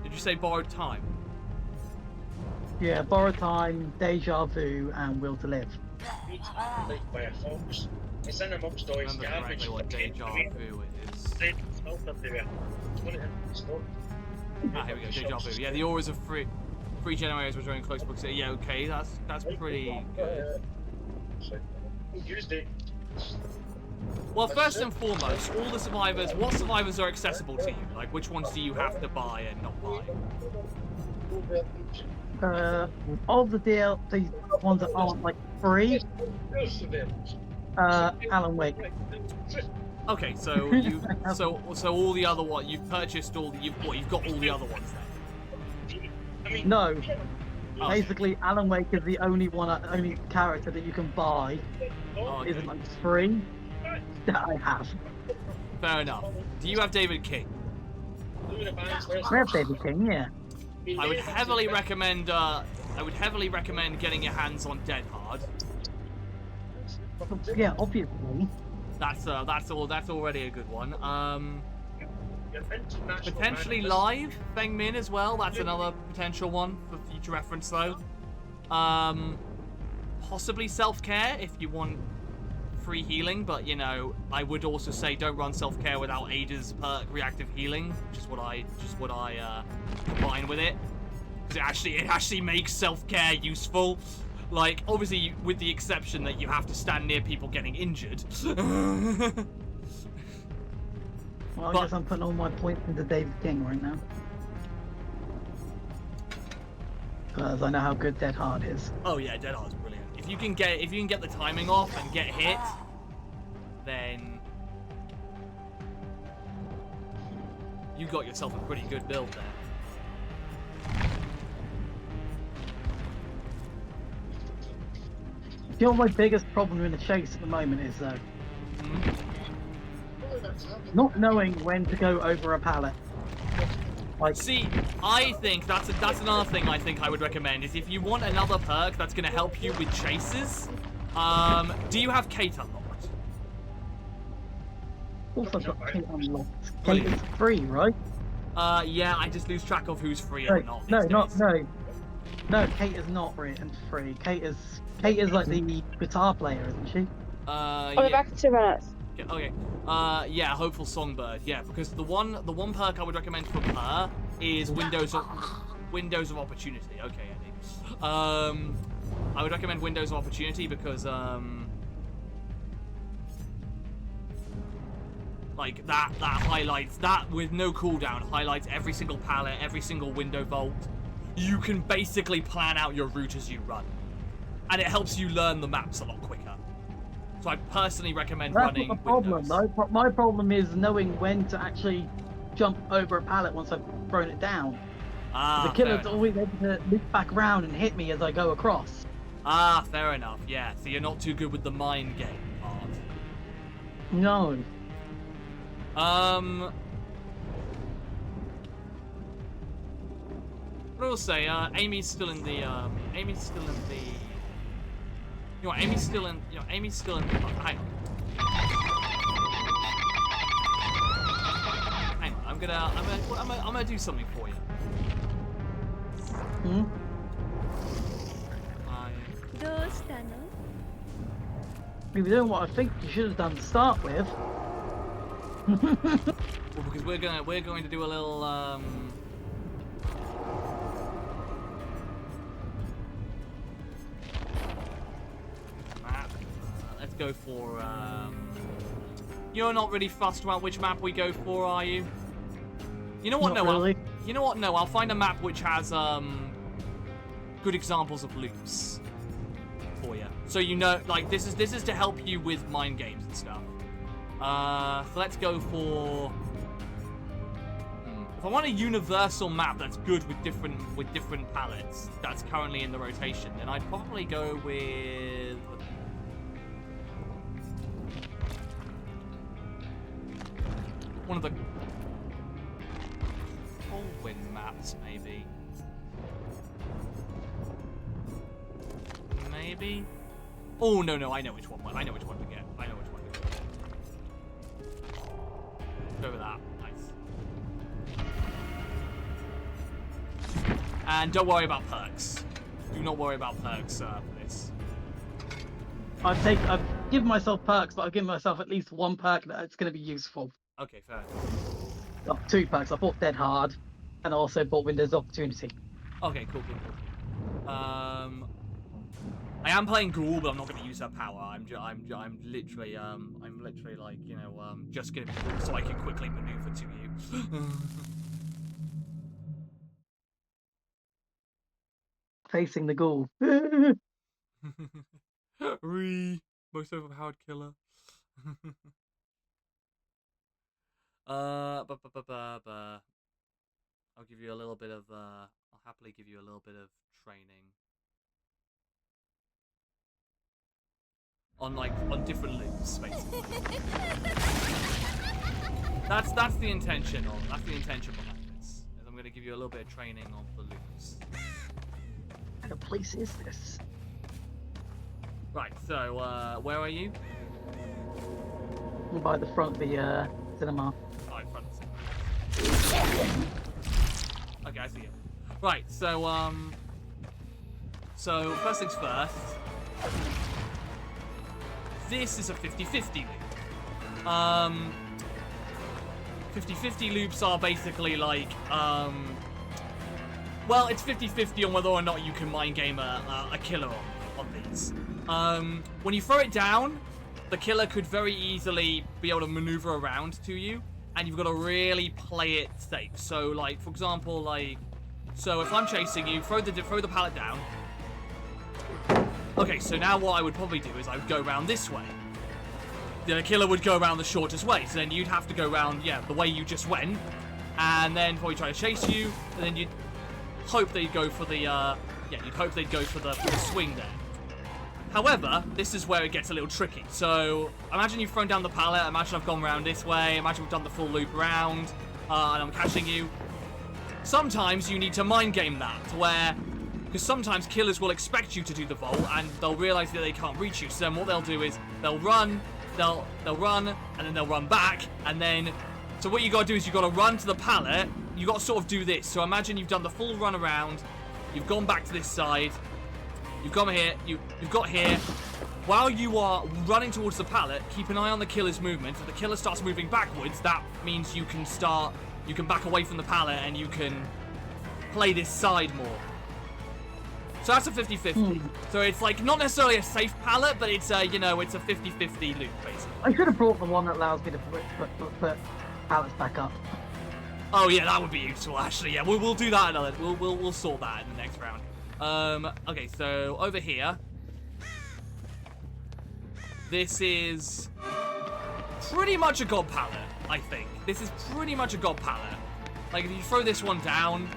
Did you say Borrowed Time? Yeah, Borrow Time, Deja Vu, and Will to Live. Like by a fox. It's in amongst all his garbage. What Deja Vu is. Ah, here we go, Deja Vu. Yeah, the auras of free generators which are in close proximity. Yeah, okay, that's pretty good. Used it. Well, first and foremost, all the survivors, what survivors are accessible to you? Like, which ones do you have to buy and not buy? All the ones that aren't like free. Alan Wake. Okay, so you so all the other ones you've purchased you've got all the other ones then? No. Oh. Basically, Alan Wake is the only character that you can buy. Okay. Isn't like free that I have. Fair enough. Do you have David King? I have David King, yeah. I would heavily recommend getting your hands on Dead Hard. Yeah, obviously. That's already a good one. Potentially Live, Feng Min as well. That's another potential one for future reference though. Possibly Self-Care if you want free healing, but you know, I would also say don't run Self-Care without Ada's perk Reactive Healing, which is what I combine with it. Because it actually makes Self-Care useful. Like, obviously, with the exception that you have to stand near people getting injured. Well, I guess I'm putting all my points into David King right now. Because I know how good Dead Hard is. Oh yeah, Dead Hard's brilliant. If you can get the timing off and get hit, then you got yourself a pretty good build there. You know, my biggest problem in the chase at the moment is not knowing when to go over a pallet. Like, see, I think that's another thing I think I would recommend is if you want another perk that's going to help you with chases. Do you have Kate unlocked? Also got Kate unlocked. Kate is free, right? Yeah, I just lose track of who's free No, or not. No, Kate is not free. Kate is like the guitar player, isn't she? I'll be back in 2 minutes. Okay. Yeah, Hopeful Songbird. Yeah, because the one perk I would recommend from her is Windows of Opportunity. Okay, Eddie. I would recommend Windows of Opportunity because like that highlights that with no cooldown highlights every single pallet, every single window vault. You can basically plan out your route as you run, and it helps you learn the maps a lot quicker. So I personally recommend running That's not the problem, Windows. though. My problem is knowing when to actually jump over a pallet once I've thrown it down. The killer's always able to loop back around and hit me as I go across. Ah, fair enough. Yeah, so you're not too good with the mind game part. No. But I'll say, Amy's still in the. You know, Amy's still in. Hang on. Hang on. I'm gonna do something for you. Simon. If you're doing what I think you should have done to start with. Well, because we're going to do a little map. Let's go for you're not really fussed about which map we go for, are you? You know what? Not No, really. you know what? No, I'll find a map which has good examples of loops for you. So you know, like this is to help you with mind games and stuff. So let's go for. If I want a universal map that's good with different palettes that's currently in the rotation, then I'd probably go with. One of the Colwyn maps, maybe. Maybe? Oh, no, I know which one. I know which one to get. Go with that. Nice. And don't worry about perks. Do not worry about perks for this. I've given myself perks, but I've given myself at least one perk that's going to be useful. Okay, fair. Oh, 2 perks. I bought Dead Hard, and I also bought Windows Opportunity. Okay, cool. I am playing Ghoul, but I'm not going to use her power. I'm literally like, you know, just going to be cool so I can quickly maneuver to you. Facing the Ghoul. Most overpowered killer. I'll give you a little bit of I'll happily give you a little bit of training on different loops, basically. that's the intention behind this. Is I'm gonna give you a little bit of training on the loops. What kind of place is this? Right, so where are you? By the front of the cinema. Oh, in front of the cinema. Okay, I see you. Right, so first things first. This is a 50-50 loop. 50-50 loops are basically like, well, it's 50-50 on whether or not you can mind game a killer on these. When you throw it down, the killer could very easily be able to maneuver around to you, and you've got to really play it safe. So, like, for example, like, so if I'm chasing you, throw the pallet down. Okay, so now what I would probably do is I would go around this way. The killer would go around the shortest way, so then you'd have to go around, yeah, the way you just went, and then probably try to chase you, and then you'd hope they'd go for the, you'd hope they'd go for the swing there. However, this is where it gets a little tricky. So, imagine you've thrown down the pallet, imagine I've gone around this way, imagine we've done the full loop around, and I'm catching you. Sometimes you need to mind game that, where, because sometimes killers will expect you to do the vault, and they'll realize that they can't reach you, so then what they'll do is, they'll run, and then they'll run back, and then, so what you gotta do is you gotta run to the pallet, you gotta sort of do this. So imagine you've done the full run around, you've gone back to this side, you've come here, you've got here. While you are running towards the pallet, keep an eye on the killer's movement. If the killer starts moving backwards, that means you can back away from the pallet and you can play this side more. So that's a 50-50. So it's like not necessarily a safe pallet, but it's a, you know, it's a 50-50 loop basically. I should have brought the one that allows me to put pallets back up. Oh yeah, that would be useful actually. Yeah, we'll do that another. We'll sort that in the next round. Okay, so over here, this is pretty much a god pallet, I think. This is pretty much a god pallet. Like, if you throw this one down,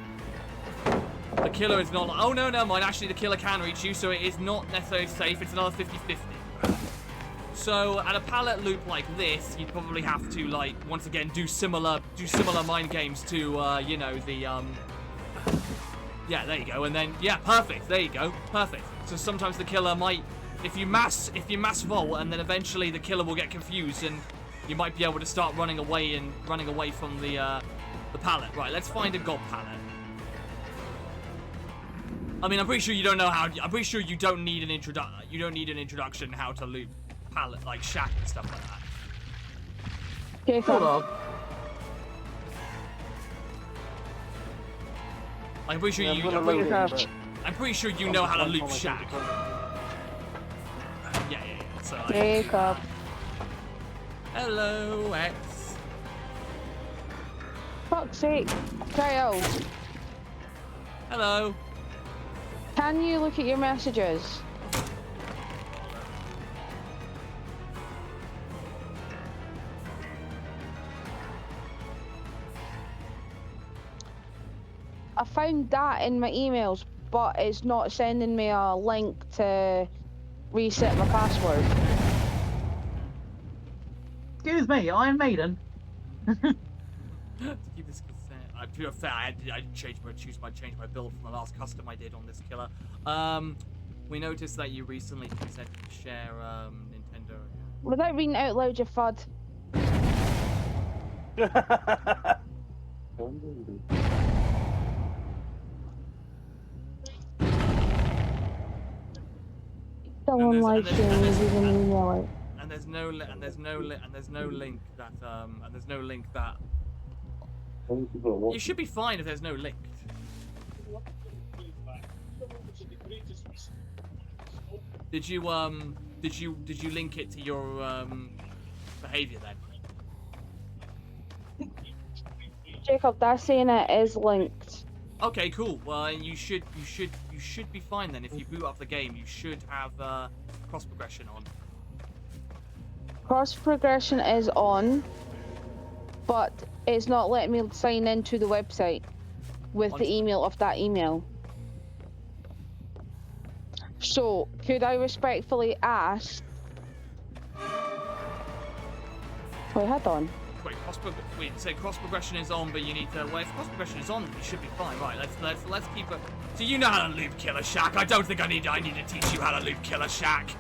the killer is not like, oh no, never mind, actually the killer can reach you, so it is not necessarily safe, it's another 50-50. So, at a pallet loop like this, you'd probably have to, like, once again, do similar mind games to, you know, the, yeah, there you go, and then, yeah, perfect, there you go, perfect. So sometimes the killer might, if you mass vault, and then eventually the killer will get confused, and you might be able to start running away from the pallet. Right, let's find a god pallet. I mean, I'm pretty sure you don't know how. I'm pretty sure you don't need an You don't need an introduction how to loot pallet like shack and stuff like that. Okay, Hold on. I'm pretty sure I'm pretty sure you know how to loot shack. Yeah. So like, Jacob. Hello, X. Fuck's sake. Kyle. Hello. Can you look at your messages? I found that in my emails, but it's not sending me a link to reset my password. Excuse me, Iron Maiden. To keep this consent, I feel fair. I change my build from the last custom I did on this killer. We noticed that you recently consented to share Nintendo. Without reading out loud, you fud. Someone likes you and you even email it. And there's no link that you should be fine if there's no link. Did you link it to your behavior then? Jacob, that's saying it is linked. Okay, cool. Well, you should be fine then. If you boot up the game, you should have cross progression on. Cross progression is on, but it's not letting me sign into the website with the email of that email. So, could I respectfully ask? Wait, hold on. Wait, say cross progression is on, but you need to. Well, if cross progression is on, you should be fine. Right, let's keep it. So you know how to loot Killer Shack. I don't think I need to teach you how to loot Killer Shack.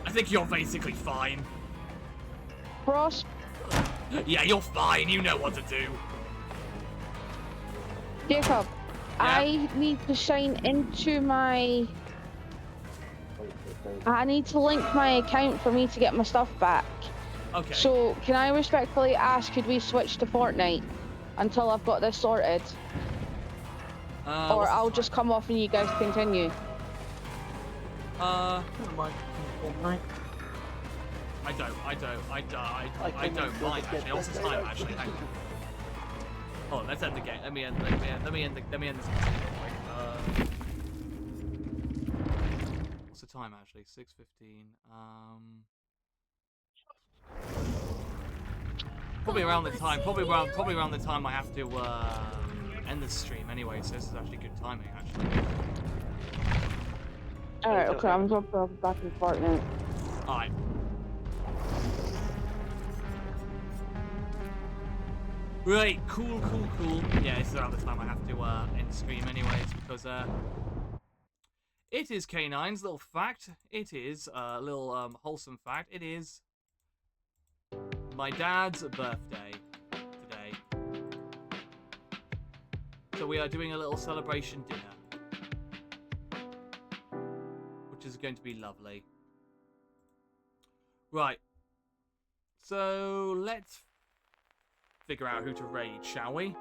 I think you're basically fine. Cross. Yeah, you're fine. You know what to do. Jacob, I need to sign into my. I need to link my account for me to get my stuff back. Okay. So, can I respectfully ask, could we switch to Fortnite until I've got this sorted? Or I'll just come off and you guys continue. I don't mind actually. Also time actually. Hang on. Oh, let's end the game. Let me end this game. What's the time actually? 6:15. Probably around the time. Probably around the time I have to end the stream anyway. So this is actually good timing actually. Alright, okay, I'm going to go back in Fortnite. Alright. Right, cool. Yeah, this is around the time I have to end the stream anyways, because it is K9's little fact. It is a little wholesome fact. It is my dad's birthday today. So we are doing a little celebration dinner, which is going to be lovely. Right. So let's figure out who to raid, shall we?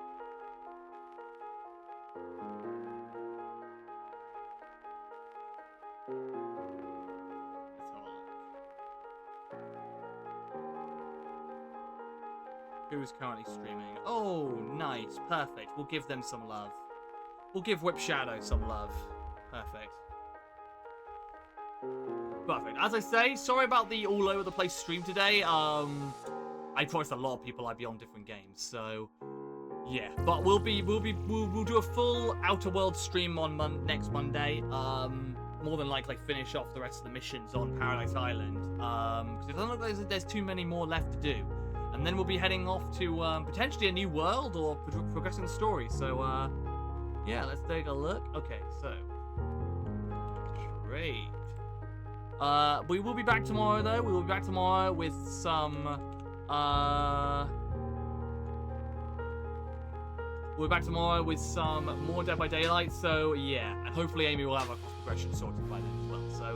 Who's currently streaming? Oh, nice. Perfect. We'll give them some love. We'll give Whip Shadow some love. Perfect. Perfect. As I say, sorry about the all over the place stream today. I promised a lot of people I'd be on different games, so yeah. But we'll do a full Outer Worlds stream on next Monday. More than likely finish off the rest of the missions on Paradise Island. Because it doesn't look like there's too many more left to do. And then we'll be heading off to potentially a new world or progressing the story. So yeah, let's take a look. Okay, so great. We will be back tomorrow though. We will be back tomorrow with some We'll be back tomorrow with some more Dead by Daylight. So yeah, and hopefully Amy will have our cross progression sorted by then as well. So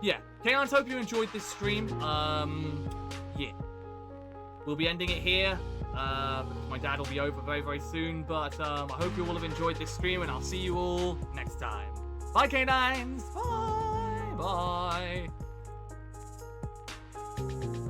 yeah, K-Lines, hope you enjoyed this stream. Yeah, we'll be ending it here because my dad will be over very, very soon. But I hope you all have enjoyed this stream, and I'll see you all next time. Bye, K9s. Bye. Bye.